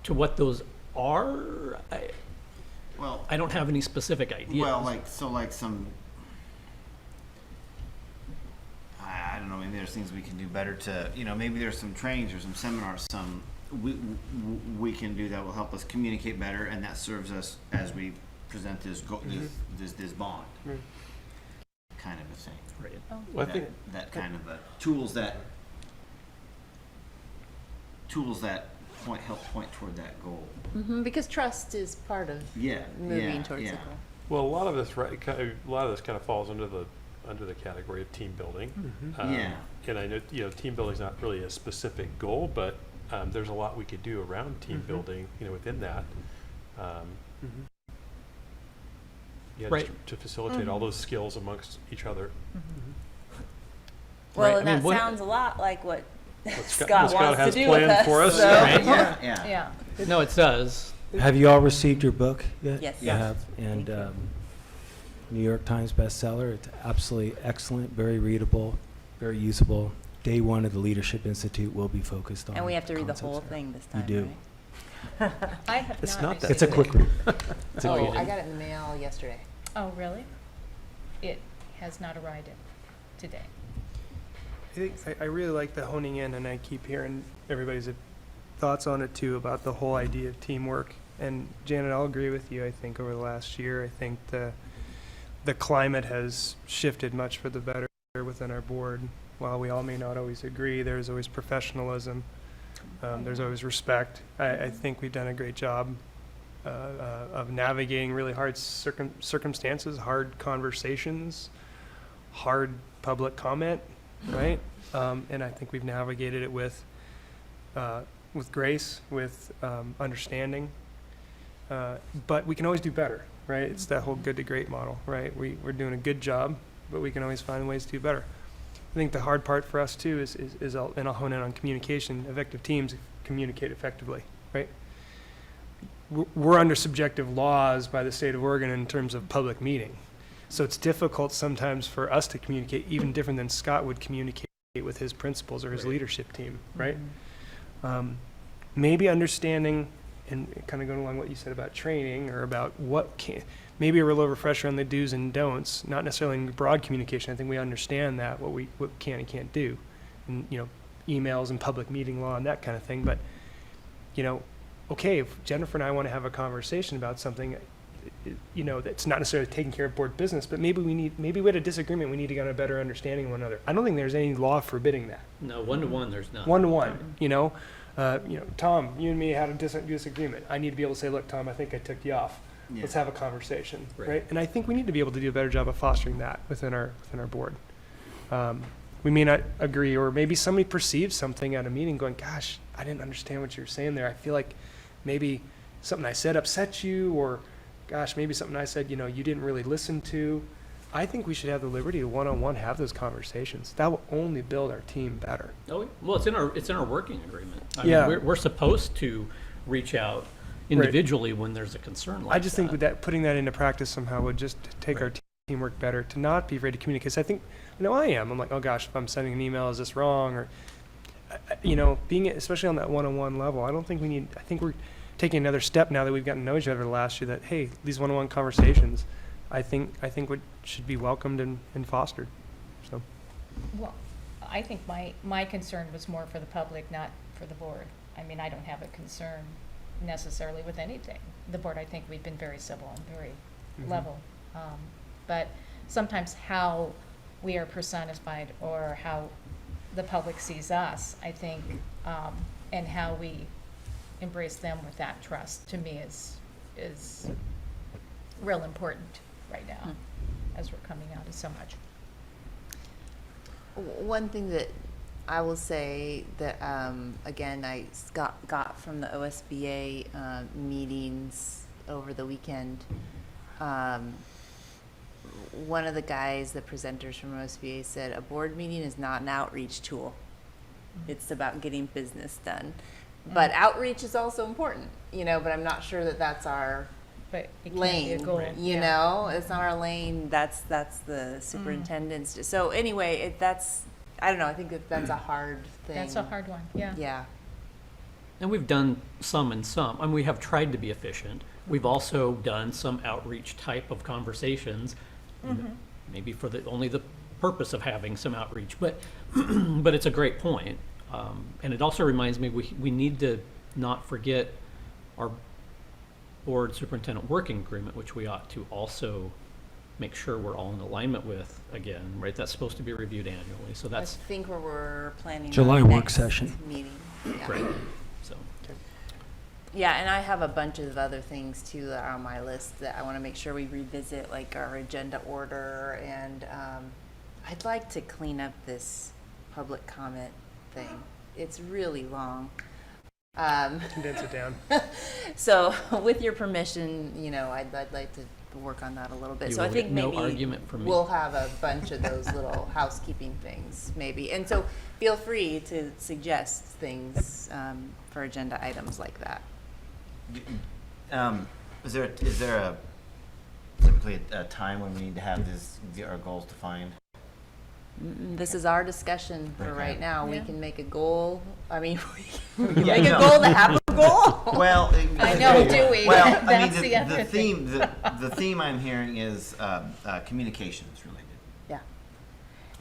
to what those are, I don't have any specific ideas. Well, like some, I don't know, maybe there's things we can do better to, you know, maybe there's some trainings or some seminars, we can do that will help us communicate better, and that serves us as we present this this bond, kind of a thing. Right. Well, I think that kind of tools that help point toward that goal. Because trust is part of moving towards the goal. Well, a lot of this kind of falls under the category of team building. And I know, you know, team building is not really a specific goal, but there's a lot we could do around team building, you know, within that. Right. Just to facilitate all those skills amongst each other. Well, Right. and I mean, that sounds a lot like what Scott Scott wants has to do with planned us. for us. So. Right. Yeah. No, it does. Have you all received your book yet? Yes. You have, and New York Times bestseller. It's absolutely excellent, very readable, very usable. Day one of the Leadership Institute will be focused on. And we have to read the concepts whole there. thing this time, You do. right? I have It's not not that It's a received quick it. read. Oh, you I didn't? got it in the mail yesterday. Oh, really? It has not arrived today. I really like the honing in, and I keep hearing everybody's thoughts on it too, about the whole idea of teamwork. And Janet, I'll agree with you. I think over the last year, I think the climate has shifted much for the better within our board. While we all may not always agree, there's always professionalism. There's always respect. I think we've done a great job of navigating really hard circumstances, hard conversations, hard public comment, right? And I think we've navigated it with grace, with understanding. But we can always do better, right? It's that whole good to great model, right? We're doing a good job, but we can always find ways to do better. I think the hard part for us too is and I'll hone in on communication. Effective teams communicate effectively, right? We're under subjective laws by the state of Oregon in terms of public meeting. So it's difficult sometimes for us to communicate, even different than Scott would communicate with his principals or his leadership team, right? Maybe understanding and kind of going along what you said about training or about maybe a little refresher on the do's and don'ts, not necessarily in broad communication. I think we understand that, what can and can't do, and, you know, emails and public meeting law and that kind of thing. But, you know, okay, if Jennifer and I want to have a conversation about something, you know, that's not necessarily taking care of board business, but maybe we had a disagreement, we need to get a better understanding of one another. I don't think there's any law forbidding that. No, one-to-one, there's not. One-to-one, you know, Tom, you and me had a disagreement. I need to be able to say, look, Tom, I think I ticked you off. Yeah. Let's have a conversation, Right. right? And I think we need to be able to do a better job of fostering that within our board. We may not agree, or maybe somebody perceives something at a meeting going, gosh, I didn't understand what you were saying there. I feel like maybe something I said upset you, or gosh, maybe something I said, you know, you didn't really listen to. I think we should have the liberty to one-on-one have those conversations. That will only build our team better. Oh, well, it's in our working agreement. I Yeah. mean, we're supposed to reach out individually when there's a concern like I just think that. with that, putting that into practice somehow would just take our teamwork better, to not be afraid to communicate. 'Cause I think, you know, I am. I'm like, oh gosh, if I'm sending an email, is this wrong? Or, you know, being, especially on that one-on-one level, I think we're taking another step now that we've gotten to know each other last year, that, hey, these one-on-one conversations, I think should be welcomed and fostered, so. Well, I think my concern was more for the public, not for the board. I mean, I don't have a concern necessarily with anything. The board, I think we've been very civil and very level. But sometimes how we are personified, or how the public sees us, I think, and how we embrace them with that trust, to me is real important right now, as we're coming out of so much. One thing that I will say that, again, I got from the OSBA meetings over the weekend, one of the guys, the presenters from OSBA, said a board meeting is not an outreach tool. It's about getting business done. But outreach is also important, you know, but I'm not sure that that's our But it can't be a lane, goal. you Yeah. know? It's not our lane, that's the superintendent's. So anyway, I don't know, I think that's a hard thing. That's a hard one, yeah. Yeah. And we've done some and some. I mean, we have tried to be efficient. We've also done some outreach type of conversations, maybe for only the purpose of having some outreach. But but it's a great point. And it also reminds me, we need to not forget our board superintendent working agreement, which we ought to also make sure we're all in alignment with again, right? That's supposed to be reviewed annually. So that's I think we're planning July on work next session. meeting. Yeah. great. So Yeah, and I have a bunch of other things too that are on my list that I want to make sure we revisit, like our agenda order, and I'd like to clean up this public comment thing. It's really long. Condense it down. So with your permission, you know, I'd like to work on that a little bit. You So I will think get no maybe argument from me. we'll have a bunch of those little housekeeping things maybe. And so feel free to suggest things for agenda items like that. Is there a typically a time when we need to have our goals defined? This is our discussion for Okay. right now. We Yeah. can make a goal. I mean, we can Yeah, make no. a goal to have a goal. Well, I know, do we? Well, I mean, That's the other the thing. theme, the theme I'm hearing is communications related. Yeah.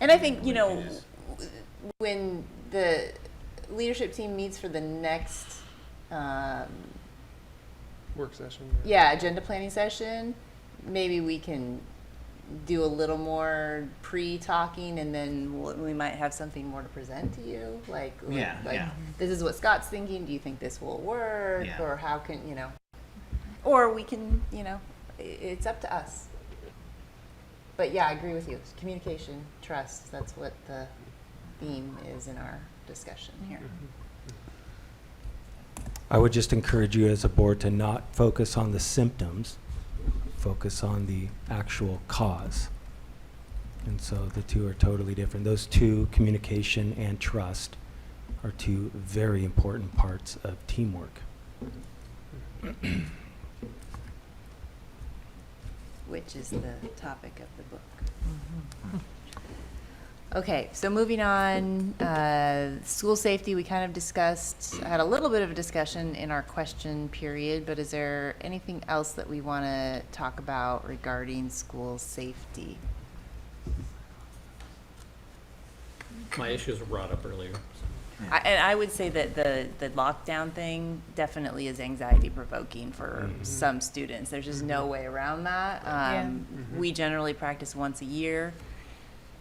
And I think, you know, It is. when the leadership team meets for the next, Work session. agenda planning session, maybe we can do a little more pre-talking, and then we might have something more to present to you, like Yeah, yeah. this is what Scott's thinking, do you think this will work? Yeah. Or how can, you know, or we can, you know, it's up to us. But yeah, I agree with you, communication, trust, that's what the theme is in our discussion here. I would just encourage you as a board to not focus on the symptoms, focus on the actual cause. And so the two are totally different. Those two, communication and trust, are two very important parts of teamwork. Which is the topic of the book. Okay, so moving on, school safety, we kind of discussed, had a little bit of a discussion in our question period, but is there anything else that we want to talk about regarding school safety? my issues were brought up earlier. And I would say that the lockdown thing definitely is anxiety provoking for some students. There's just no way around that. We generally practice once a year,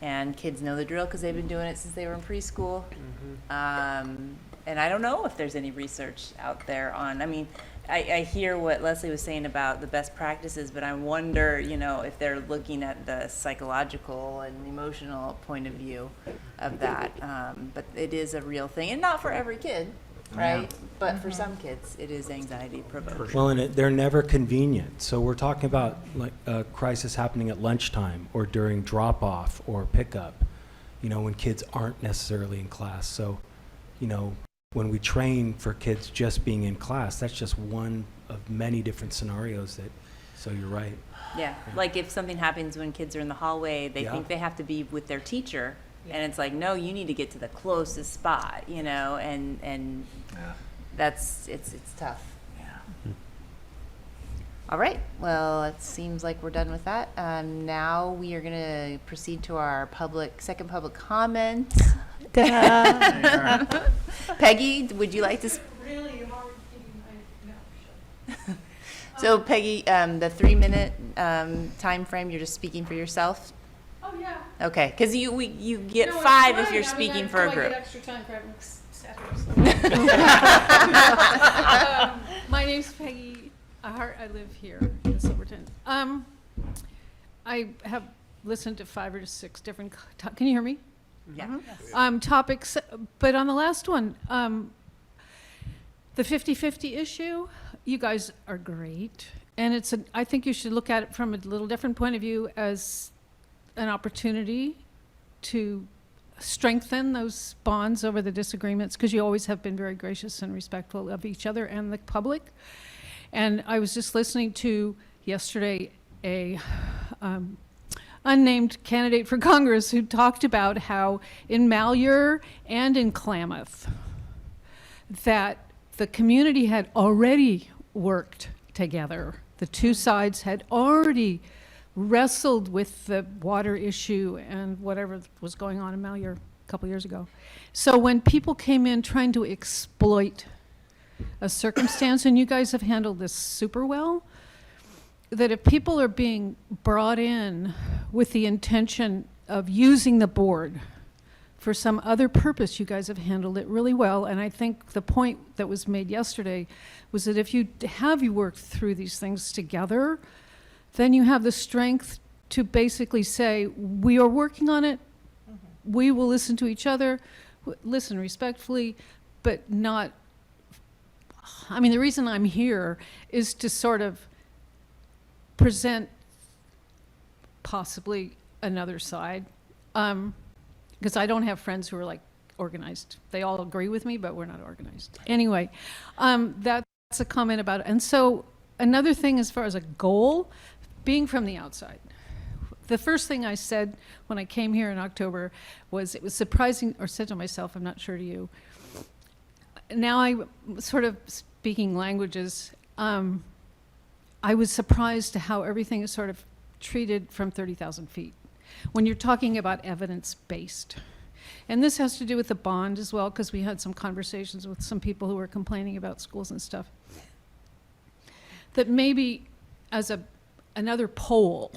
and kids know the drill because they've been doing it since they were in preschool. And I don't know if there's any research out there on, I mean, I hear what Leslie was saying about the best practices, but I wonder, you know, if they're looking at the psychological and emotional point of view of that. But it is a real thing, and not for every kid, right? But for some kids, it is anxiety provoking. Well, and they're never convenient. So we're talking about like a crisis happening at lunchtime or during drop-off or pickup, you know, when kids aren't necessarily in class. So, you know, when we train for kids just being in class, that's just one of many different scenarios that, so you're right. Yeah, like if something happens when kids are in the hallway, they think they have to be with their teacher, and it's like, no, you need to get to the closest spot, you know, and that's, it's tough. All right, well, it seems like we're done with that. Now we are gonna proceed to our second public comment. Peggy, would you like to? Really hard So Peggy, the 3-minute time frame, you're just speaking for yourself? Oh, yeah. Okay, because you get 5 if you're speaking for a group. Extra time for having my name's Peggy Hart. I live here in Silverton. I have listened to 5 or 6 different. Can you hear me? Yeah. Topics, but on the last one, the 50-50 issue, you guys are great, and I think you should look at it from a little different point of view as an opportunity to strengthen those bonds over the disagreements, because you always have been very gracious and respectful of each other and the public. And I was just listening to yesterday a unnamed candidate for Congress who talked about how in Malheur and in Klamath that the community had already worked together. The two sides had already wrestled with the water issue and whatever was going on in Malheur a couple years ago. So when people came in trying to exploit a circumstance, and you guys have handled this super well, that if people are being brought in with the intention of using the board for some other purpose, you guys have handled it really well. And I think the point that was made yesterday was that if you worked through these things together, then you have the strength to basically say, we are working on it, we will listen to each other, listen respectfully, but not, I mean, the reason I'm here is to sort of present possibly another side, because I don't have friends who are like organized. They all agree with me, but we're not organized. Anyway, that's a comment about it. And so another thing as far as a goal, being from the outside, the first thing I said when I came here in October was it was surprising, or said to myself, I'm not sure to you, now I'm sort of speaking languages, I was surprised to how everything is sort of treated from 30,000 feet when you're talking about evidence-based. And this has to do with the bond as well, because we had some conversations with some people who were complaining about schools and stuff. That maybe as another pole,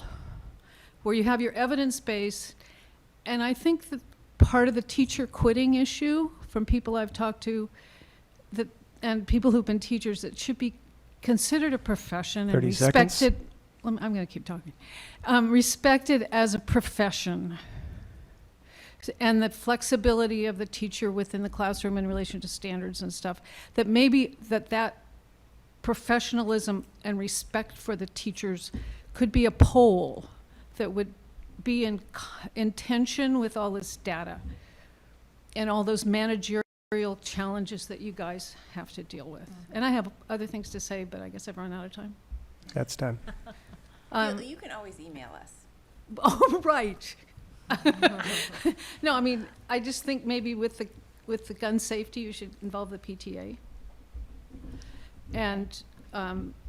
where you have your evidence base, and I think that part of the teacher quitting issue from people I've talked to, and people who've been teachers, that should be considered a profession and respected. I'm going to keep talking. Respected as a profession, and the flexibility of the teacher within the classroom in relation to standards and stuff. That maybe that professionalism and respect for the teachers could be a pole that would be in tension with all this data and all those managerial challenges that you guys have to deal with. And I have other things to say, but I guess I've run out of time. That's time. You can always email us. Oh, right. No, I mean, I just think maybe with the gun safety, you should involve the PTA. And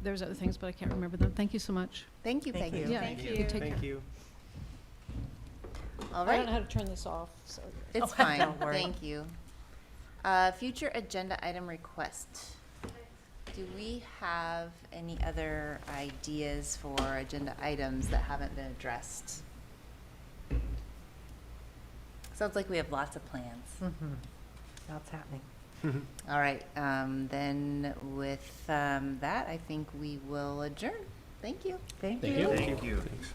there's other things, but I can't remember them. Thank you so much. Thank you, Peggy. Yeah, Thank you. take care. Thank you. All I don't right, know how to turn this off, so. it's fine. Thank you. Future agenda item request. Do we have any other ideas for agenda items that haven't been addressed? Sounds like we have lots of plans. That's happening. All right, then with that, I think we will adjourn. Thank you. Thank Thank you. you. Thank you. Thanks.